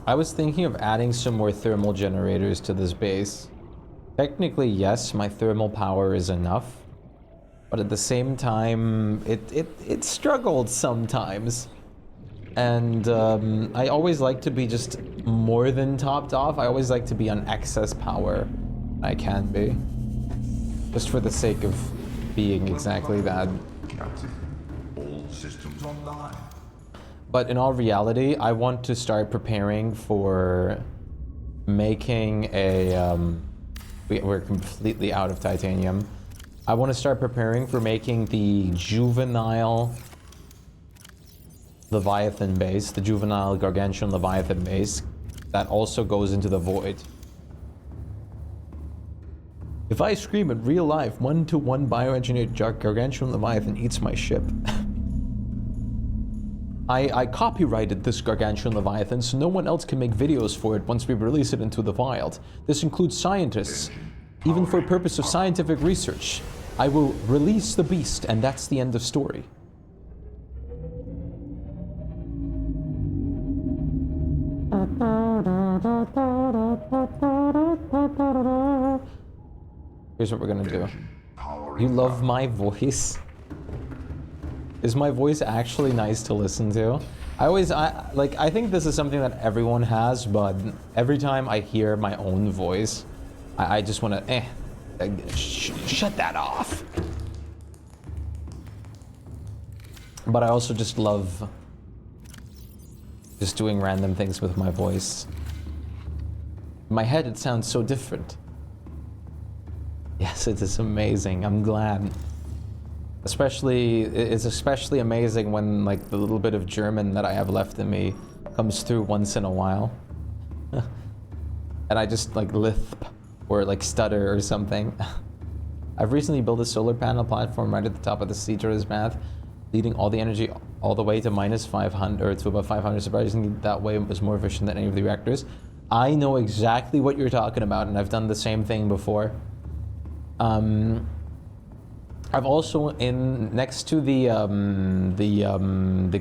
I was thinking of adding some more thermal generators to this base. Technically, yes, my thermal power is enough, but at the same time, it struggled sometimes. And I always like to be just more than topped off. I always like to be on excess power. I can be. Just for the sake of being exactly that. Captain, all systems online. But in all reality, I want to start preparing for making a, we're completely out of titanium. I want to start preparing for making the juvenile Leviathan base, the juvenile Gargantuan Leviathan base, that also goes into the void. If I scream in real life, 1-to-1 bioengineered Gargantuan Leviathan eats my ship. I copyrighted this Gargantuan Leviathan so no one else can make videos for it once we release it into the wild. This includes scientists, even for purpose of scientific research. I will release the beast, and that's the end of story. Here's what we're gonna do. You love my voice? Is my voice actually nice to listen to? I think this is something that everyone has, but every time I hear my own voice, I just want to, shut that off. But I also just love just doing random things with my voice. In my head, it sounds so different. Yes, it is amazing. I'm glad. It's especially amazing when, like, the little bit of German that I have left in me comes through once in a while. and I just like lisp or like stutter or something. I've recently built a solar panel platform right at the top of the sea turtle's path, leading all the energy all the way to minus 500 or to about 500. Surprisingly, that way it was more efficient than any of the reactors. I know exactly what you're talking about, and I've done the same thing before. I've also next to the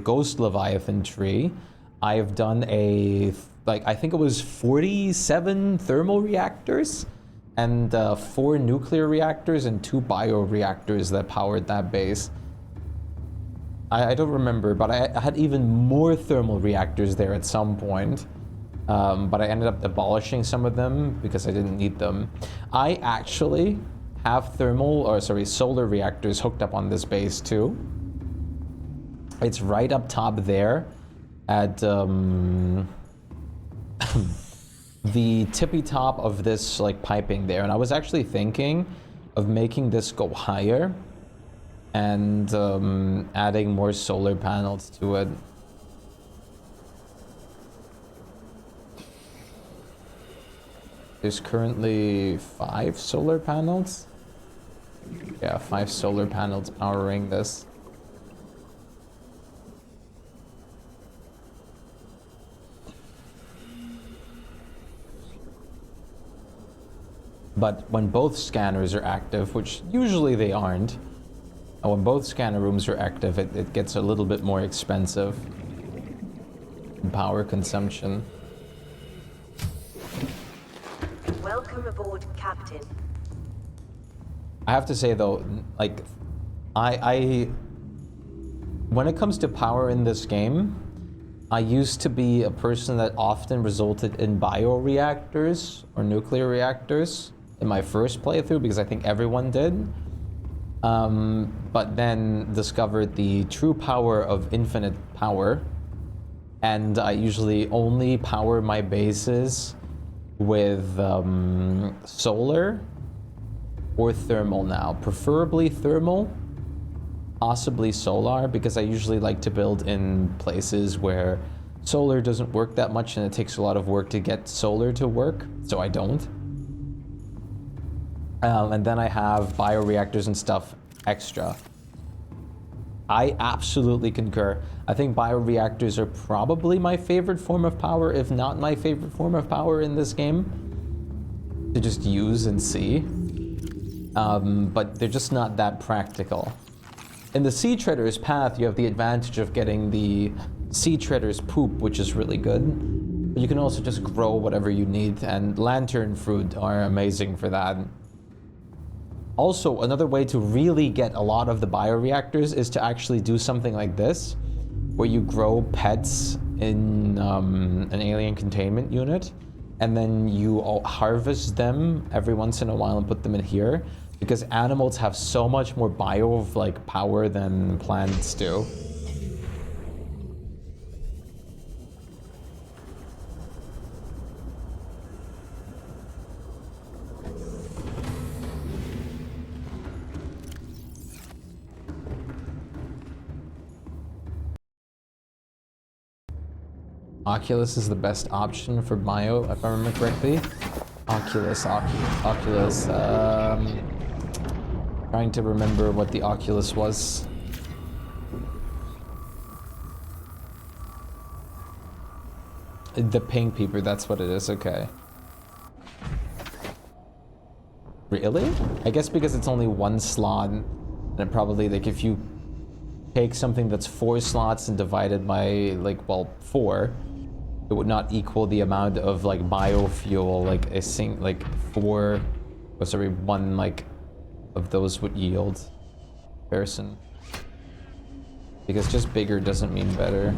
Ghost Leviathan tree, I've done I think it was 47 thermal reactors and 4 nuclear reactors and 2 bioreactors that powered that base. I don't remember, but I had even more thermal reactors there at some point. But I ended up abolishing some of them because I didn't need them. I actually have solar reactors hooked up on this base too. It's right up top there at the tippy top of this like piping there. And I was actually thinking of making this go higher and adding more solar panels to it. There's currently 5 solar panels. Yeah, 5 solar panels powering this. But when both scanners are active, which usually they aren't, when both scanner rooms are active, it gets a little bit more expensive in power consumption. Welcome aboard, Captain. I have to say though, like, when it comes to power in this game, I used to be a person that often resulted in bioreactors or nuclear reactors in my first playthrough because I think everyone did. But then discovered the true power of infinite power, and I usually only power my bases with solar or thermal now. Preferably thermal, possibly solar, because I usually like to build in places where solar doesn't work that much and it takes a lot of work to get solar to work, so I don't. And then I have bioreactors and stuff extra. I absolutely concur. I think bioreactors are probably my favorite form of power, if not my favorite form of power in this game to just use and see. But they're just not that practical. In the Sea Treader's path, you have the advantage of getting the Sea Treader's poop, which is really good. But you can also just grow whatever you need, and lantern fruit are amazing for that. Also, another way to really get a lot of the bioreactors is to actually do something like this, where you grow pets in an alien containment unit, and then you harvest them every once in a while and put them in here, because animals have so much more power than plants do. Oculus is the best option for bio, if I remember correctly. Oculus. Trying to remember what the Oculus was. The pink peeper, that's what it is, okay. Really? I guess because it's only 1 slot, and it probably, like, if you take something that's 4 slots and divide it by, 4, it would not equal the amount of, biofuel, one, of those would yield. Comparison. Because just bigger doesn't mean better.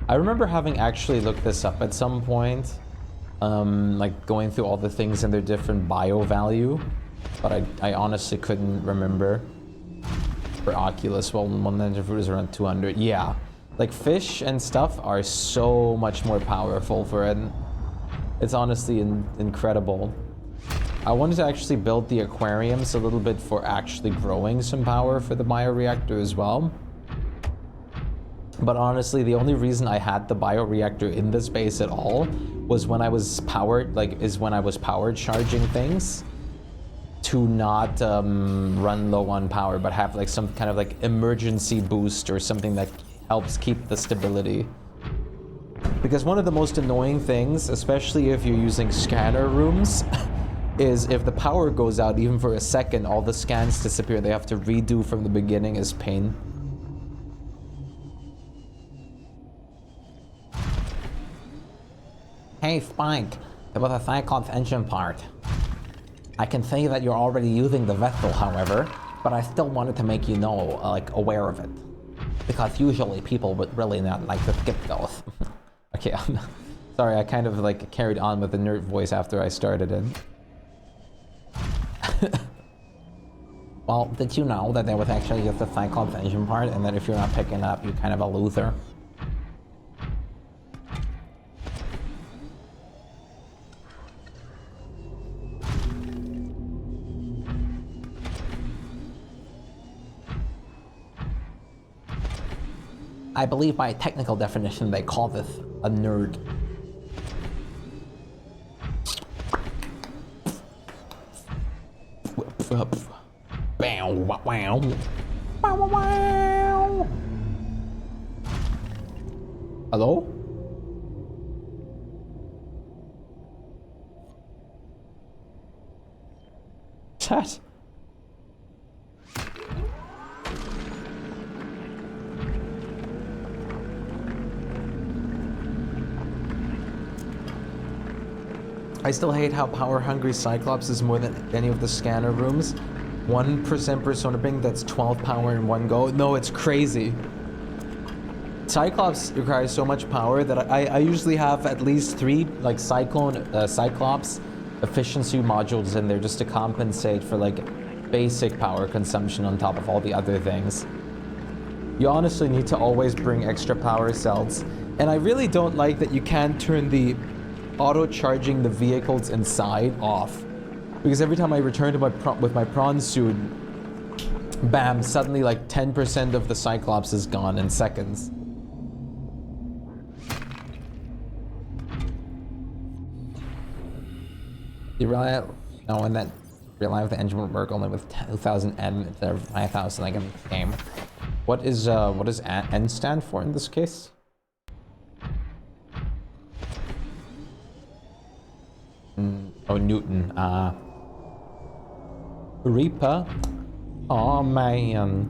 I remember having actually looked this up at some point, going through all the things and their different bio value, but I honestly couldn't remember. For Oculus, well, 100 fruit is around 200. Yeah, like fish and stuff are so much more powerful for it. It's honestly incredible. I wanted to actually build the aquariums a little bit for actually growing some power for the bioreactor as well. But honestly, the only reason I had the bioreactor in this base at all was when I was powered, when I was powered charging things to not run low on power, but have like some kind of like emergency boost or something that helps keep the stability. Because one of the most annoying things, especially if you're using scanner rooms, is if the power goes out even for a second, all the scans disappear. They have to redo from the beginning is pain. Hey, Shpyke, about the Cyclops engine part. I can see that you're already using the vessel, however, but I still wanted to make you know, like, aware of it. Because usually people would really not like to skip those. Okay, sorry, I kind of, like, carried on with the nerd voice after I started it. Well, did you know that there was actually just a Cyclops engine part, and that if you're not picking up, you're kind of a loser? I believe by technical definition they call this a nerd. Bow, wow, wow. Bow, wow, wow. Hello? Chat. I still hate how power-hungry Cyclops is more than any of the scanner rooms. 1% persona ping, that's 12 power in one go. No, it's crazy. Cyclops requires so much power that I usually have at least 3 like Cyclops efficiency modules in there just to compensate for like basic power consumption on top of all the other things. You honestly need to always bring extra power cells. And I really don't like that you can't turn the auto-charging the vehicles inside off, because every time I return to with my prawn suit, bam, suddenly like 10% of the Cyclops is gone in seconds. You realize no, and that realize the engine would work only with 2,000 N instead of 5,000 like in the game. What does N stand for in this case? Oh, Newton. Reaper. Oh man.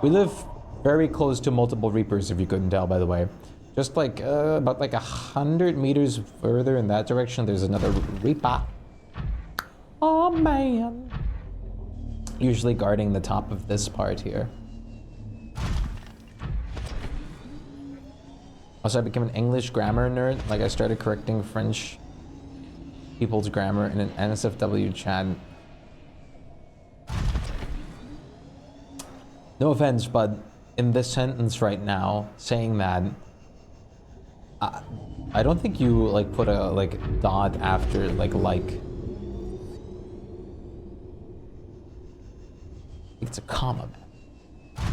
We live very close to multiple Reapers, if you couldn't tell, by the way. Just like about like 100 meters further in that direction, there's another Reaper. Oh man. Usually guarding the top of this part here. Also, I became an English grammar nerd. Like, I started correcting French people's grammar in an NSFW chat. No offense, but in this sentence right now, saying that, I don't think you, like, put a, like, dot after, like. It's a comma, man.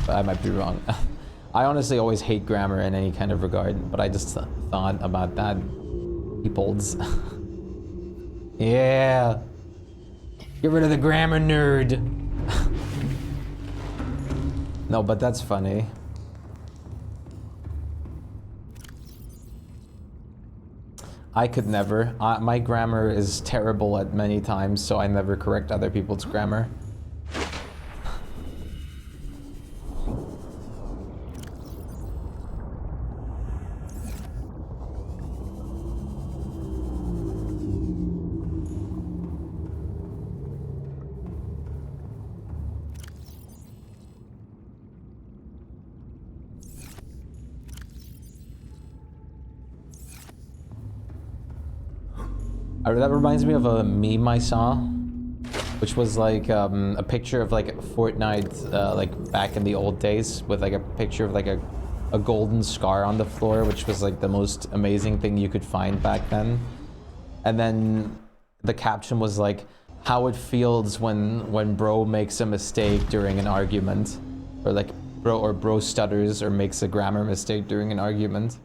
But I might be wrong. I honestly always hate grammar in any kind of regard, but I just thought about that. Peoples. Yeah. Get rid of the grammar nerd. No, but that's funny. I could never. My grammar is terrible at many times, so I never correct other people's grammar. That reminds me of a meme I saw, which was like a picture of like Fortnite, like back in the old days, with like a picture of like a golden scar on the floor, which was like the most amazing thing you could find back then. And then the caption was like, how it feels when bro makes a mistake during an argument, or like bro stutters or makes a grammar mistake during an argument.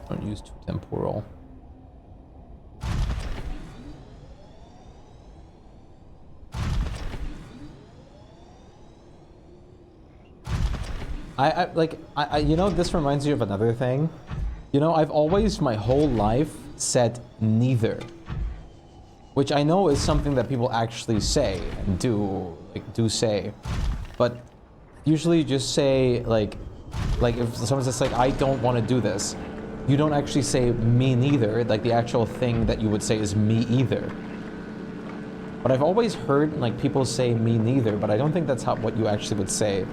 Don't use too temporal. I you know, this reminds me of another thing. You know, I've always my whole life said neither, which I know is something that people actually say and do say, but usually you just say like if someone says like I don't want to do this, you don't actually say me neither. Like the actual thing that you would say is me either. But I've always heard like people say me neither, but I don't think that's what you actually would say.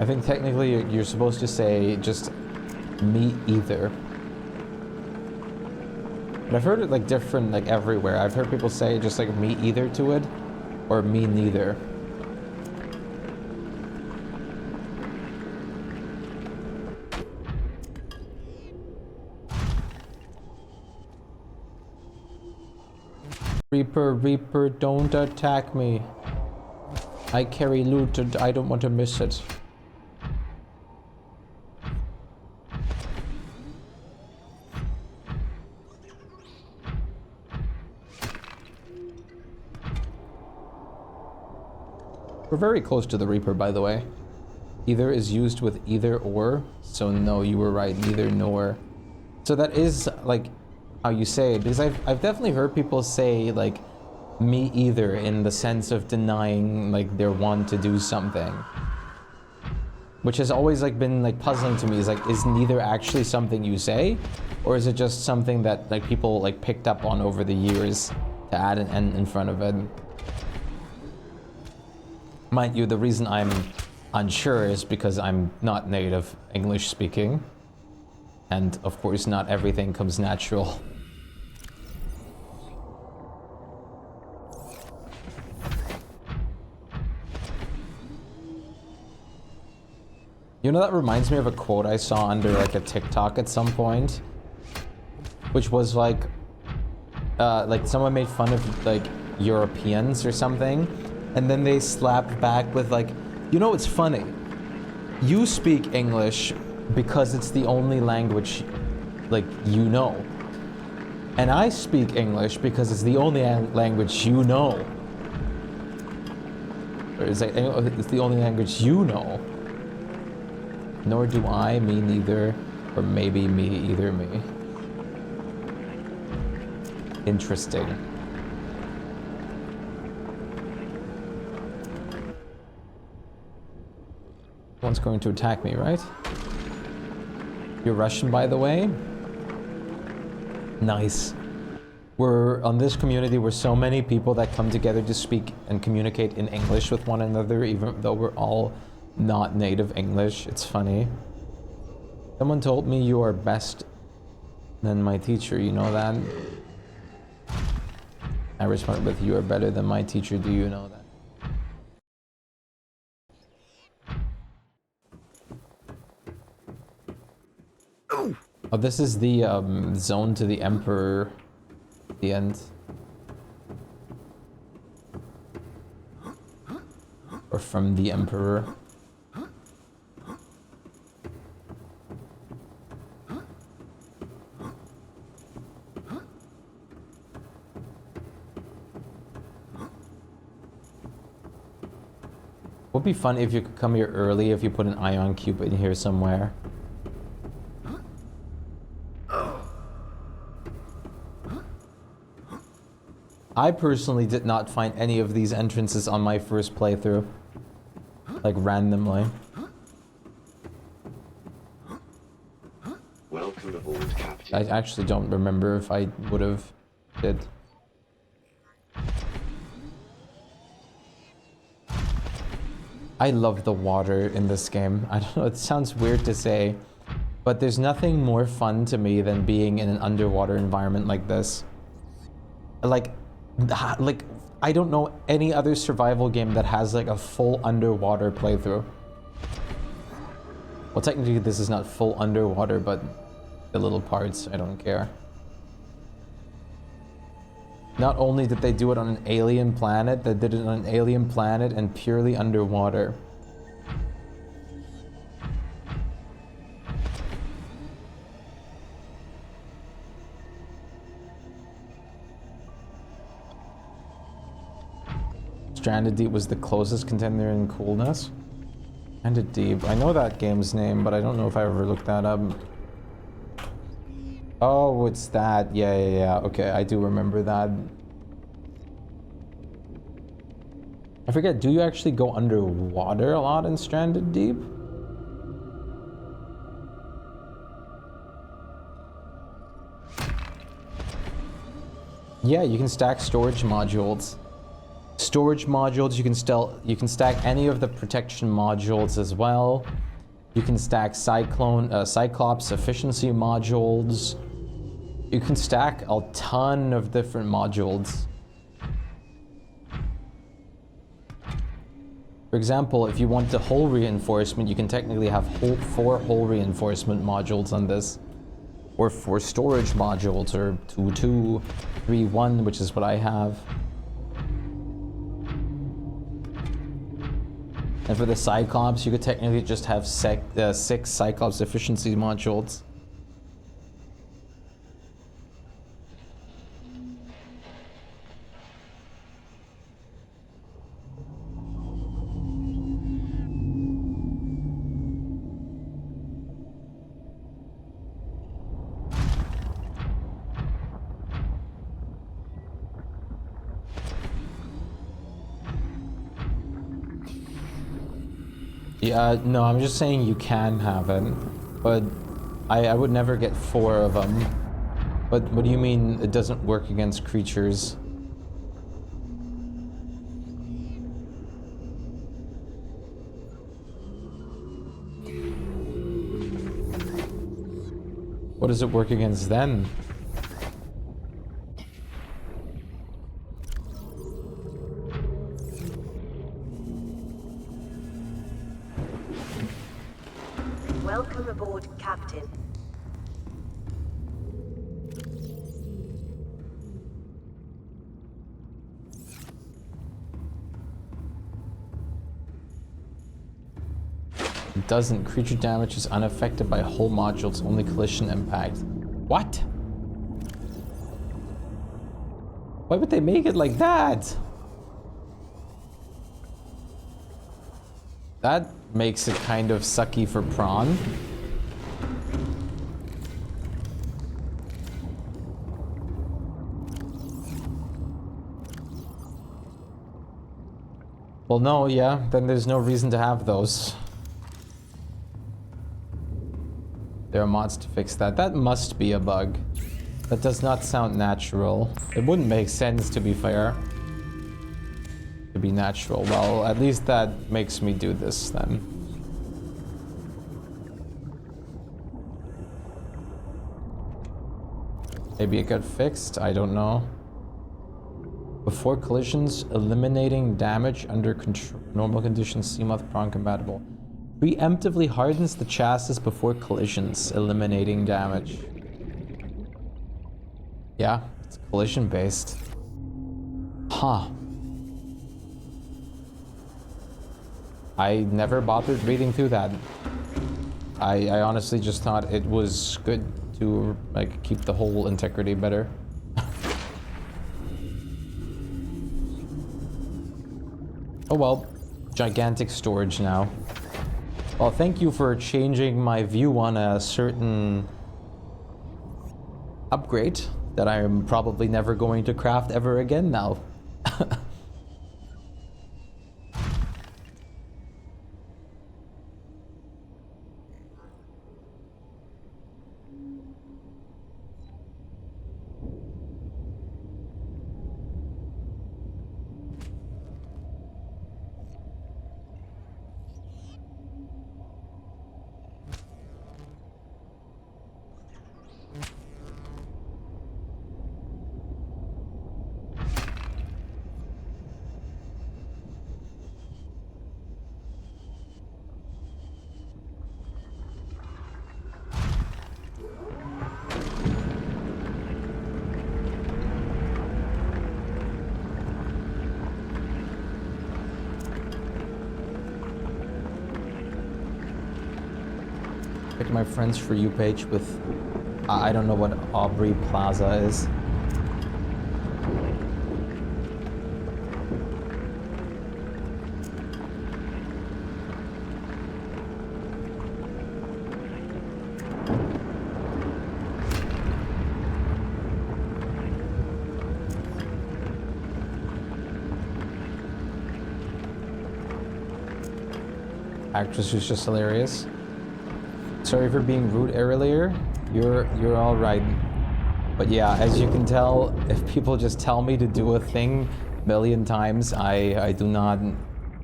I think technically you're supposed to say just me either. But I've heard it like different like everywhere. I've heard people say just like me either to it, or me neither. Reaper, don't attack me. I carry loot and I don't want to miss it. We're very close to the Reaper, by the way. Either is used with either or, so no, you were right, neither nor. So that is like how you say it, because I've definitely heard people say like me either in the sense of denying like their want to do something, which has always like been like puzzling to me. Is like, is neither actually something you say, or is it just something that like people like picked up on over the years to add an N in front of it? Mind you, the reason I'm unsure is because I'm not native English speaking, and of course not everything comes natural. You know, that reminds me of a quote I saw under like a TikTok at some point, which was like someone made fun of like Europeans or something, and then they slapped back with like, you know, it's funny. You speak English because it's the only language like you know. And I speak English because it's the only language you know. Or it's like, it's the only language you know. Nor do I, me neither, or maybe me either me. Interesting. One's going to attack me, right? You're Russian, by the way? Nice. We're on this community, we're so many people that come together to speak and communicate in English with one another, even though we're all not native English. It's funny. Someone told me you are best than my teacher, you know that? I responded with, you are better than my teacher, do you know that? Oh, this is the zone to the Emperor at the end. Or from the Emperor. Would be fun if you could come here early if you put an ion cube in here somewhere. I personally did not find any of these entrances on my first playthrough. Like randomly. Welcome aboard, Captain. I actually don't remember if I would have did. I love the water in this game. I don't know, it sounds weird to say, but there's nothing more fun to me than being in an underwater environment like this. Like I don't know any other survival game that has like a full underwater playthrough. Well, technically this is not full underwater, but the little parts, I don't care. Not only did they do it on an alien planet, they did it on an alien planet and purely underwater. Stranded Deep was the closest contender in coolness. Stranded Deep, I know that game's name, but I don't know if I ever looked that up. Oh, it's that. Yeah. Okay, I do remember that. I forget, do you actually go underwater a lot in Stranded Deep? Yeah, you can stack storage modules. Storage modules, you can stack any of the protection modules as well. You can stack Cyclops efficiency modules. You can stack a ton of different modules. For example, if you want the hull reinforcement, you can technically have 4 hull reinforcement modules on this. Or 4 storage modules, or 2, 3, 1, which is what I have. And for the Cyclops, you could technically just have 6 Cyclops efficiency modules. Yeah, no, I'm just saying you can have it, but I would never get 4 of them. But what do you mean it doesn't work against creatures? What does it work against then? Welcome aboard, Captain. It doesn't. Creature damage is unaffected by hull modules, only collision impact. What? Why would they make it like that? That makes it kind of sucky for Prawn. Well, no, yeah, then there's no reason to have those. There are mods to fix that. That must be a bug. That does not sound natural. It wouldn't make sense, to be fair. To be natural. Well, at least that makes me do this then. Maybe it got fixed? I don't know. Before collisions, eliminating damage under normal conditions, Seamoth Prawn compatible. Preemptively hardens the chassis before collisions, eliminating damage. Yeah, it's collision based. Huh. I never bothered reading through that. I honestly just thought it was good to like keep the whole integrity better. Oh well, gigantic storage now. Well, thank you for changing my view on a certain upgrade that I am probably never going to craft ever again now. Check my friends for you page with I don't know what Aubrey Plaza is. Actress who's just hilarious. Sorry for being rude earlier. You're all right. But yeah, as you can tell, if people just tell me to do a thing a million times, I do not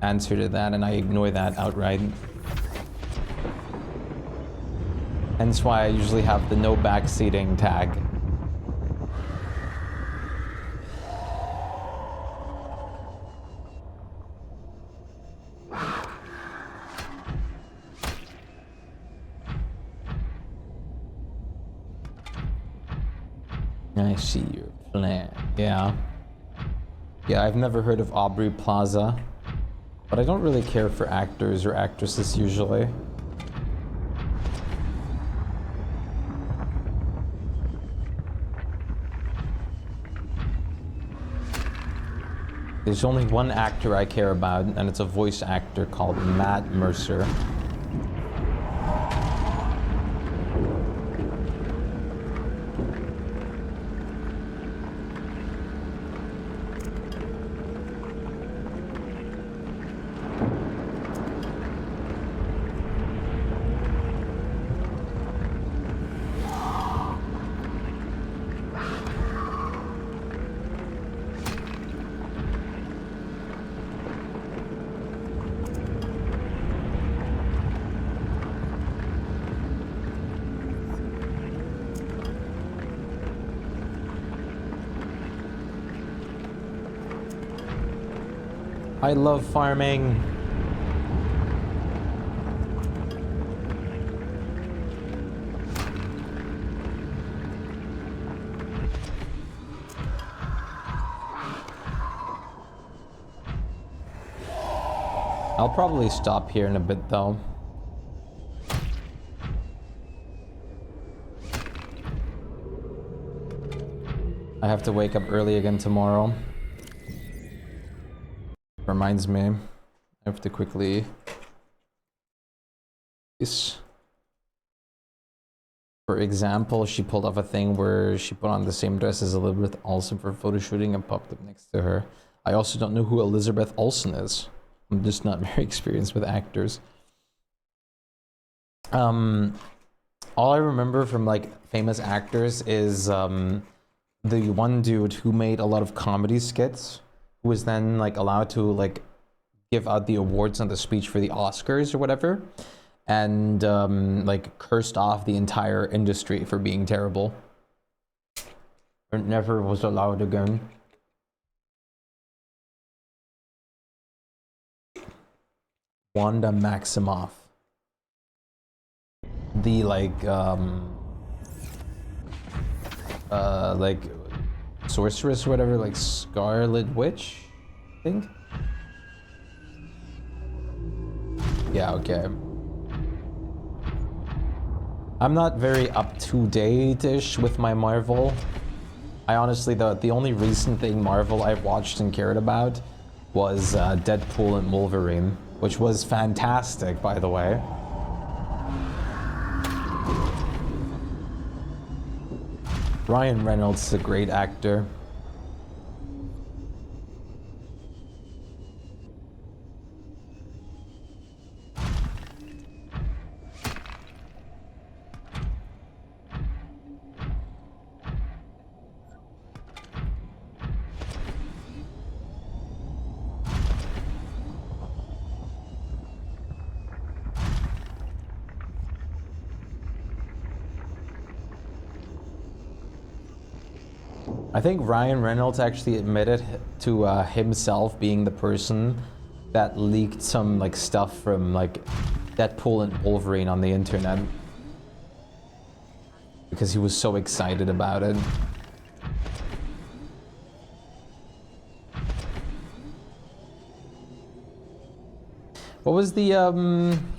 answer to that and I ignore that outright. Hence why I usually have the no backseating tag. I see your plan. Yeah. Yeah, I've never heard of Aubrey Plaza, but I don't really care for actors or actresses usually. There's only one actor I care about, and it's a voice actor called Matt Mercer. I love farming. I'll probably stop here in a bit though. I have to wake up early again tomorrow. Reminds me, I have to quickly... For example, she pulled off a thing where she put on the same dress as Elizabeth Olsen for photo shooting and popped up next to her. I also don't know who Elizabeth Olsen is. I'm just not very experienced with actors. All I remember from like famous actors is the one dude who made a lot of comedy skits, who was then like allowed to like give out the awards and the speech for the Oscars or whatever, and like cursed off the entire industry for being terrible. It never was allowed again. Wanda Maximoff. The like sorceress or whatever, like Scarlet Witch, I think. Yeah, okay. I'm not very up to date-ish with my Marvel. I honestly, the only recent thing Marvel I've watched and cared about was Deadpool and Wolverine, which was fantastic, by the way. Ryan Reynolds is a great actor. I think Ryan Reynolds actually admitted to himself being the person that leaked some like stuff from like Deadpool and Wolverine on the internet because he was so excited about it. What was the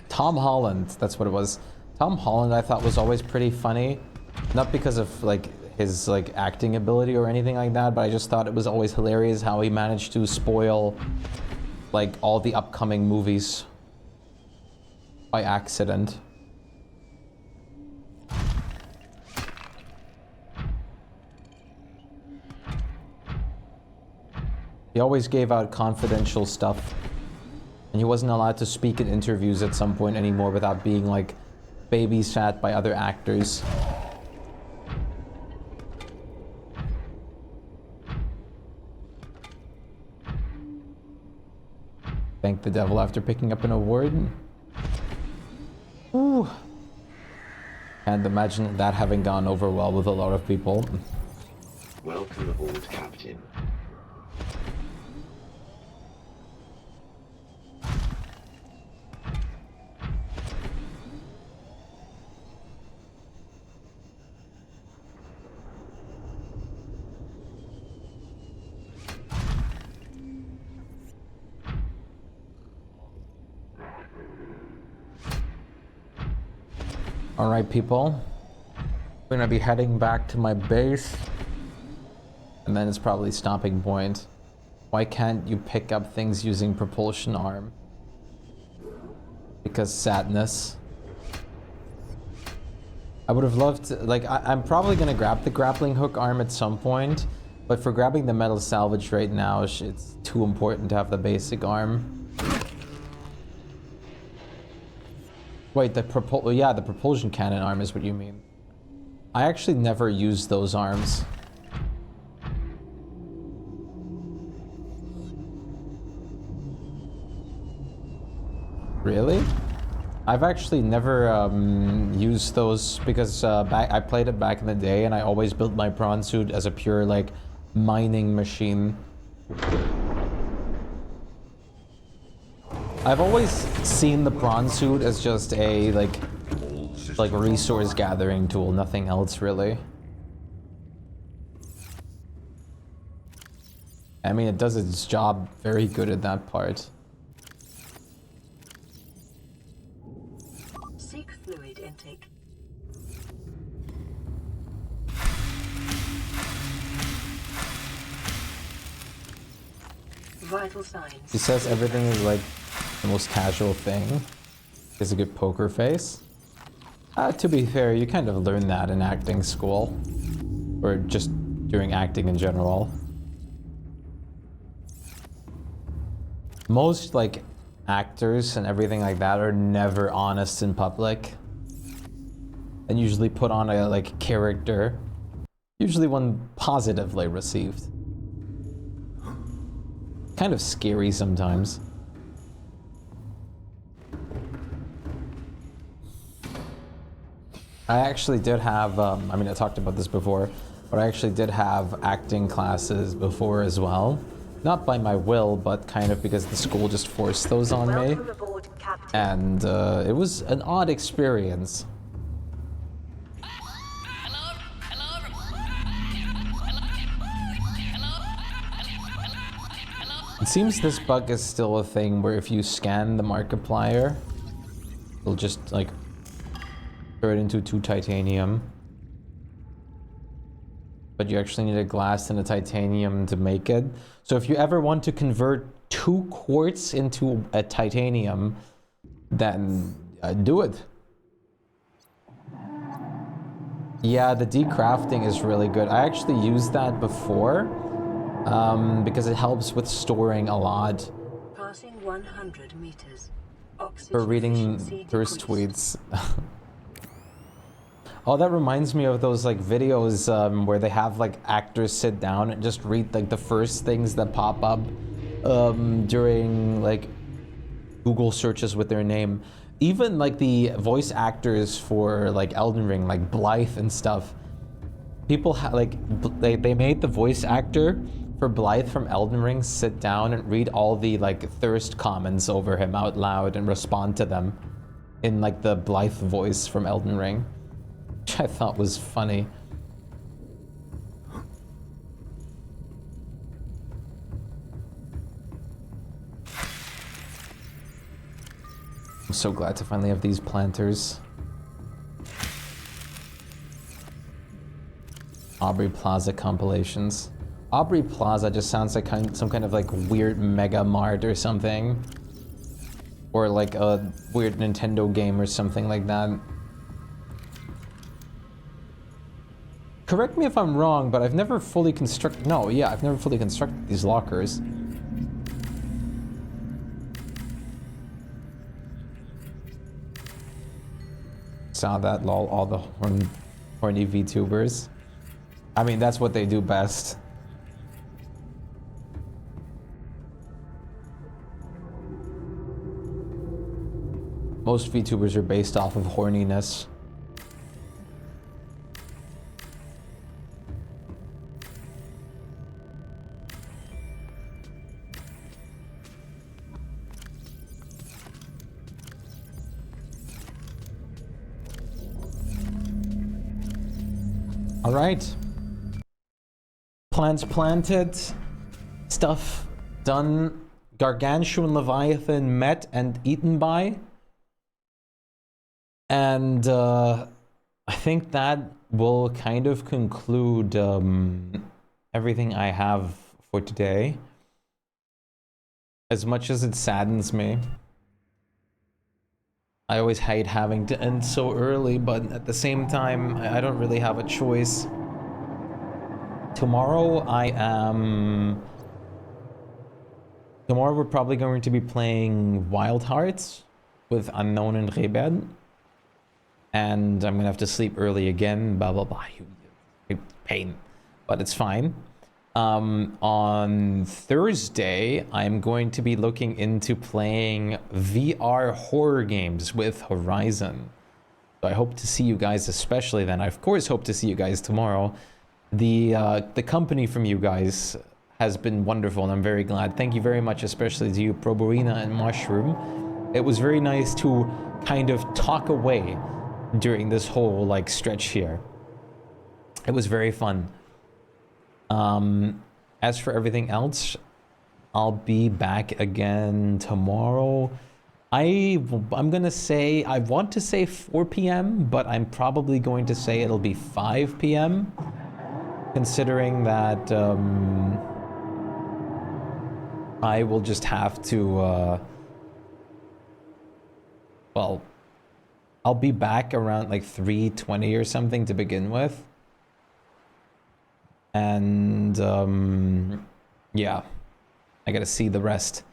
Tom Holland? That's what it was. Tom Holland I thought was always pretty funny. Not because of like his like acting ability or anything like that, but I just thought it was always hilarious how he managed to spoil like all the upcoming movies by accident. He always gave out confidential stuff, and he wasn't allowed to speak in interviews at some point anymore without being like babysat by other actors. Thank the devil after picking up an award. Ooh. Can't imagine that having gone over well with a lot of people. Welcome aboard, Captain. Alright people, we're gonna be heading back to my base, and then it's probably stopping point. Why can't you pick up things using propulsion arm? Because sadness. I would have loved to, like, I'm probably gonna grab the grappling hook arm at some point, but for grabbing the metal salvage right now, it's too important to have the basic arm. Wait, the propulsion cannon arm is what you mean. I actually never used those arms. Really? I've actually never used those because I played it back in the day and I always built my prawn suit as a pure like mining machine. I've always seen the prawn suit as just a like resource gathering tool, nothing else really. I mean, it does its job very good at that part. Seek fluid intake. Vital signs. He says everything is like the most casual thing. Is a good poker face. To be fair, you kind of learn that in acting school. Or just doing acting in general. Most like actors and everything like that are never honest in public. And usually put on a like character. Usually one positively received. Kind of scary sometimes. I actually did have, I mean, I talked about this before, but I actually did have acting classes before as well. Not by my will, but kind of because the school just forced those on me. Welcome aboard, Captain. And it was an odd experience. It seems this bug is still a thing where if you scan the Markiplier, it'll just like turn it into 2 titanium. But you actually need a glass and a titanium to make it. So if you ever want to convert 2 quartz into a titanium, then do it. Yeah, the decrafting is really good. I actually used that before because it helps with storing a lot. Passing 100 meters. Oxygen For reading efficiency thirst decreased. tweets. Oh, that reminds me of those like videos where they have like actors sit down and just read like the first things that pop up during like Google searches with their name. Even like the voice actors for like Elden Ring, like Blythe and stuff. People they made the voice actor for Blythe from Elden Ring sit down and read all the like thirst comments over him out loud and respond to them in like the Blythe voice from Elden Ring. Which I thought was funny. I'm so glad to finally have these planters. Aubrey Plaza compilations. Aubrey Plaza just sounds like some kind of like weird Mega Mart or something. Or like a weird Nintendo game or something like that. Correct me if I'm wrong, but I've never fully constructed... No, yeah, I've never fully constructed these lockers. Saw that, lol, all the horny VTubers. I mean, that's what they do best. Most VTubers are based off of horniness. All right. Plants planted, stuff done, Gargantuan Leviathan met and eaten by. And I think that will kind of conclude everything I have for today. As much as it saddens me. I always hate having to end so early, but at the same time, I don't really have a choice. Tomorrow we're probably going to be playing Wild Hearts with Unknown and Rebed. And I'm gonna have to sleep early again, blah blah blah. Pain. But it's fine. On Thursday, I'm going to be looking into playing VR horror games with Horizon. So I hope to see you guys, especially then. I of course hope to see you guys tomorrow. The company from you guys has been wonderful, and I'm very glad. Thank you very much, especially to you, Proborina and Mushroom. It was very nice to kind of talk away during this whole like stretch here. It was very fun. As for everything else, I'll be back again tomorrow. I'm gonna say, I want to say 4 p.m., but I'm probably going to say it'll be 5 p.m. Considering that I will just have to well, I'll be back around like 3:20 or something to begin with. And yeah, I gotta see the rest.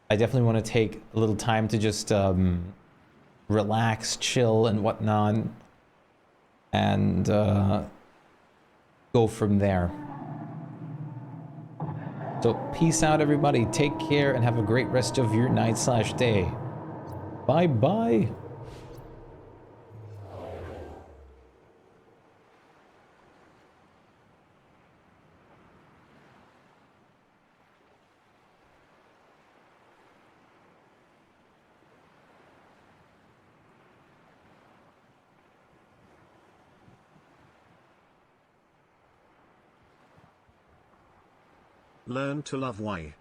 I definitely want to take a little time to just relax, chill, and whatnot, and go from there. So peace out, everybody. Take care and have a great rest of your night/day. Bye bye. Learn to love why.